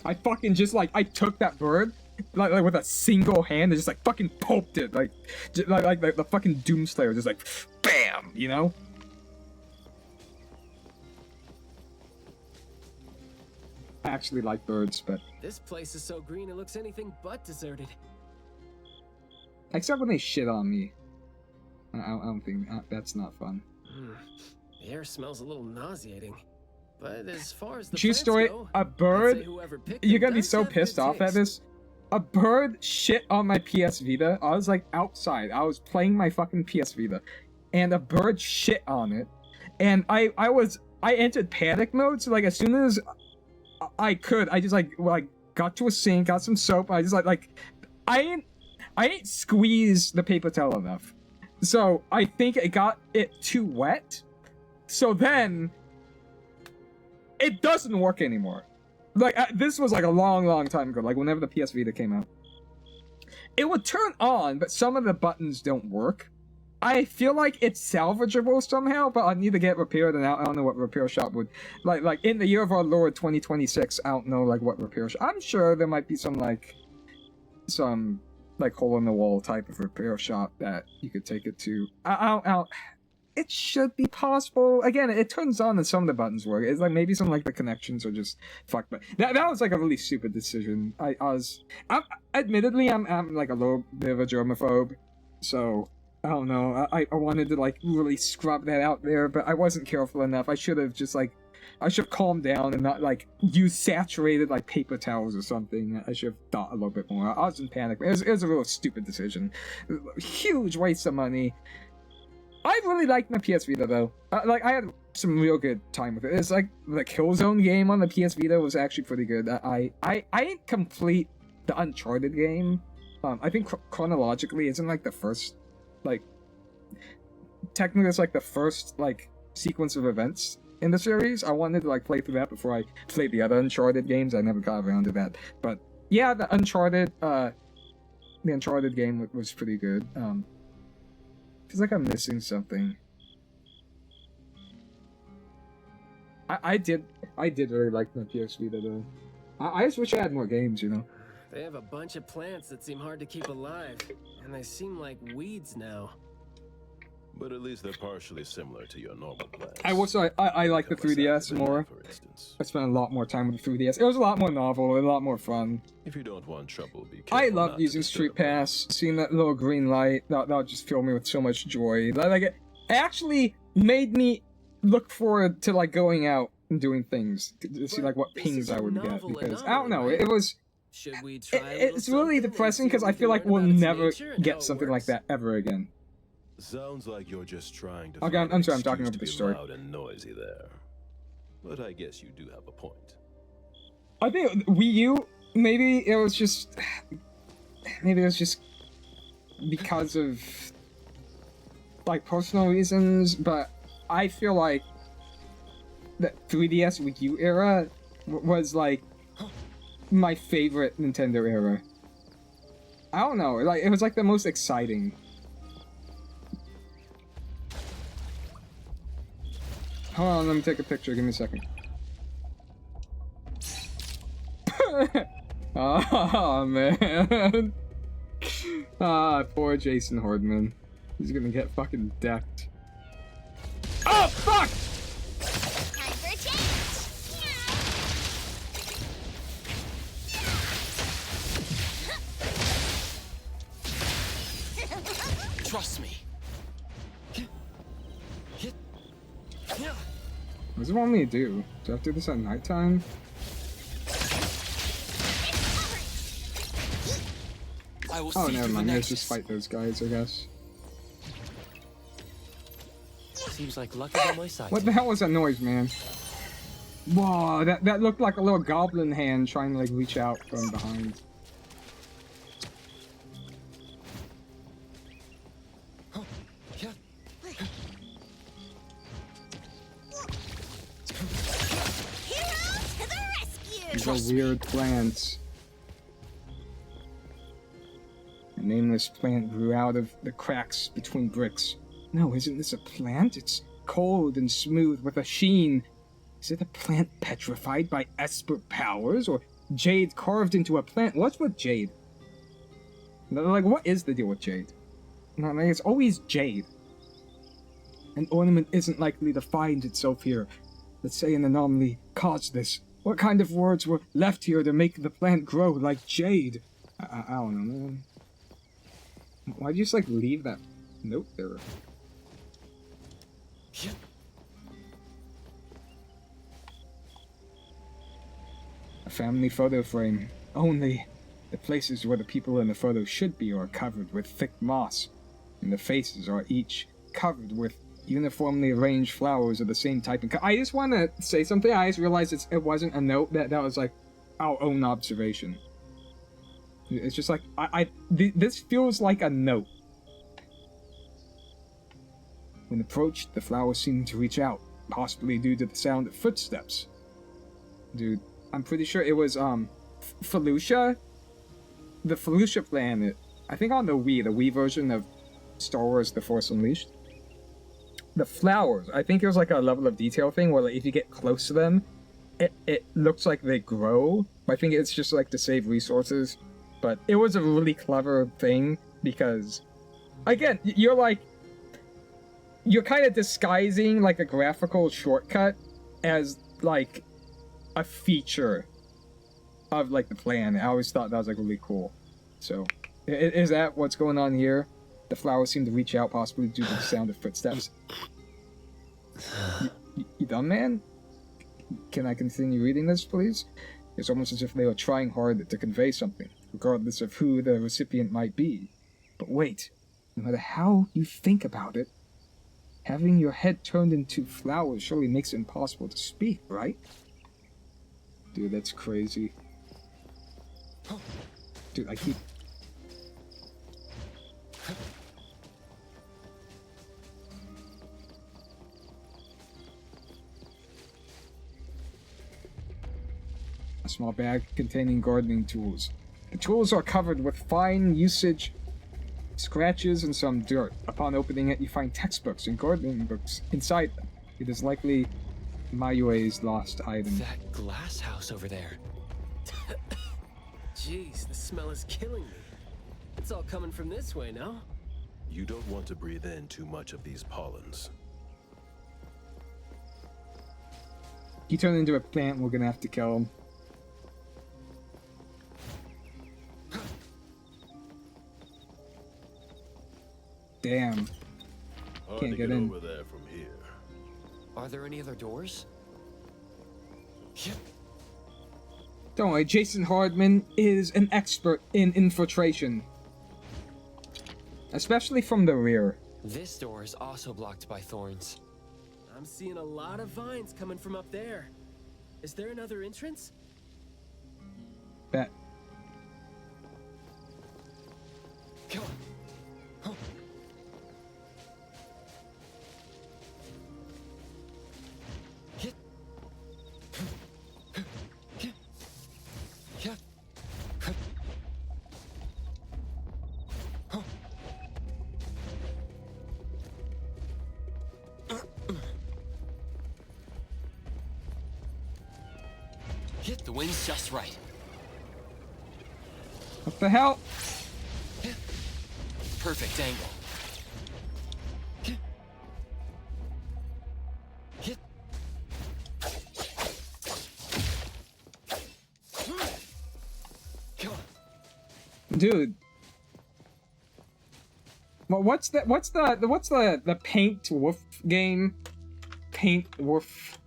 I fucking just like, I took that bird, like with a single hand and just like fucking poked it, like the fucking Doomslayer, just like, BAM, you know? I actually like birds, but... This place is so green it looks anything but deserted. Except when they shit on me. I don't think, that's not fun. The air smells a little nauseating. But as far as the True story, go, a bird, you're gonna be so pissed off at this. A bird shit on my PS Vita. I was like outside, I was playing my fucking PS Vita, and a bird shit on it. And I entered panic mode, so like as soon as I could, I just like got to a sink, got some soap, I just I ain't squeezed the paper towel enough. So I think it got it too wet. So then it doesn't work anymore. Like, this was like a long time ago, like whenever the PS Vita came out. It would turn on, but some of the buttons don't work. I feel like it's salvageable somehow, but I need to get repaired, and I don't know what repair shop would... Like, in the year of our Lord, 2026, I don't know, like, what repair shop... I'm sure there might be some, like, hole-in-the-wall type of repair shop that you could take it to. It should be possible. Again, it turns on and some of the buttons work. It's like maybe some like the connections are just fucked. But that was like a really stupid decision. Admittedly, I'm like a little bit of a germaphobe, so I don't know. I wanted to like really scrub that out there, but I wasn't careful enough. I should have just like calmed down and not like use saturated like paper towels or something. I should have thought a little bit more. I was in panic. It was a real stupid decision. Huge waste of money. I really liked my PS Vita though. Like I had some real good time with it. It's like the Killzone game on the PS Vita was actually pretty good. I didn't complete the Uncharted game. I think chronologically it's in like the first, like technically it's like the first like sequence of events in the series. I wanted to like play through that before I played the other Uncharted games. I never got around to that. But yeah, the Uncharted game was pretty good. Feels like I'm missing something. I did really like my PS Vita though. I just wish I had more games, you know. They have a bunch of plants that seem hard to keep alive, and they seem like weeds now. But at least they're partially similar to your normal plants. I like the 3DS more. I spent a lot more time with the 3DS. It was a lot more novel, a lot more fun. If you don't want trouble, be careful. I loved using Street Pass, seeing that little green light. That would just fill me with so much joy. Like it actually made me look forward to like going out and doing things to see like what pings I would get, because I don't know. It was. Should we try It's really depressing because I feel like we'll never get something like that ever again. Sounds like you're just trying to. Okay, I'm sorry, I'm talking over the story. Loud and noisy there, but I guess you do have a point. I think Wii U, maybe it was just because of like personal reasons, but I feel like the 3DS Wii U era was like my favorite Nintendo era. I don't know, like it was like the most exciting. Hold on, let me take a picture. Give me a second. Oh man. Poor Jason Hordman. He's gonna get fucking decked. Oh fuck! Time for a change! Trust me. What does it want me to do? Do I have to do this at nighttime? Oh, never mind. Let's just fight those guys, I guess. Seems like luck is on my side. What the hell was that noise, man? Whoa, that looked like a little goblin hand trying to like reach out from behind. These are weird plants. A nameless plant grew out of the cracks between bricks. No, isn't this a plant? It's cold and smooth with a sheen. Is it a plant petrified by Esper powers, or jade carved into a plant? What's with jade? Like, what is the deal with jade? No, like, it's always jade. An ornament isn't likely to find itself here. Let's say an anomaly caused this. What kind of words were left here to make the plant grow like jade? I don't know, man. Why'd you just, like, leave that note there? A family photo frame. Only the places where the people in the photo should be are covered with thick moss, and the faces are each covered with uniformly arranged flowers of the same type. And I just want to say something. I just realized it wasn't a note. That was like our own observation. It's just like this feels like a note. When approached, the flowers seemed to reach out, possibly due to the sound of footsteps. Dude, I'm pretty sure it was Felucia, the Felucia planet. I think on the Wii version of Star Wars: The Force Unleashed. The flowers, I think it was like a level of detail thing where like if you get close to them, it looks like they grow. I think it's just like to save resources. But it was a really clever thing because, again, you're kind of disguising like a graphical shortcut as like a feature of like the plan. I always thought that was like really cool. So, is that what's going on here? The flowers seem to reach out, possibly due to the sound of footsteps. You done, man? Can I continue reading this, please? It's almost as if they were trying hard to convey something, regardless of who the recipient might be. But wait, no matter how you think about it, Having your head turned into flowers surely makes it impossible to speak, right? Dude, that's crazy. Dude, I keep... A small bag containing gardening tools. The tools are covered with fine usage scratches and some dirt. Upon opening it, you find textbooks and gardening books inside them. It is likely Mayue's lost item. That glass house over there. Jeez, the smell is killing me. It's all coming from this way, no? You don't want to breathe in too much of these pollens. He turned into a plant, we're gonna have to kill him. Damn. Hard Can't to get in. over there from here. Are there any other doors? Don't worry, Jason Hardman is an expert in infiltration. Especially from the rear. This door is also blocked by thorns. I'm seeing a lot of vines coming from up there. Is there another entrance? Bet. Come on. The wind's just right. What the hell? Perfect angle. Dude. Well, what's the paint woof game? Paint woof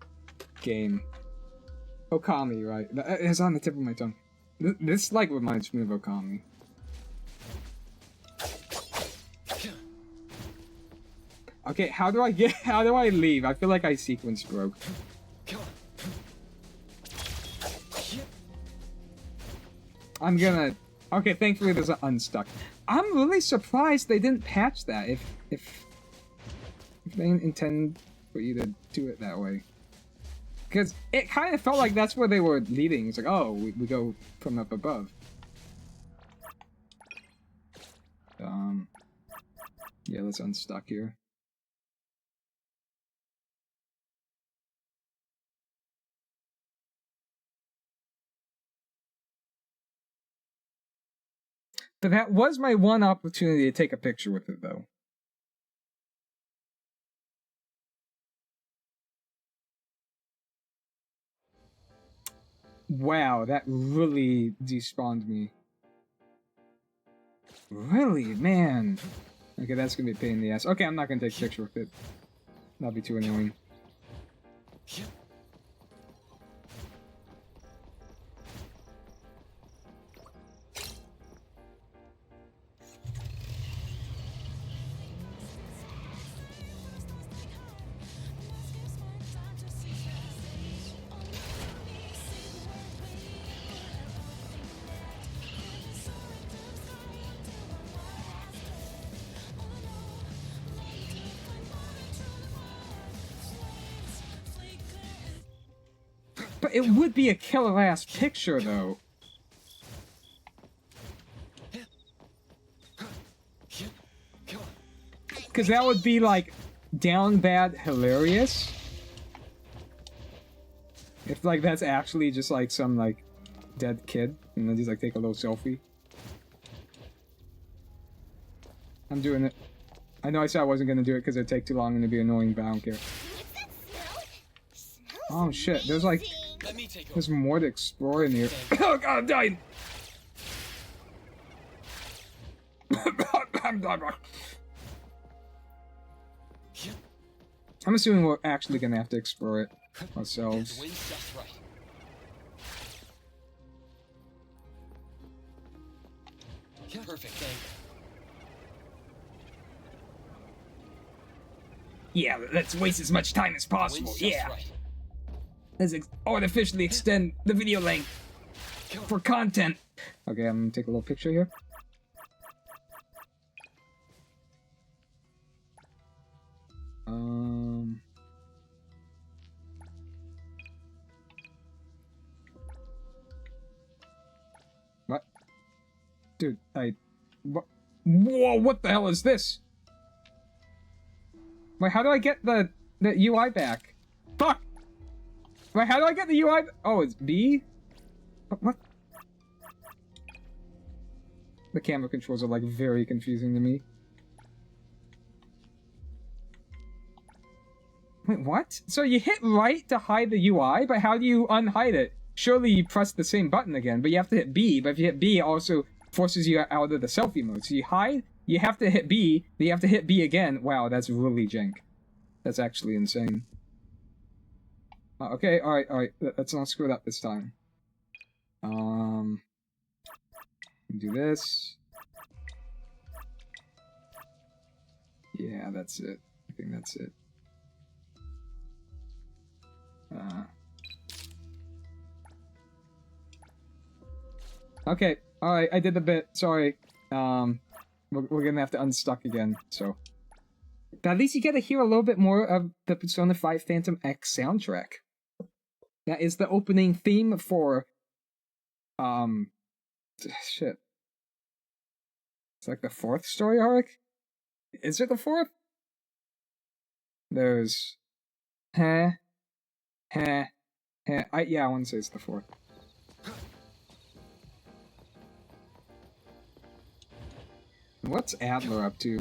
game. Okami, right? It's on the tip of my tongue. This like reminds me of Okami. Okay, how do I leave? I feel like I sequence broke. I'm gonna... Okay, thankfully there's an unstuck. I'm really surprised they didn't patch that if they didn't intend for you to do it that way. Because it kind of felt like that's where they were leading. It's like, oh, we go from up above. Yeah, let's unstuck here. But that was my one opportunity to take a picture with it, though. Wow, that really despawned me. Really, man. Okay, that's gonna be a pain in the ass. Okay, I'm not gonna take a picture with it. That'll be too annoying. But it would be a killer-ass picture, though. Because that would be, like, down bad hilarious. If, like, that's actually just, like, some, like, dead kid. And then just, like, take a little selfie. I'm doing it. I know I said I wasn't gonna do it because it'd take too long and it'd be annoying, but I don't care. Oh shit, there's like... There's more to explore in here. Oh god, I'm dying! I'm assuming we're actually gonna have to explore it ourselves. Perfect angle. Yeah, let's waste as much time as possible. Wind's just Yeah. right. Let's artificially extend the video length for content. Okay, I'm gonna take a little picture here. What? Dude, what? Whoa, what the hell is this? Wait, how do I get the UI back? Fuck! Wait, how do I get the UI? Oh, it's B? What? The camera controls are like very confusing to me. Wait, what? So you hit right to hide the UI, but how do you unhide it? Surely you press the same button again, but you have to hit B, but if you hit B, it also forces you out of the selfie mode. So you hide, you have to hit B, then you have to hit B again. Wow, that's really jank. That's actually insane. Okay, alright, let's not screw it up this time. Do this. Yeah, that's it. I think that's it. Okay, alright, I did the bit, sorry. We're gonna have to unstuck again, so. But at least you get to hear a little bit more of the Persona 5 Phantom X soundtrack. That is the opening theme for, shit. It's like the 4th story arc? Is it the 4th? There's... yeah, I want to say it's the 4th. What's Adler up to?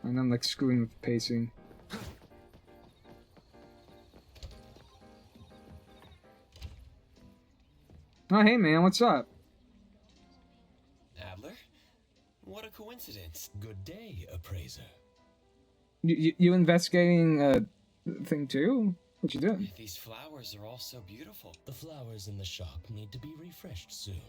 And I'm like screwing with the pacing. Oh, hey man, what's up? Adler? What a coincidence. Good day, appraiser. You investigating a thing too? What you doing? These flowers are all so beautiful. The flowers in the shop need to be refreshed soon,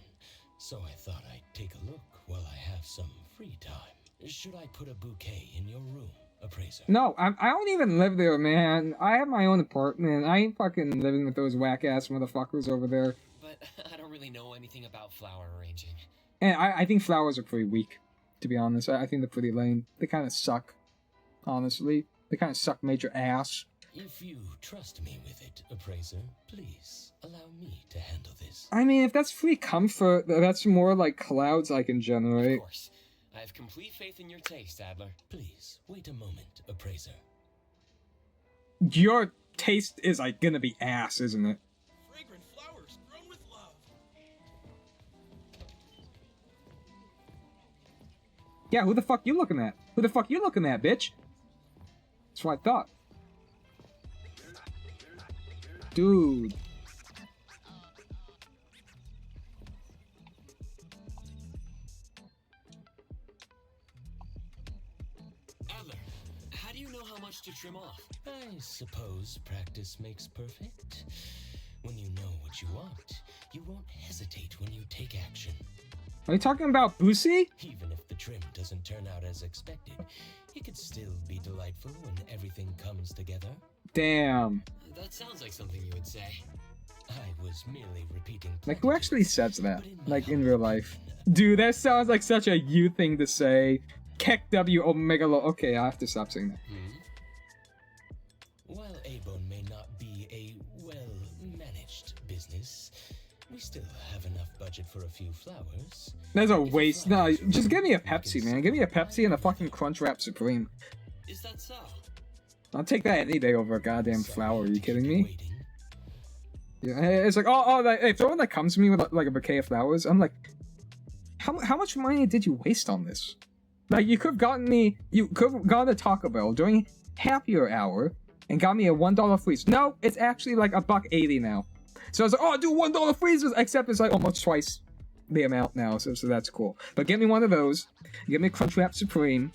so I thought I'd take a look while I have some free time. Should I put a bouquet in your room, appraiser? No, I don't even live there, man. I have my own apartment. I ain't fucking living with those whack-ass motherfuckers over there. But I don't really know anything about flower arranging. And I think flowers are pretty weak, to be honest. I think they're pretty lame. They kind of suck, honestly. They kind of suck major ass. If you trust me with it, appraiser, please allow me to handle this. I mean, if that's free comfort, that's more like clouds I can generate. Of course. I have complete faith in your taste, Adler. Please, wait a moment, appraiser. Your taste is like gonna be ass, isn't it? Fragrant flowers grown with love. Yeah, who the fuck you looking at? Who the fuck you looking at, bitch? That's what I thought. Dude. Adler, how do you know how much to trim off? I suppose practice makes perfect. When you know what you want, you won't hesitate when you take action. Are you talking about Boosie? Even if the trim doesn't turn out as expected, it could still be delightful when everything comes together. Damn. That sounds like something you would say. I was merely repeating. Like, who actually says that? Like, in real life? Dude, that sounds like such a you thing to say. Kek W Omega Lo. Okay, I have to stop saying that. While A-Bone may not be a well-managed business, we still have enough budget for a few flowers. That's a waste. No, just give me a Pepsi, man. Give me a Pepsi and a fucking Crunchwrap Supreme. Is that so? I'll take that any day over a goddamn flower. Are you kidding me? Yeah, it's like, if someone that comes to me with like a bouquet of flowers, I'm like, how much money did you waste on this? Like, you could have gone to Taco Bell during happier hour and got me a $1 freeze. No, it's actually like $1.80 now. So I was like, oh, do $1 freezes, except it's like almost twice the amount now, so that's cool. But get me one of those, get me a Crunchwrap Supreme,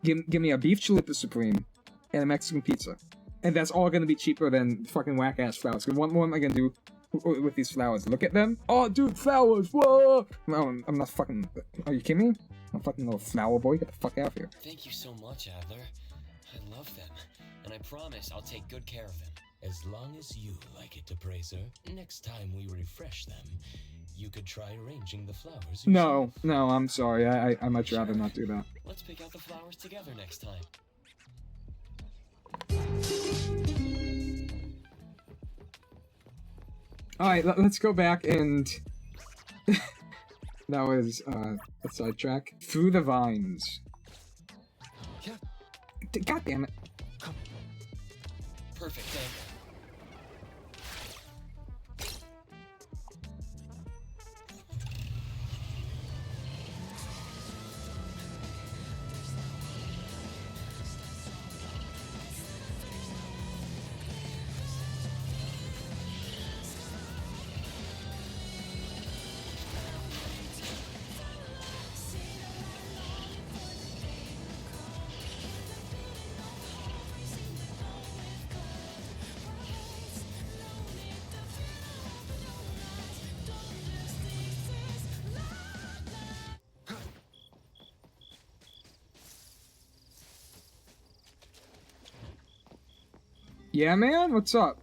give me a Beef Chalupa Supreme, and a Mexican pizza. And that's all gonna be cheaper than fucking whack-ass flowers. What am I gonna do with these flowers? Look at them? Oh, dude, flowers, whoa! No, I'm not fucking... Are you kidding me? A fucking little flower boy, get the fuck out of here. Thank you so much, Adler. I love them, and I promise I'll take good care of them. As long as you like it, Appraiser. Next time we refresh them, you could try arranging the flowers yourself. No, I'm sorry. I'd much rather not do that. Let's pick out the flowers together next time. Alright, let's go back and... That was, a sidetrack. Through the vines. God damn it. Perfect angle. Yeah, man? What's up?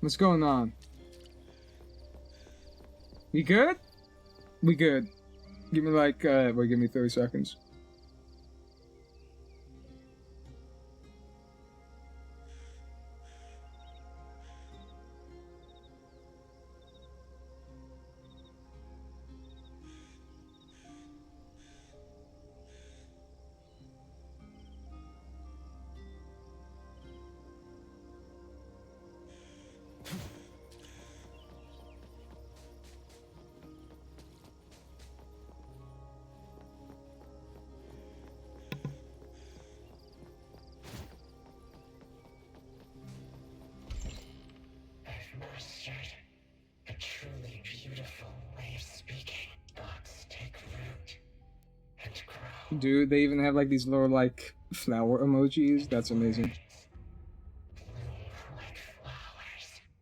What's going on? We good? We good. Give me like, wait, give me 30 seconds. Mastered a truly beautiful way of speaking. Thoughts take root and grow. Dude, they even have like these little like flower emojis. That's amazing.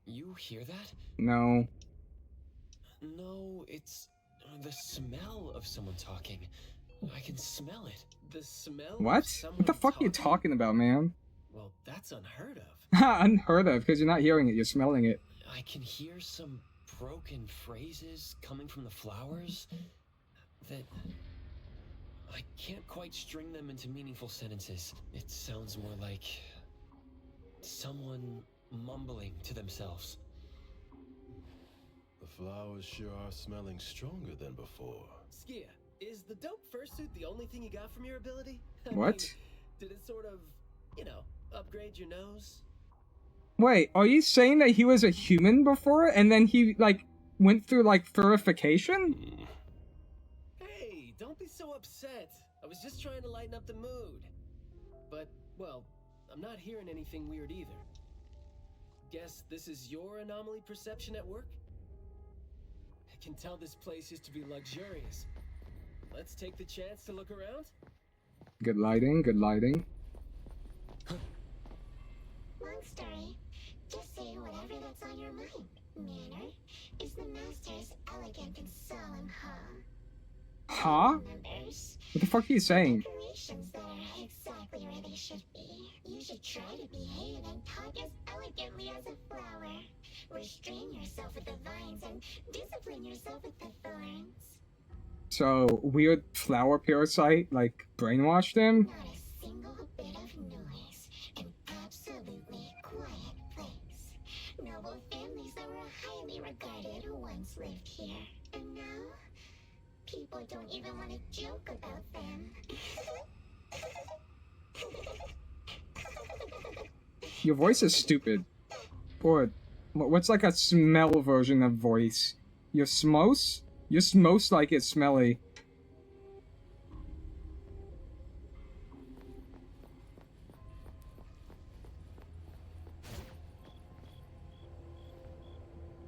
You hear that? No. No, it's the smell of someone talking. I can smell it. The smell of What? someone What the fuck are you talking about, man? Well, that's unheard of. Unheard of, because you're not hearing it, you're smelling it. I can hear some broken phrases coming from the flowers that I can't quite string them into meaningful sentences. It sounds more like someone mumbling to themselves. The flowers sure are smelling stronger than before. Skia, is the dope fursuit the only thing you got from your ability? I What? mean, did it sort of, you know, upgrade your nose? Wait, are you saying that he was a human before, and then he, like, went through, like, purification? Hey, don't be so upset. I was just trying to lighten up the mood. But, well, I'm not hearing anything weird either. Guess this is your anomaly perception at work? I can tell this place used to be luxurious. Let's take the chance to look around. Good lighting, good lighting. Long story. Just say whatever that's on your mind. Manner is the master's elegant and solemn hall. Huh? Members, What the fuck are you saying? decorations that are exactly where they should be. You should try to behave and talk as elegantly as a flower. Restrain yourself with the vines and discipline yourself with the thorns. So, weird flower parasite, like, brainwashed him? Not a single bit of noise. An absolutely quiet place. Noble families that were highly regarded once lived here. And now, people don't even want to joke about them. Your voice is stupid. Or, what's like a smell version of voice? Your smose? Your smose like it's smelly.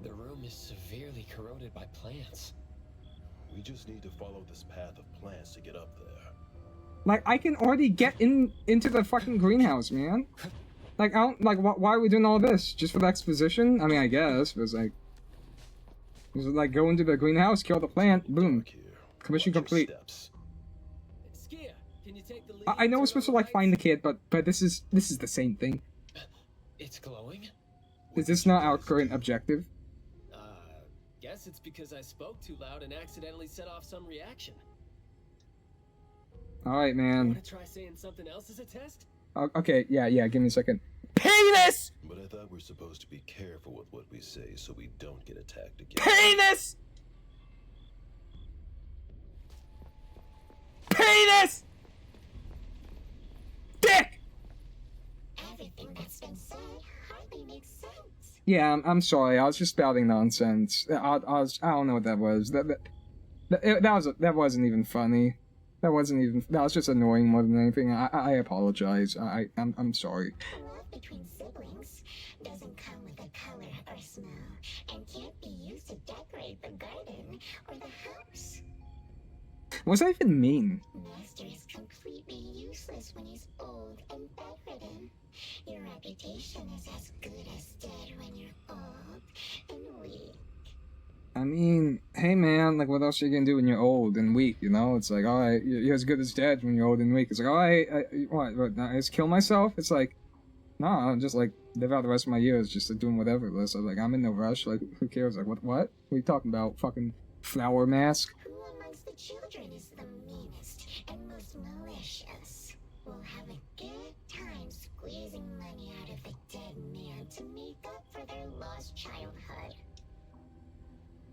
The room is severely corroded by plants. We just need to follow this path of plants to get up there. Like, I can already get into the fucking greenhouse, man. Like, I don't, like, why are we doing all this? Just for the exposition? I mean, I guess, but it's like... Just, like, go into the greenhouse, kill the plant, boom. Commission complete. Steps. Skia, can you take the lead? I know we're supposed to like find the kid, but this is the same thing. It's glowing? Is this not our current objective? Guess it's because I spoke too loud and accidentally set off some reaction. Alright, man. Want to try saying something else as a test? Okay, yeah, give me a second. Penis! But I thought we're supposed to be careful with what we say so we don't get attacked again. Penis! Penis! Dick! Everything that's been said hardly makes sense. Yeah, I'm sorry. I was just spouting nonsense. I don't know what that was. That wasn't even funny. That was just annoying more than anything. I apologize. I'm sorry. Love between siblings doesn't come with a color or smell and can't be used to decorate the garden or the house. What does that even mean? Master is completely useless when he's old and bedridden. Your reputation is as good as dead when you're old and weak. I mean, hey man, like what else are you gonna do when you're old and weak, you know? It's like, alright, you're as good as dead when you're old and weak. It's like, alright, what, I just kill myself? It's like, no, I'm just like, live out the rest of my years just like, doing whatever. So like, I'm in no rush, like, who cares? Like, what? What are you talking about? Fucking flower mask? Who amongst the children is the meanest and most malicious? We'll have a good time squeezing money out of a dead man to make up for their lost childhood.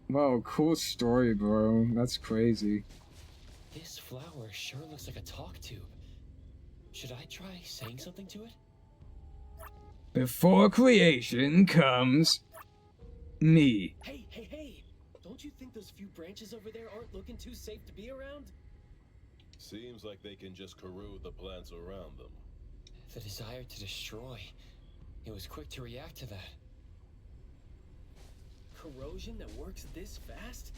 Whoa, cool story, bro. That's crazy. This flower sure looks like a talk tube. Should I try saying something to it? Before creation comes me. Hey! Don't you think those few branches over there aren't looking too safe to be around? Seems like they can just corrode the plants around them. The desire to destroy. It was quick to react to that. Corrosion that works this fast?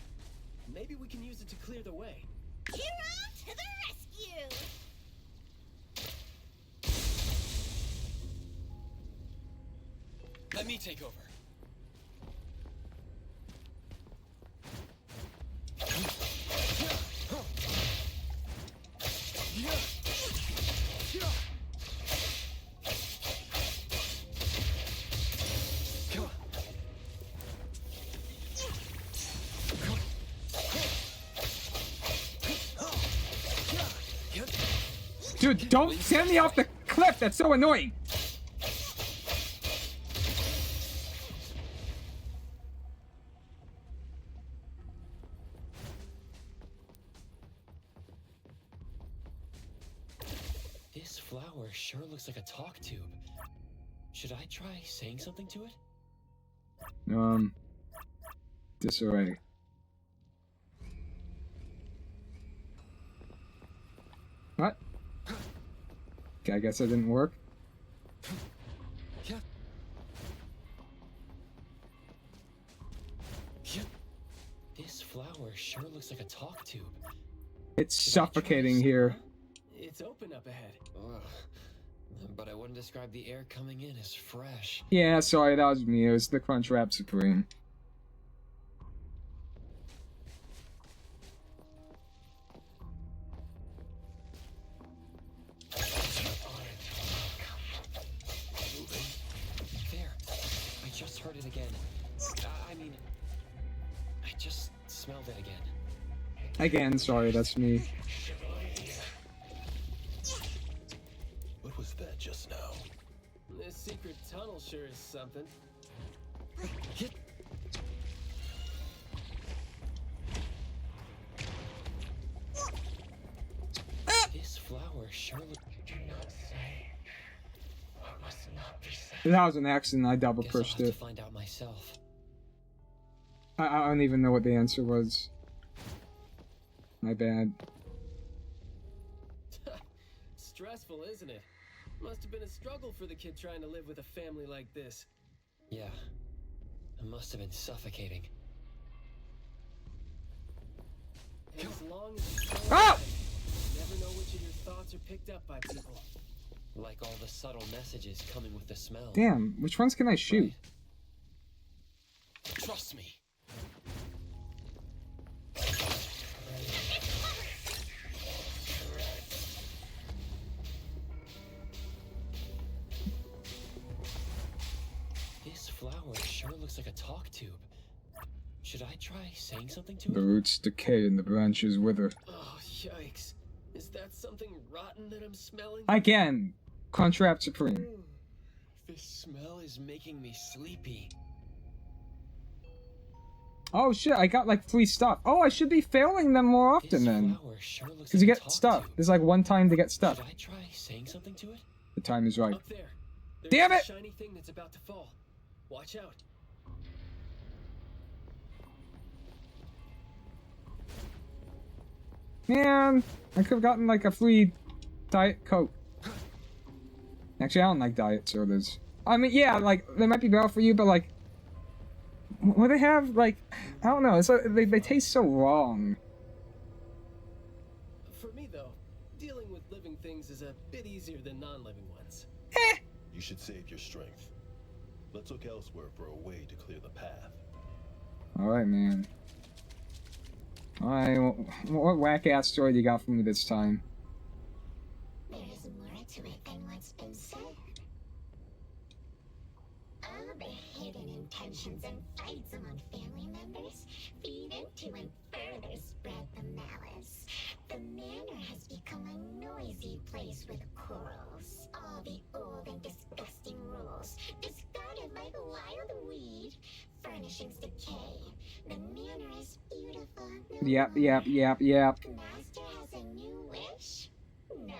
Maybe we can use it to clear the way. Hero to the rescue! Let me take over. Dude, don't send me off the cliff! That's so annoying! This flower sure looks like a talk tube. Should I try saying something to it? Disarray. What? Okay, I guess that didn't work. This flower sure looks like a talk tube. It's suffocating here. It's open up ahead. Ugh. But I wouldn't describe the air coming in as fresh. Yeah, sorry, that was me. It was the Crunchwrap Supreme. There. I just heard it again. I mean, I just smelled it again. Again, sorry, that's me. What was that just now? This secret tunnel sure is something. This flower sure looks... That was an accident, I double Guess I'll pushed have it. to find out myself. I don't even know what the answer was. My bad. Stressful, isn't it? Must have been a struggle for the kid trying to live with a family like this. Yeah. It must have been suffocating. And as long as you stay Ah! alive, you never know which of your thoughts are picked up by people. Like all the subtle messages coming with the smell. Damn, which ones can I shoot? Trust me. It's looks like a talk tube. Should I try saying something to The it? roots decay and the branches wither. Oh, yikes. Is that something rotten that I'm smelling? Again, Crunchwrap Supreme. This smell is making me sleepy. Oh shit, I got like free stuff. Oh, I should be failing them more often then. Because you get stuff. There's like one time to get stuff. Should I try saying something to it? The time is right. Up there. Damn it! A shiny thing that's about to fall. Watch out. Man, I could have gotten like a free Diet Coke. Actually, I don't like diet sodas. I mean, yeah, like, they might be better for you, but like, what they have, like, I don't know, it's like, they taste so wrong. For me, though, dealing with living things is a bit easier than non-living ones. You should save your strength. Let's look elsewhere for a way to clear the path. Alright, man. Alright, what whack-ass story you got for me this time? There is more to it than what's been said. All the hidden intentions and fights among family members feed into and further spread the malice. The manor has become a noisy place with quarrels. All the old and disgusting rules, discarded like a wild weed. Furnishings decay. The manor is beautiful. Yep. Master has a new wish? No.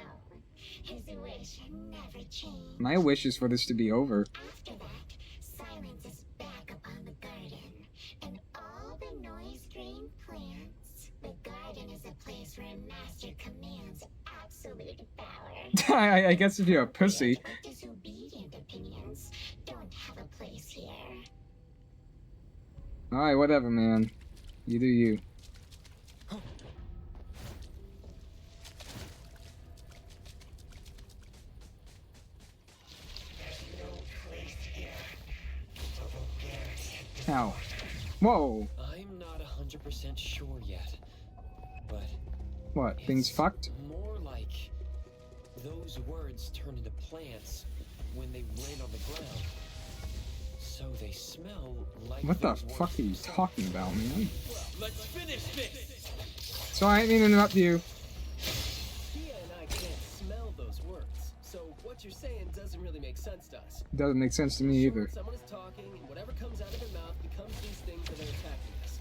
His wish never changed. My wish is for this to be over. After that, silence is back upon the garden, and all the noise-drained plants. The garden is a place where Master commands absolute power. I guess if you're a pussy. Disobedient opinions don't have a place here. Alright, whatever, man. You do you. Ow. Whoa. I'm not 100% sure yet, but What, things fucked? more like those words turn into plants when they land on the ground. So they smell like What the those fuck words are you themselves. talking about, man? Let's finish this. Sorry, I didn't mean to interrupt you. Kia and I can't smell those words, so what you're saying doesn't really make sense to us. Doesn't make sense to me either. Someone is talking, and whatever comes out of their mouth becomes these things that are attacking us.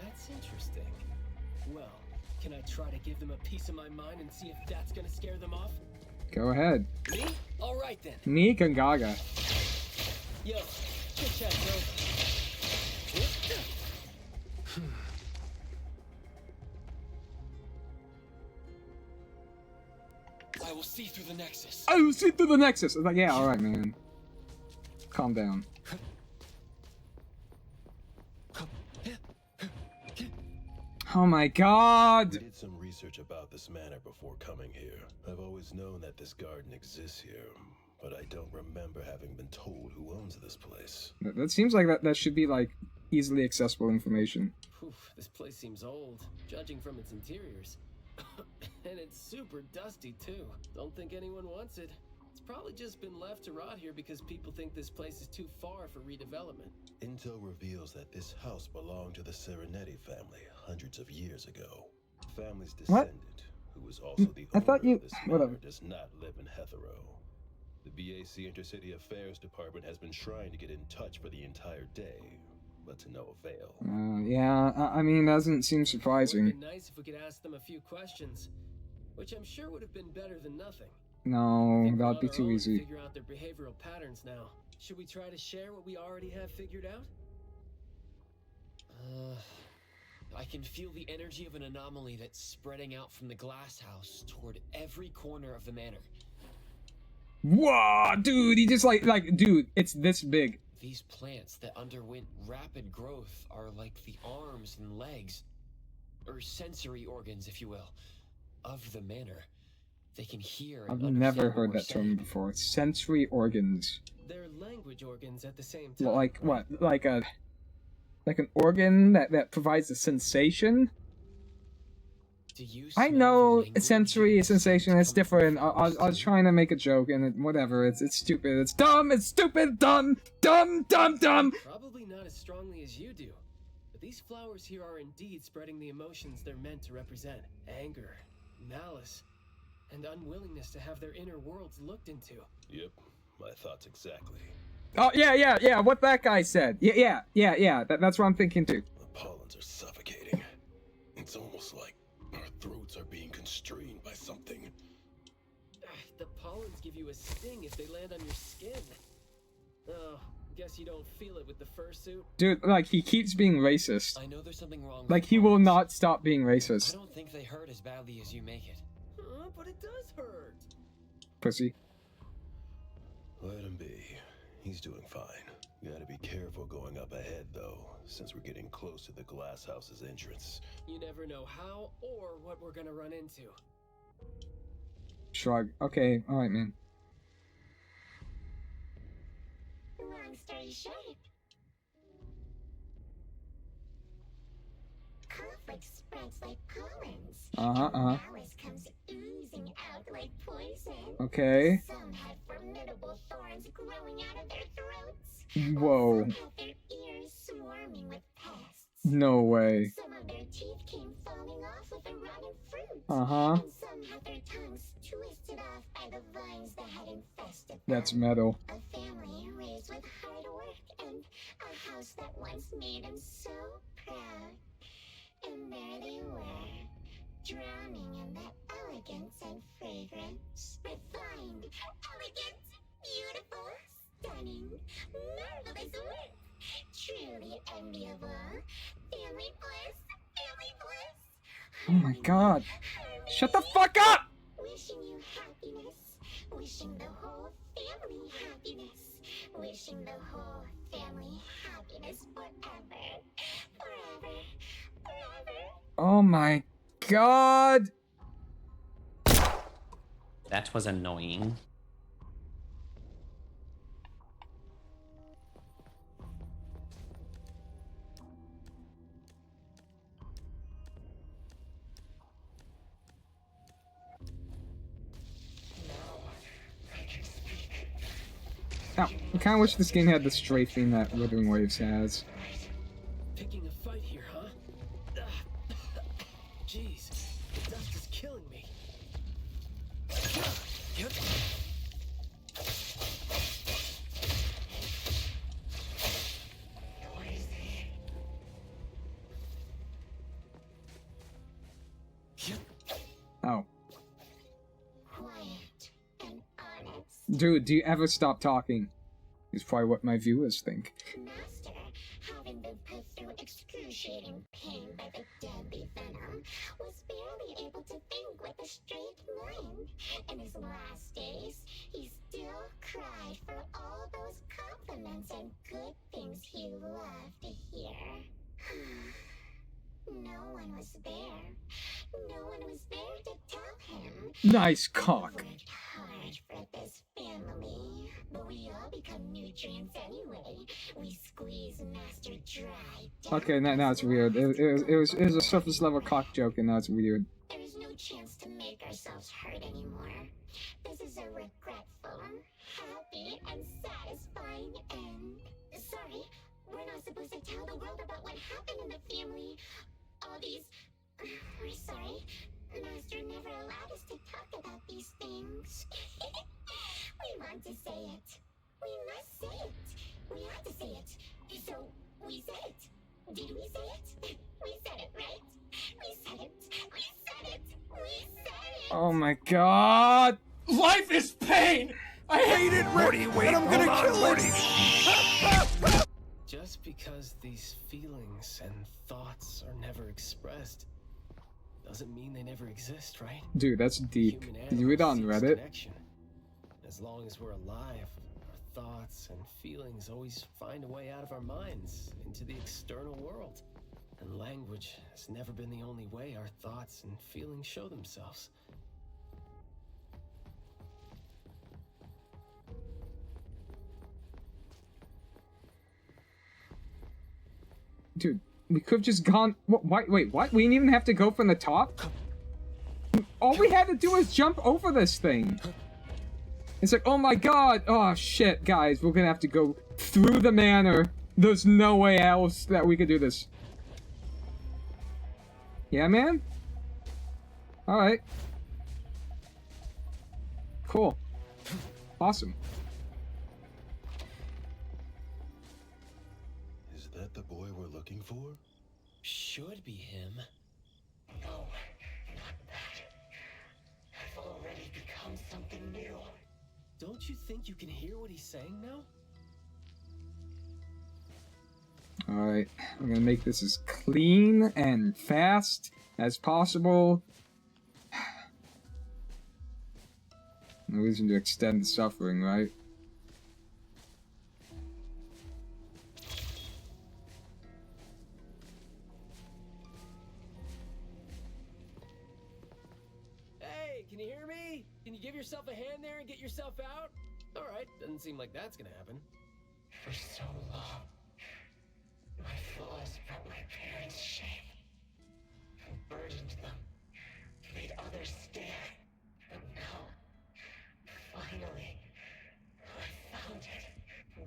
That's interesting. Well, can I try to give them a piece of my mind and see if that's gonna scare them off? Go ahead. Me? All right then. Neek and Gaga. Yo, chit chat, bro. I will see through the nexus. I will see through the nexus. I was like, yeah, alright, man. Calm down. Oh my god! I did some research about this manor before coming here. I've always known that this garden exists here, but I don't remember having been told who owns this place. That seems like that should be, like, easily accessible information. Oof, this place seems old, judging from its interiors. And it's super dusty, too. Don't think anyone wants it. It's probably just been left to rot here because people think this place is too far for redevelopment. Intel reveals that this house belonged to the Serenetti family hundreds of years ago. The family's descendant, who was also the I thought owner you... of this whatever. manor, does not live in Hethero. The BAC Intercity Affairs Department has been trying to get in touch for the entire day, but to no avail. Yeah, I mean, doesn't seem It would surprising. have been nice if we could ask them a few questions, which I'm sure would have been better than nothing. No, Think we're that'd on be our too own to easy. Figure out their behavioral patterns now. Should we try to share what we already have figured out? I can feel the energy of an anomaly that's spreading out from the glass house toward every corner of the manor. Whoa, dude, he just like, dude, it's this big. These plants that underwent rapid growth are like the arms and legs, or sensory organs, if you will, of the manor. They can hear and I've understand never what heard we're that term saying. before. Sensory organs. They're language organs at the same time. Like what? Like an organ that provides a sensation? I know sensory sensation is different. I was trying to make a joke and whatever. It's stupid. It's dumb. It's stupid. Dumb. Dumb. Dumb. Dumb. Probably not as strongly as you do, but these flowers here are indeed spreading the emotions they're meant to represent: anger, malice, and unwillingness to have their inner worlds looked into. Yep, my thoughts exactly. Oh yeah. What that guy said. Yeah. That's what I'm thinking too. The pollens are suffocating. It's almost like our throats are being constrained by something. The pollens give you a sting if they land on your skin. Oh, guess you don't feel it with the fursuit. Dude, like, he keeps being racist. I know there's something wrong. Like, he will not stop being I racist. don't think they hurt as badly as you make it. But it does hurt. Pussy. Let him be. He's doing fine. Gotta be careful going up ahead, though, since we're getting close to the glass house's entrance. You never know how or what we're gonna run into. Shrug. Okay, alright, man. Long story short, conflict spreads like pollens. Malice comes oozing out like poison. Okay. Some had formidable thorns growing out of their throats. Whoa. Some had their ears swarming with pests. No way. Some of their teeth came falling off with the rotten fruit. Uh-huh. And some had their tongues twisted off by the vines that had infested them. That's metal. A family raised with hard work and a house that once made them so proud. And there they were, drowning in that elegance and fragrance. Refined, elegant, beautiful, stunning, marvelous work. Truly enviable. Family bliss, family bliss. Oh my god. Shut the fuck up! Wishing you happiness. Wishing the whole family happiness. Wishing the whole family happiness forever. Forever. Forever. Oh my god. That was annoying. Now, I kind of wish this game had the strafing that Withering Waves has. Picking a fight here, huh? Jeez, the dust is killing me. Oh. Quiet and honest. Dude, do you ever stop talking? Is probably what my viewers think. Master, having been put through excruciating pain by the deadly venom, was barely able to think with a straight mind. In his last days, he still cried for all those compliments and good things he loved to hear. No one was there. No one was there to tell him. Nice cock. Worked hard for this family, but we all become nutrients anyway. We squeeze Master dry. Okay, now it's weird. It was a surface level cock joke, and now it's weird. There is no chance to make ourselves hurt anymore. This is a regretful, happy, and satisfying end. Sorry, we're not supposed to tell the world about what happened in the family. All these... We're sorry. Master never allowed us to talk about these things. We want to say it. We must say it. We have to say it. So, we said it. Did we say it? We said it, right? We said it. We said it. We said it. Oh my god. Life is pain! I hate it, Rick! And I'm gonna kill it! Just because these feelings and thoughts are never expressed doesn't mean they never exist, right? Dude, that's deep. Did you read it on Reddit? Connection. As long as we're alive, our thoughts and feelings always find a way out of our minds into the external world. And language has never been the only way our thoughts and feelings show themselves. Dude, we could have just gone... Wait, what? We didn't even have to go from the top? all we had to do was jump over this thing. It's like, oh my god, oh shit, guys, we're gonna have to go through the manor. There's no way else that we could do this. Yeah, man? Alright. Cool. Awesome. Is that the boy we're looking for? Should be him. No, not that. I've already become something new. Don't you think you can hear what he's saying now? Alright, I'm gonna make this as clean and fast as possible. No reason to extend the suffering, right? Hey, can you hear me? Can you give yourself a hand there and get yourself out? Alright, doesn't seem like that's gonna happen. For so long, my flaws brought my parents shame and burdened them, made others stare. But now, finally, I found it.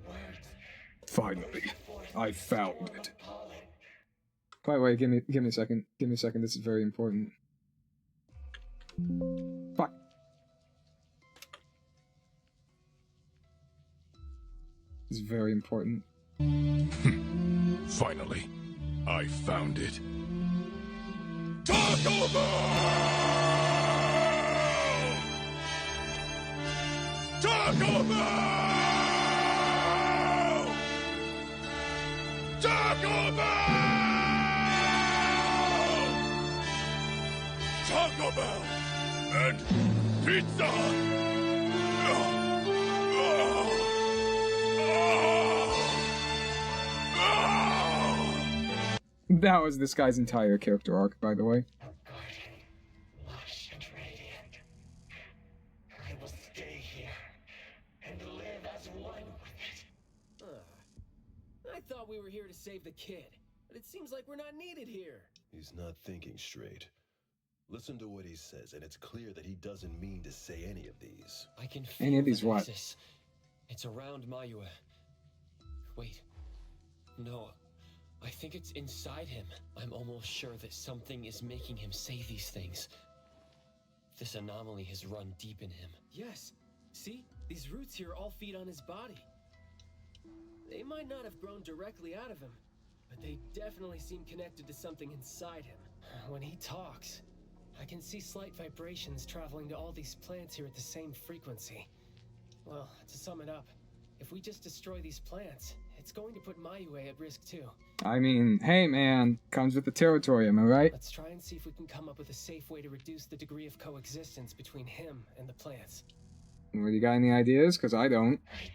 Words. Finally, I found it. Wait, give me a second. Give me a second, this is very important. Fuck. This is very important. Finally, I found it. Taco Bell! Taco Bell! Taco Bell! Taco Bell and pizza! That was this guy's entire character arc, by the way. Lush and radiant. I will stay here and live as one with it. I thought we were here to save the kid, but it seems like we're not needed here. He's not thinking straight. Listen to what he says, and it's clear that he doesn't mean to say any of these. I can feel Any of these the what? nexus. It's around Mayue. Wait. No. I think it's inside him. I'm almost sure that something is making him say these things. This anomaly has run deep in him. Yes. See? These roots here all feed on his body. They might not have grown directly out of him, but they definitely seem connected to something inside him. When he talks, I can see slight vibrations traveling to all these plants here at the same frequency. Well, to sum it up, if we just destroy these plants, it's going to put Mayue at risk too. I mean, hey man, comes with the territory, am I right? Let's try and see if we can come up with a safe way to reduce the degree of coexistence between him and the plants. Well, you got any ideas? Because I don't. I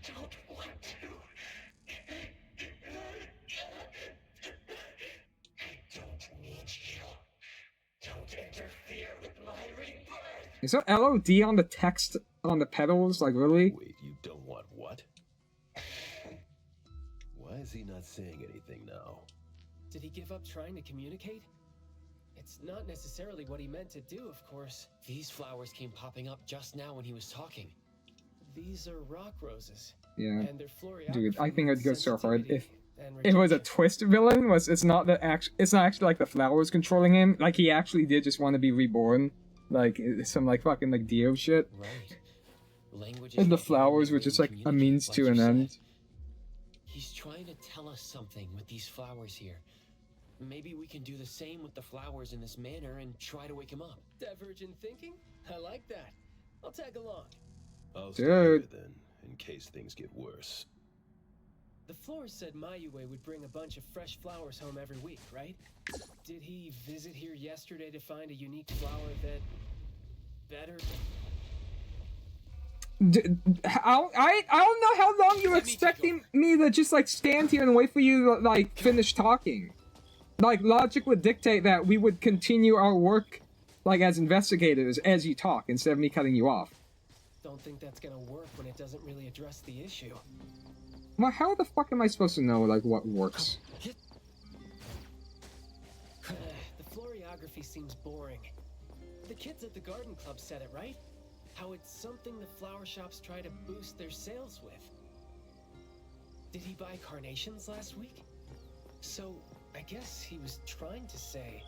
don't want to. I don't need you. Don't interfere with my rebirth. Is there LOD on the text on the pedals? Like, really? Wait, you don't want what? Why is he not saying anything now? Did he give up trying to communicate? It's not necessarily what he meant to do, of course. These flowers came popping up just now when he was talking. These are rock roses. Yeah. And their Dude, I think I'd go so hard if and it was a twist villain. It's not actually like the flowers controlling him. Like he actually did just want to be reborn. Like some like fucking like Dio shit. Right. Language And the flowers were just like a means to an end. He's trying to tell us something with these flowers here. Maybe we can do the same with the flowers in this manor and try to wake him up. Divergent thinking? I like that. I'll tag along. I'll stay here then, in case things get worse. The florist said Mayue would bring a bunch of fresh flowers home every week, right? Did he visit here yesterday to find a unique flower that... better... I don't know how long you were expecting me to just like stand here and wait for you to like finish talking. Like logic would dictate that we would continue our work like as investigators as you talk instead of me cutting you off. Don't think that's gonna work when it doesn't really address the issue. Well, how the fuck am I supposed to know like what works? The floriography seems boring. The kids at the garden club said it, right? How it's something the flower shops try to boost their sales with. Did he buy carnations last week? So, I guess he was trying to say...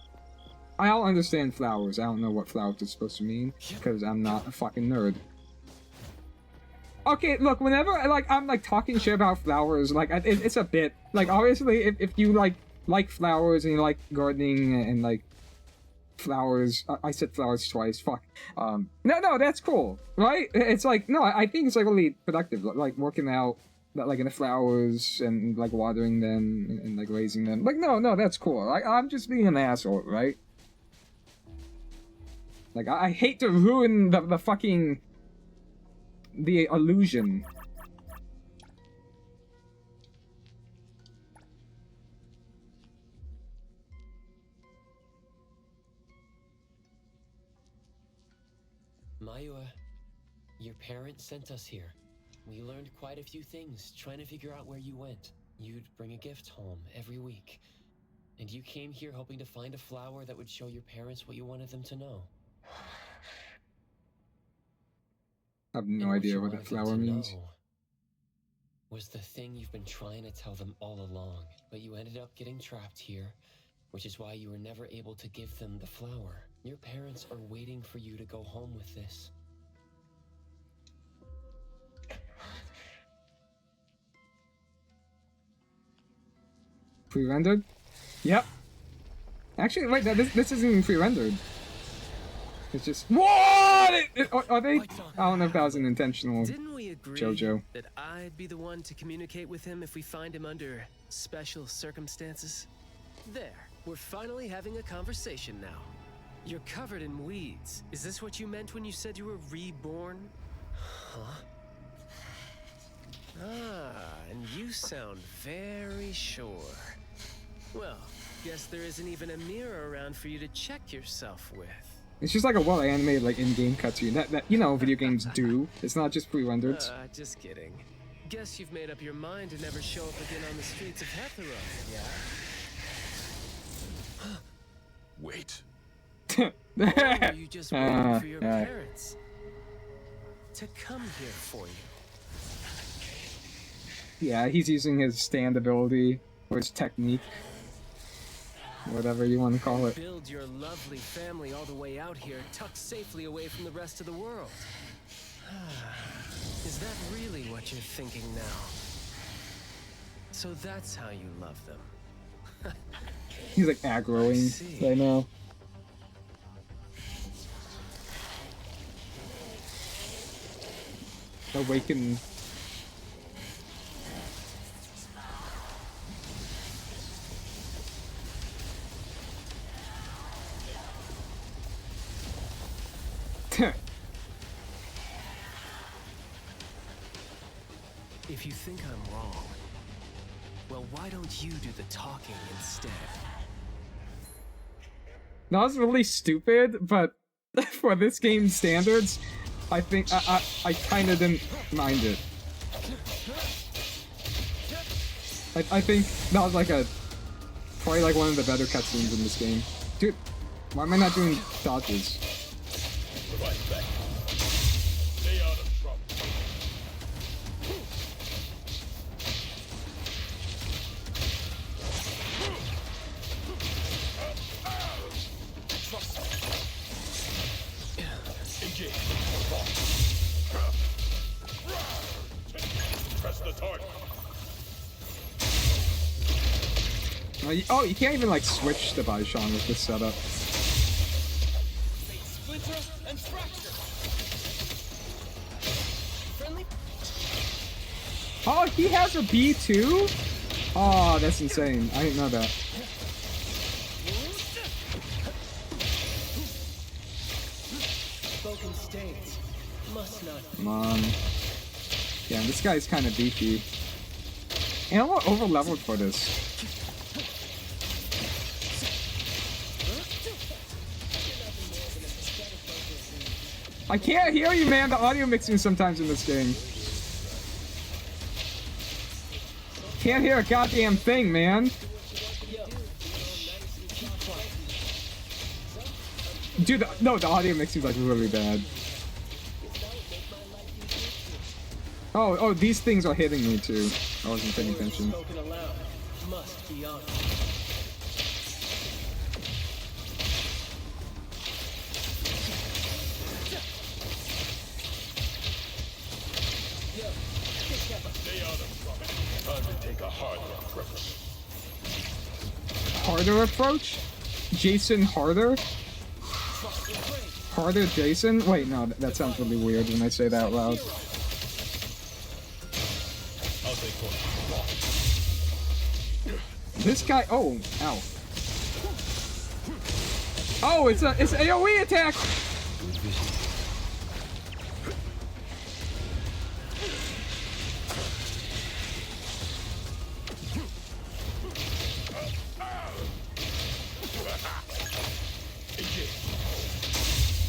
I don't understand flowers. I don't know what flowers are supposed to mean, because I'm not a fucking nerd. Okay, look, whenever, like, I'm, like, talking shit about flowers, like, it's a bit. Like, obviously, if you, like flowers and you like gardening and, like, flowers... I said flowers twice, fuck. No, that's cool, right? It's like, no, I think it's, like, really productive, like, working out, like, in the flowers and, like, watering them and like, raising them. Like, no, that's cool. Like, I'm just being an asshole, right? Like, I hate to ruin the fucking... the illusion. Mayua, your parents sent us here. We learned quite a few things, trying to figure out where you went. You'd bring a gift home every week. And you came here hoping to find a flower that would show your parents what you wanted them to know. I have no idea what a flower means. Was the thing you've been trying to tell them all along, but you ended up getting trapped here, which is why you were never able to give them the flower. Your parents are waiting for you to go home with this. Pre-rendered? Yep. Actually, wait, this isn't even pre-rendered. It's just... What? Are they? I don't know if that was an intentional Didn't we agree JoJo. that I'd be the one to communicate with him if we find him under special circumstances? There, we're finally having a conversation now. You're covered in weeds. Is this what you meant when you said you were reborn? Huh? Ah, and you sound very sure. Well, guess there isn't even a mirror around for you to check yourself with. It's just like a well-animated, like, in-game cutscene that, you know, video games do. It's not just pre-rendered. Just kidding. Guess you've made up your mind to never show up again on the streets of Hetheron, yeah? Wait. Or you just waiting for your parents to come here for you? Yeah, he's using his stand ability, or his technique. Whatever you want to call it. Build your lovely family all the way out here, tucked safely away from the rest of the world. Is that really what you're thinking now? So that's how you love them. He's like aggroing right now. Awaken. If you think I'm wrong, well, why don't you do the talking instead? That was really stupid, but for this game's standards, I think I kind of didn't mind it. I think that was like probably like one of the better cutscenes in this game. Dude, why am I not doing dodges? Stay out of trouble. Engage. Press the target. Oh, you can't even like switch the Baishan with this setup. Splinter and fracture. Friendly. Oh, he has a B too? Oh, that's insane. I didn't know that. Spoken states must not. Come on. Yeah, this guy's kind of beefy. And I'm a little over-leveled for this. I can't hear you, man. The audio mixing sometimes in this game. Can't hear a goddamn thing, man. Dude, no, the audio mix seems like really bad. Oh, these things are hitting me too. I wasn't paying attention. Spoken aloud must be honored. Stay out of it. Time to take a harder approach. Harder approach? Jason harder? Harder Jason? Wait, no, that sounds really weird when I say that out loud. This guy, oh, ow. Oh, it's AoE attack!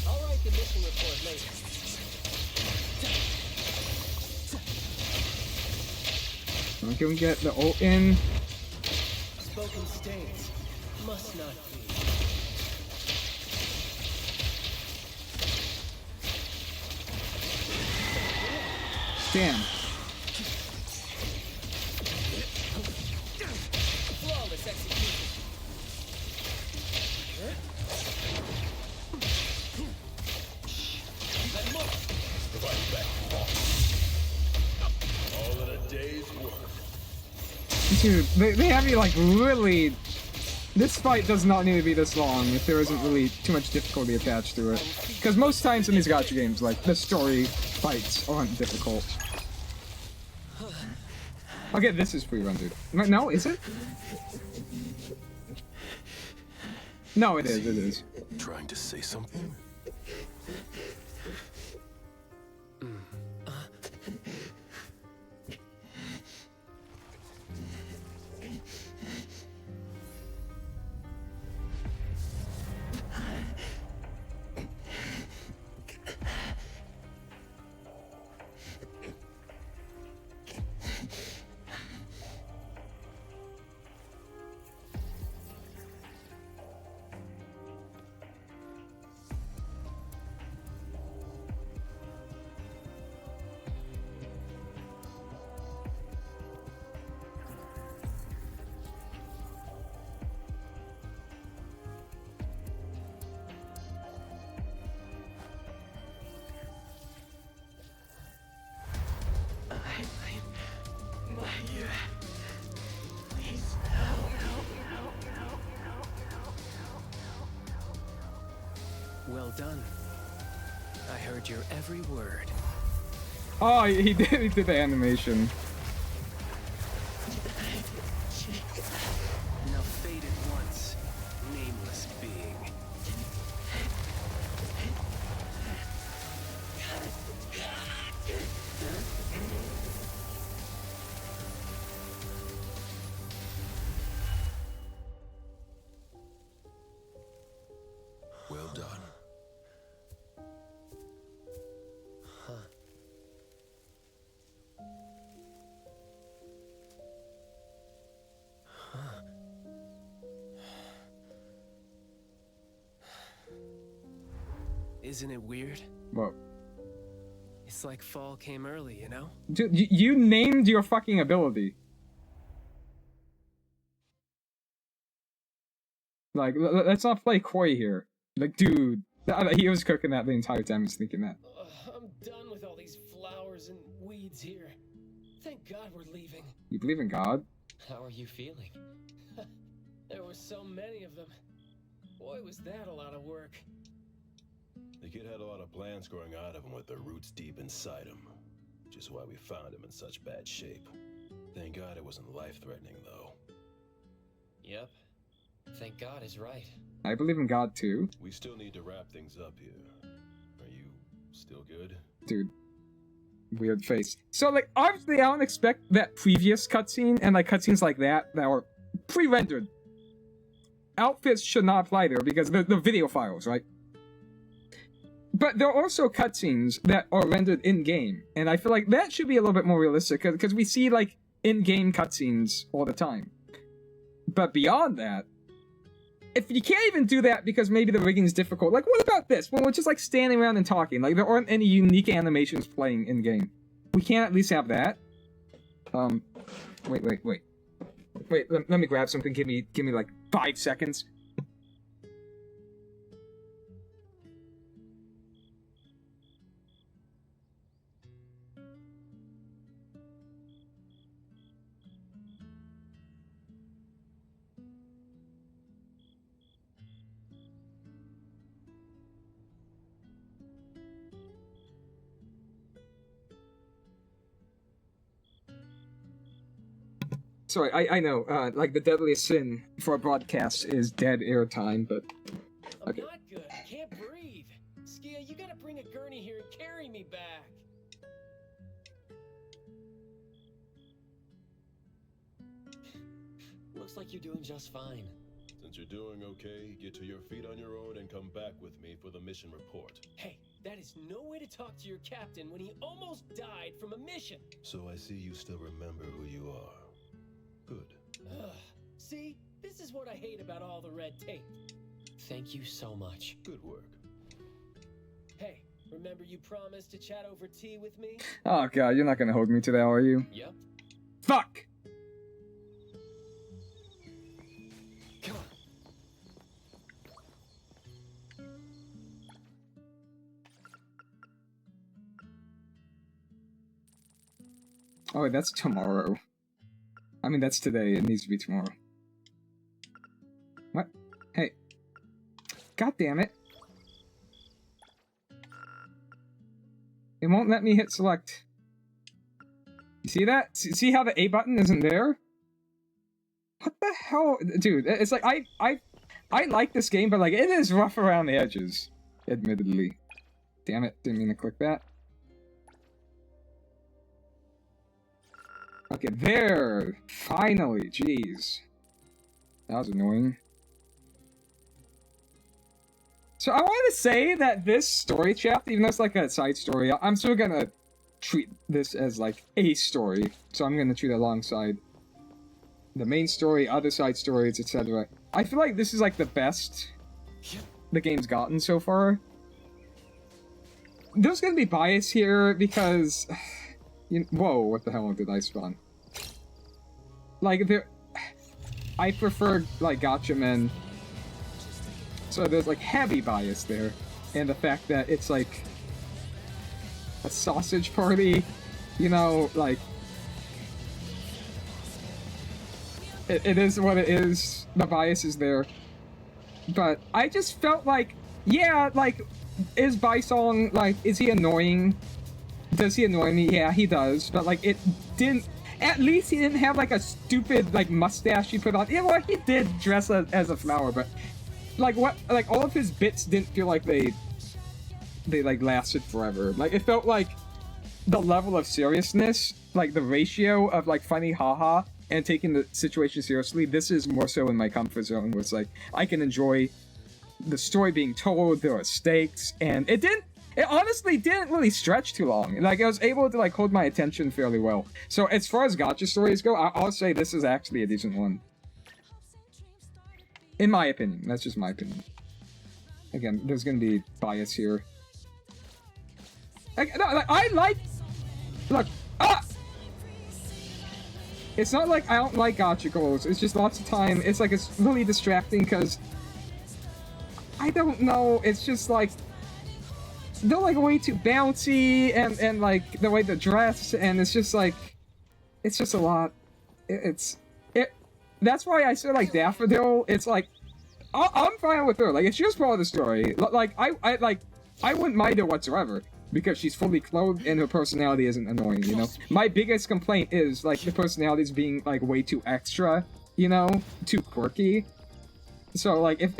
I'll write the mission report later. I can get the ult in. Spoken states must not be. Damn. Flawless execution. And more. Fight back. All in a day's work. Dude, they have you like really... This fight does not need to be this long if there isn't really too much difficulty attached to it. Because most times in these gacha games, like, the story fights aren't difficult. Okay, this is pre-rendered. No, is it? No, it is. Trying to say something? Well done. I heard your every word. Oh, he did the animation. Now fade at once, nameless being. Well done. Isn't it weird? What? It's like fall came early, you know? Dude, you named your fucking ability. Like, let's not play coy here. Like, dude, he was cooking that the entire time he's thinking that. I'm done with all these flowers and weeds here. Thank God we're leaving. You believe in God? How are you feeling? There were so many of them. Boy, was that a lot of work. The kid had a lot of plants growing out of him with their roots deep inside him, which is why we found him in such bad shape. Thank God it wasn't life-threatening, though. Yep. Thank God is right. I believe in God too. We still need to wrap things up here. Are you still good? Dude. Weird face. So, like, obviously I don't expect that previous cutscene and, like, cutscenes like that were pre-rendered. Outfits should not apply there because they're video files, right? But there are also cutscenes that are rendered in-game, and I feel like that should be a little bit more realistic, because we see, like, in-game cutscenes all the time. But beyond that, if you can't even do that because maybe the rigging is difficult, like what about this? When we're just like standing around and talking, like there aren't any unique animations playing in game. We can't at least have that. Wait, let me grab something. Give me like 5 seconds. Sorry, I know, like, the deadliest sin for a broadcast is dead airtime, but... Okay. I'm not good. I can't breathe. Skia, you gotta bring a gurney here and carry me back. Looks like you're doing just fine. Since you're doing okay, get to your feet on your own and come back with me for the mission report. Hey, that is no way to talk to your captain when he almost died from a mission. So I see you still remember who you are. Good. Ugh. See? This is what I hate about all the red tape. Thank you so much. Good work. Hey, remember you promised to chat over tea with me? Oh god, you're not gonna hold me to that, are you? Yep. Fuck! Come on. Oh, wait, that's tomorrow. I mean, that's today. It needs to be tomorrow. What? Hey. God damn it. It won't let me hit select. You see that? See how the A button isn't there? What the hell? Dude, it's like, I like this game, but like, it is rough around the edges. Admittedly. Damn it, didn't mean to click that. Okay, there! Finally, jeez. That was annoying. So I want to say that this story chapter, even though it's like a side story, I'm still gonna treat this as like a story. So I'm gonna treat it alongside the main story, other side stories, etc. I feel like this is like the best the game's gotten so far. There's gonna be bias here because... Whoa, what the hell did I spawn? Like, I prefer, like, gacha men. So there's, like, heavy bias there. And the fact that it's, like, a sausage party, you know, like... It is what it is. The bias is there. But I just felt like, yeah, like, is Baisong, like, is he annoying? Does he annoy me? Yeah, he does. But, like, it didn't... At least he didn't have, like, a stupid, like, mustache he put on. Yeah, well, he did dress as a flower, but... Like, what... Like, all of his bits didn't feel like they, like, lasted forever. Like, it felt like the level of seriousness, like, the ratio of, like, funny haha and taking the situation seriously, this is more so in my comfort zone, where it's like, I can enjoy the story being told, there are stakes, and it honestly didn't really stretch too long. Like, I was able to, like, hold my attention fairly well. So, as far as gacha stories go, I'll say this is actually a decent one. In my opinion. That's just my opinion. Again, there's gonna be bias here. Like, no, like, I like... Look, it's not like I don't like gacha goals, it's just lots of time, it's like, it's really distracting, because... I don't know, it's just like... They're like way too bouncy, and like the way they dress, and it's just like, it's just a lot. That's why I said like Daffodil. It's like, I'm fine with her. Like, if she was part of the story, like I wouldn't mind her whatsoever because she's fully clothed and her personality isn't annoying. You know, my biggest complaint is like the personalities being like way too extra. You know, too quirky. So, like, if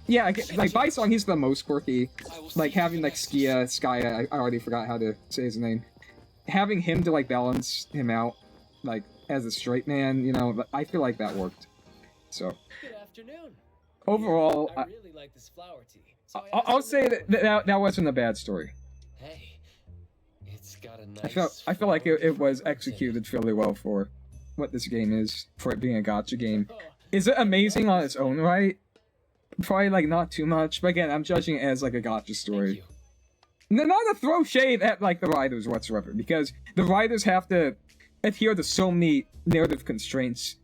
yeah, like, Baisong, he's the most quirky. Like, having, like, Skya, I already forgot how to say his name. Having him to, like, balance him out, like, as a straight man, you know, I feel like that worked. So. Good afternoon. Overall, I really like this flower tea. So I'll say that wasn't a bad story. Hey, it's got a nice... I feel like it was executed fairly well for what this game is, for it being a gacha game. Is it amazing on its own right? Probably like not too much, but again, I'm judging it as like a gotcha story. No, not to throw shade at like the writers whatsoever, because the writers have to adhere to so many narrative constraints.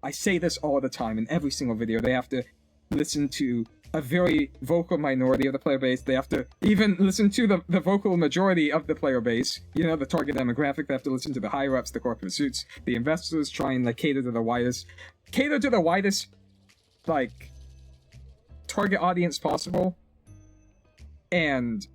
I say this all the time in every single video. They have to listen to a very vocal minority of the player base. They have to even listen to the vocal majority of the player base. You know, the target demographic. They have to listen to the higher ups, the corporate suits, the investors, try and like cater to the widest, like target audience possible. And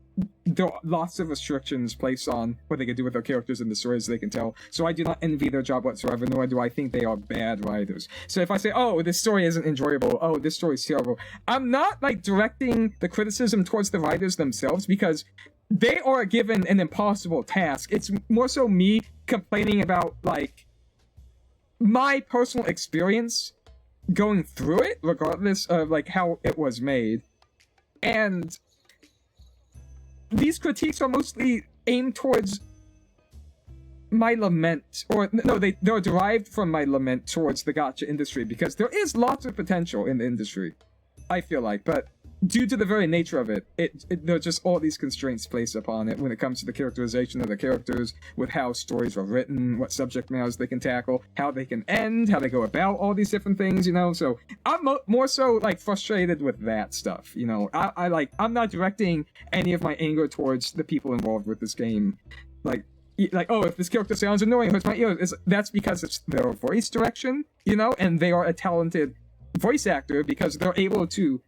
there are lots of restrictions placed on what they can do with their characters and the stories they can tell. So I do not envy their job whatsoever, nor do I think they are bad writers. So if I say, oh, this story isn't enjoyable, oh, this story is terrible, I'm not like directing the criticism towards the writers themselves, because they are given an impossible task. It's more so me complaining about like my personal experience going through it, regardless of like how it was made. And these critiques are mostly aimed towards my lament, or no, they're derived from my lament towards the gacha industry, because there is lots of potential in the industry, I feel like, but due to the very nature of it, there are just all these constraints placed upon it when it comes to the characterization of the characters, with how stories are written, what subject matters they can tackle, how they can end, how they go about all these different things, you know. So I'm more so like frustrated with that stuff, you know. I'm not directing any of my anger towards the people involved with this game, like, oh, if this character sounds annoying, hurts my ears, that's because it's their voice direction, you know, and they are a talented voice actor because they're able to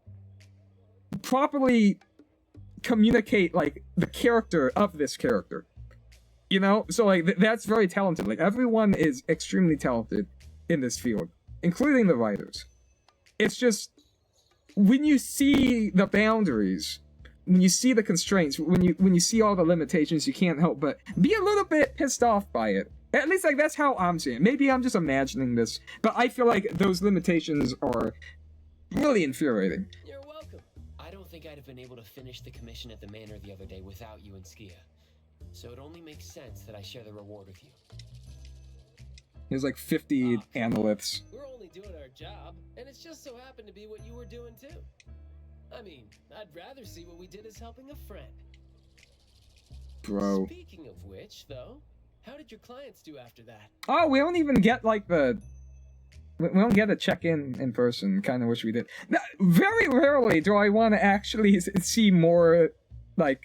properly communicate like the character of this character, you know. So like that's very talented. Like everyone is extremely talented in this field, including the writers. It's just when you see the boundaries, when you see the constraints, when you see all the limitations, you can't help but be a little bit pissed off by it. At least like that's how I'm seeing it. Maybe I'm just imagining this, but I feel like those limitations are really infuriating. I don't think I'd have been able to finish the commission at the manor the other day without you and Skia. So it only makes sense that I share the reward with you. There's like 50 analysts. We're only doing our job, and it's just so happened to be what you were doing too. I mean, I'd rather see what we did as helping a friend. Bro. Speaking of which, though, how did your clients do after that? Oh, we don't even get like we don't get a check-in in person. Kind of wish we did. Now, very rarely do I want to actually see more, like,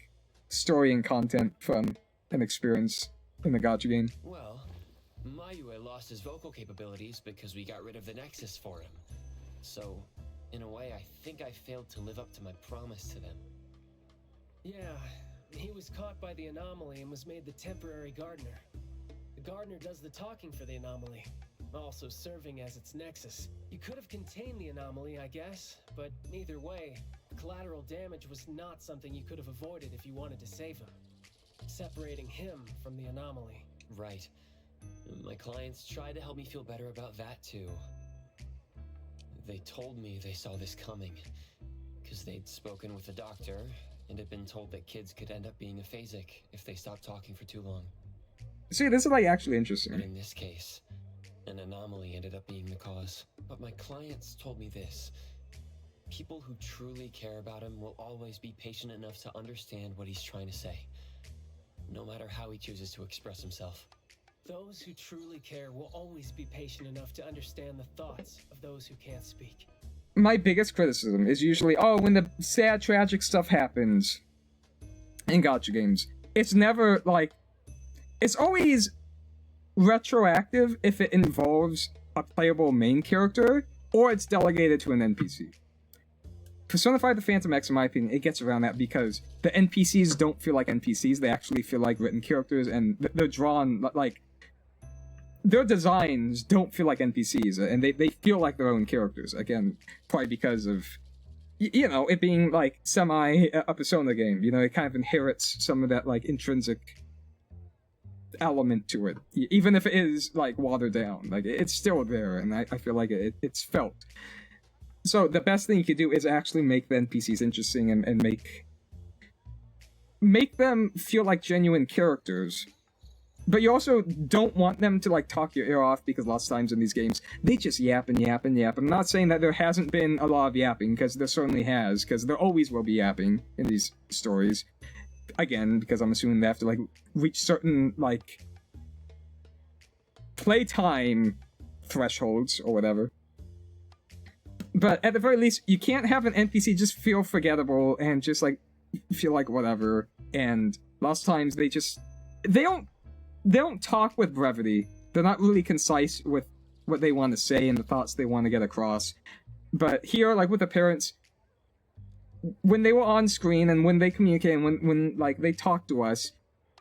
story and content from an experience in the gacha game. Well, Mayue lost his vocal capabilities because we got rid of the Nexus for him. So, in a way, I think I failed to live up to my promise to them. Yeah, he was caught by the anomaly and was made the temporary gardener. The gardener does the talking for the anomaly, also serving as its nexus. You could have contained the anomaly, I guess, but either way, collateral damage was not something you could have avoided if you wanted to save him. Separating him from the anomaly. Right. My clients tried to help me feel better about that too. They told me they saw this coming, because they'd spoken with the doctor and had been told that kids could end up being aphasic if they stopped talking for too long. See, this is like actually interesting. But in this case, an anomaly ended up being the cause. But my clients told me this. People who truly care about him will always be patient enough to understand what he's trying to say, no matter how he chooses to express himself. Those who truly care will always be patient enough to understand the thoughts of those who can't speak. My biggest criticism is usually, oh, when the sad, tragic stuff happens in gacha games, it's never like, it's always retroactive if it involves a playable main character, or it's delegated to an NPC. Persona 5 The Phantom X, in my opinion, it gets around that because the NPCs don't feel like NPCs, they actually feel like written characters, and they're drawn, like, their designs don't feel like NPCs, and they feel like their own characters. Again, probably because of, you know, it being, like, a Persona game. You know, it kind of inherits some of that, like, intrinsic element to it. Even if it is, like, watered down. Like, it's still there, and I feel like it's felt. So, the best thing you could do is actually make the NPCs interesting and make them feel like genuine characters. but you also don't want them to like talk your ear off, because lots of times in these games they just yap and yap and yap. I'm not saying that there hasn't been a lot of yapping, because there certainly has, because there always will be yapping in these stories. Again, because I'm assuming they have to like reach certain like playtime thresholds or whatever. But at the very least, you can't have an NPC just feel forgettable and just like feel like whatever. And lots of times they don't talk with brevity. They're not really concise with what they want to say and the thoughts they want to get across. But here, like with the parents, when they were on screen and when they communicate and when like they talk to us,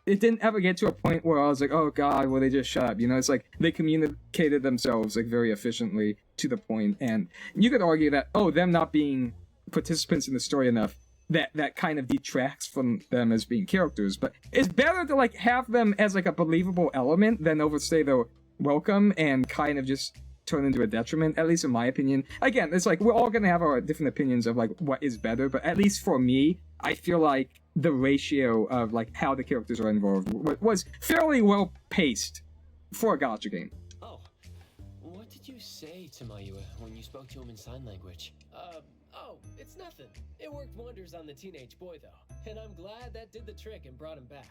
it didn't ever get to a point where I was like, oh god, well they just shut up. You know, it's like they communicated themselves like very efficiently to the point. And you could argue that, oh, them not being participants in the story enough, that kind of detracts from them as being characters. But it's better to like have them as like a believable element than overstay their welcome and kind of just turn into a detriment, at least in my opinion. Again, it's like we're all gonna have our different opinions of like what is better, but at least for me, I feel like the ratio of like how the characters are involved was fairly well paced for a gacha game. Oh, what did you say to Mayue when you spoke to him in sign language? Oh, it's nothing. It worked wonders on the teenage boy though, and I'm glad that did the trick and brought him back.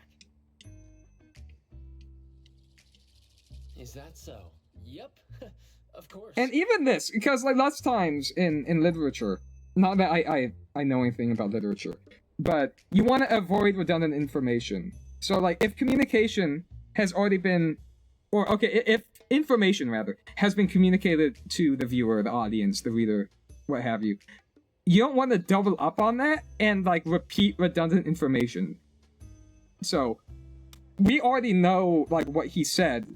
Is that so? Yep, of course. And even this, because like lots of times in literature, not that I know anything about literature, but you want to avoid redundant information. So like if communication has already been, or okay, if information rather has been communicated to the viewer, the audience, the reader, what have you, you don't want to double up on that and like repeat redundant information. So we already know like what he said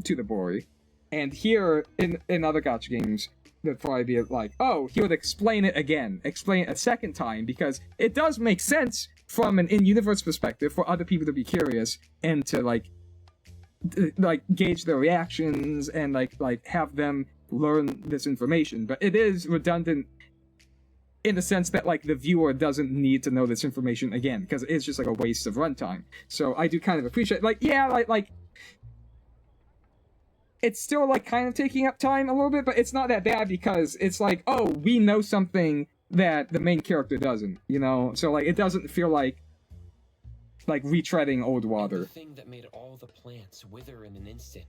to the boy, and here in other gacha games there'd probably be like, oh, he would explain it a second time, because it does make sense from an in-universe perspective for other people to be curious and to like gauge their reactions and like have them learn this information. But it is redundant in the sense that like the viewer doesn't need to know this information again, because it's just like a waste of runtime. So I do kind of appreciate like it's still like kind of taking up time a little bit, but it's not that bad, because it's like, oh, we know something that the main character doesn't, you know? So like it doesn't feel like retreading old water. The thing that made all the plants wither in an instant,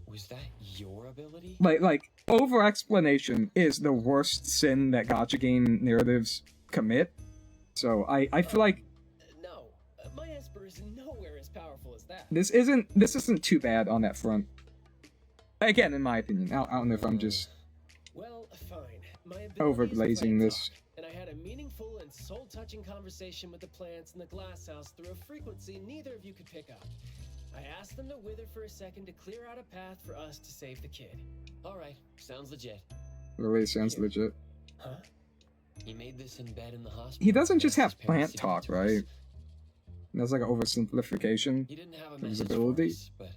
was that your ability? Like over-explanation is the worst sin that gacha game narratives commit. So I feel like No, my Esper is nowhere as powerful as that. this isn't too bad on that front. Again, in my opinion. I don't know if I'm just Well, fine. My overglazing this. And I had a meaningful and soul-touching conversation with the plants in the glass house through a frequency neither of you could pick up. I asked them to wither for a second to clear out a path for us to save the kid. Alright, sounds legit. Really sounds legit. Huh? He made this in bed in the hospital. He doesn't just have plant talk, right? That's like an oversimplification He didn't have a of his message ability. for us, but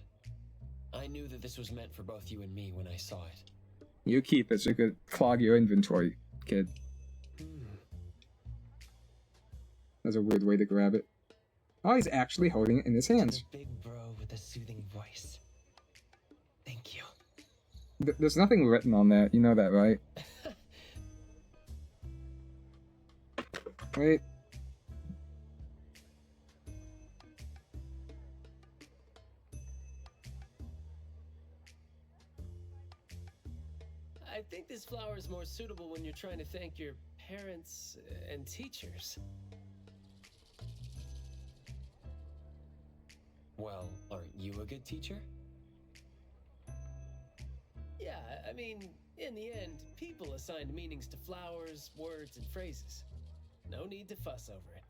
I knew that this was meant for both you and me when I saw it. You keep it so you could clog your inventory, kid. That's a weird way to grab it. Oh, he's actually holding it in his hands. Big bro with a soothing voice. Thank you. There's nothing written on that, you know that, right? Wait. I think this flower is more suitable when you're trying to thank your parents and teachers. Well, aren't you a good teacher? Yeah, I mean, in the end, people assigned meanings to flowers, words, and phrases. No need to fuss over it.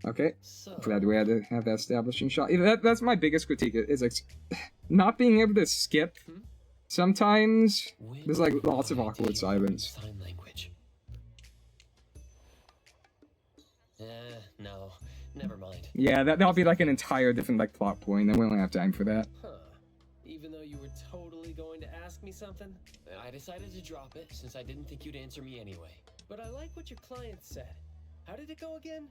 Okay, glad we had to have that establishing shot. That's my biggest critique, is like not being able to skip. Sometimes there's like lots of awkward silence. Sign language. No, never mind. Yeah, that'll be like an entire different like plot point, and we don't have time for that. Huh. Even though you were totally going to ask me something, I decided to drop it since I didn't think you'd answer me anyway. But I like what your client said. How did it go again?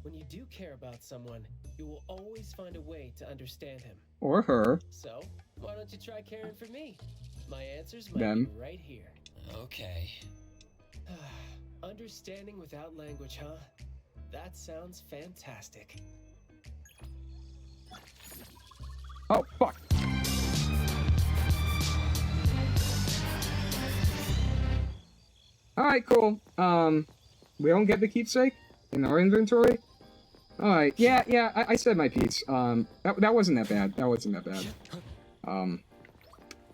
When you do care about someone, you will always find a way to understand him. Or her. So, why don't you try caring for me? My answers might Them. be right here. Okay. Understanding without language, huh? That sounds fantastic. Oh, fuck. Alright, cool. We don't get the keepsake in our inventory? Alright, yeah, I said my piece. That wasn't that bad. That wasn't that bad.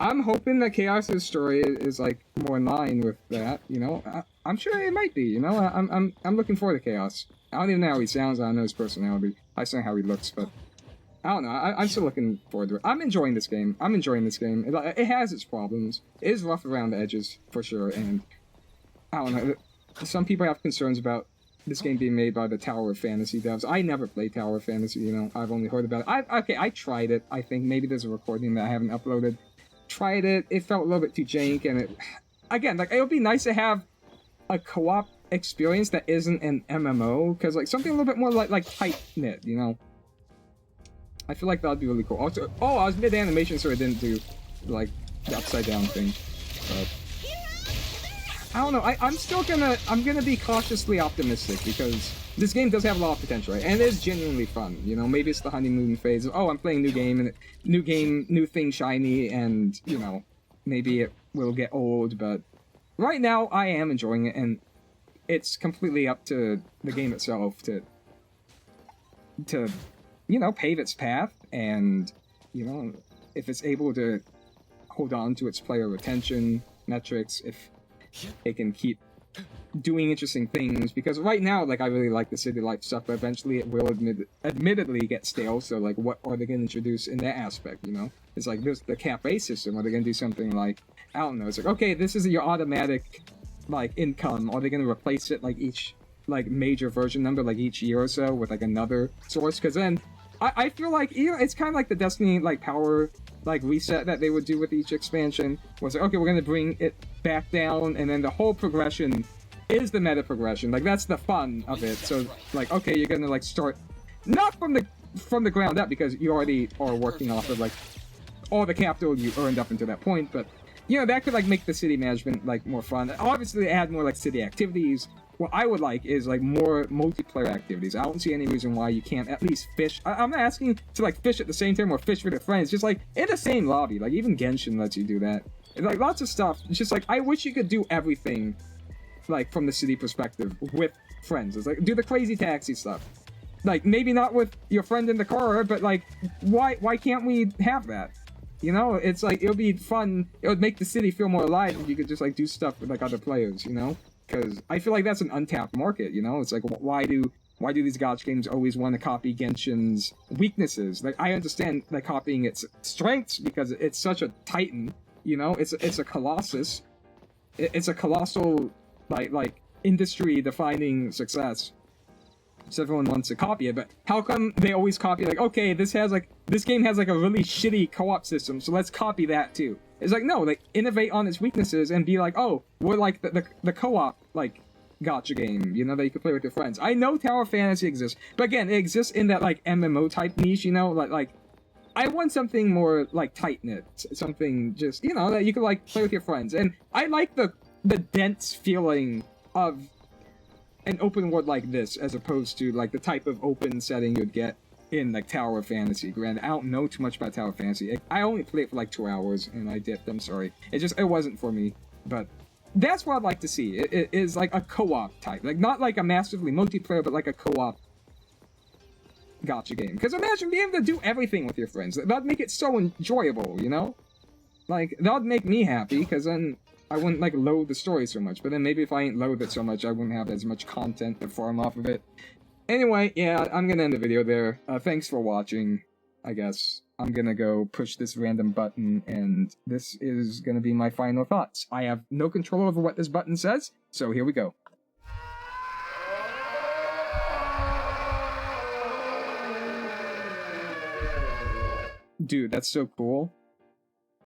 I'm hoping that Chaos's story is like more in line with that, you know? I'm sure it might be, you know? I'm looking forward to Chaos. I don't even know how he sounds, I don't know his personality. I just know how he looks, but I don't know, I'm still looking forward to it. I'm enjoying this game. It has its problems. It is rough around the edges, for sure, and I don't know. Some people have concerns about this game being made by the Tower of Fantasy devs. I never played Tower of Fantasy, you know? I've only heard about it. I tried it. I think maybe there's a recording that I haven't uploaded. Tried it, it felt a little bit too jank, and again, like, it would be nice to have a co-op experience that isn't an MMO, because, like, something a little bit more like tight-knit, you know? I feel like that would be really cool. Also, I was mid-animation, so it didn't do, like, the upside-down thing, but I don't know, I'm gonna be cautiously optimistic, because this game does have a lot of potential, right? And it is genuinely fun, you know? Maybe it's the honeymoon phase of, I'm playing a new game, and new thing shiny, and, you know, maybe it will get old, but right now, I am enjoying it, and it's completely up to the game itself to you know, pave its path, and, you know, if it's able to hold on to its player retention metrics, if it can keep doing interesting things, because right now, like, I really like the city life stuff, but eventually it will admittedly get stale, so, like, what are they going to introduce in that aspect, you know? It's like, there's the cafe system, are they going to do something like, I don't know, it's like, okay, this is your automatic, like, income, are they going to replace it, like, each, like, major version number, like, each year or so, with, like, another source? Because then, I feel like, you know, it's kind of like the Destiny, like, power, like, reset that they would do with each expansion, was like, okay, we're going to bring it back down, and then the whole progression is the meta progression. Like, that's the fun of it. So, like, okay, you're gonna, like, start not from the ground up, because you already are working off of, like, all the capital you earned up until that point, but, you know, that could, like, make the city management, like, more fun. Obviously, add more, like, city activities. What I would like is, like, more multiplayer activities. I don't see any reason why you can't at least fish. I'm not asking to, like, fish at the same time or fish with your friends, just, like, in the same lobby. Like, even Genshin lets you do that. And, like, lots of stuff. It's just, like, I wish you could do everything, like, from the city perspective with friends. It's like, do the crazy taxi stuff. Like, maybe not with your friend in the car, but, like, why can't we have that? You know, it's like, it would be fun, it would make the city feel more alive if you could just, like, do stuff with, like, other players, you know? Because I feel like that's an untapped market, you know? It's like, why do these gacha games always want to copy Genshin's weaknesses? Like, I understand, like, copying its strengths, because it's such a titan, you know? It's a colossus. It's a colossal, like industry-defining success. So everyone wants to copy it, but how come they always copy, like, okay, this game has, like, a really shitty co-op system, so let's copy that, too. It's like, no, like, innovate on its weaknesses and be like, oh, we're like the co-op, like, gacha game, you know, that you can play with your friends. I know Tower Fantasy exists, but again, it exists in that, like, MMO-type niche, you know, like, I want something more, like, tight-knit, something just, you know, that you can, like, play with your friends. And I like the dense feeling of an open world like this, as opposed to, like, the type of open setting you'd get in, like, Tower of Fantasy. Granted, I don't know too much about Tower of Fantasy. I only played it for, like, 2 hours, and I dipped, I'm sorry. It wasn't for me, but that's what I'd like to see. It is, like, a co-op type. Like, not, like, a massively multiplayer, but, like, a co-op gacha game. Because imagine being able to do everything with your friends. That'd make it so enjoyable, you know? Like, that'd make me happy, because then I wouldn't, like, load the story so much. But then maybe if I ain't load it so much, I wouldn't have as much content to farm off of it. Anyway, yeah, I'm gonna end the video there. Thanks for watching, I guess. I'm gonna go push this random button, and this is gonna be my final thoughts. I have no control over what this button says, so here we go. Dude, that's so cool.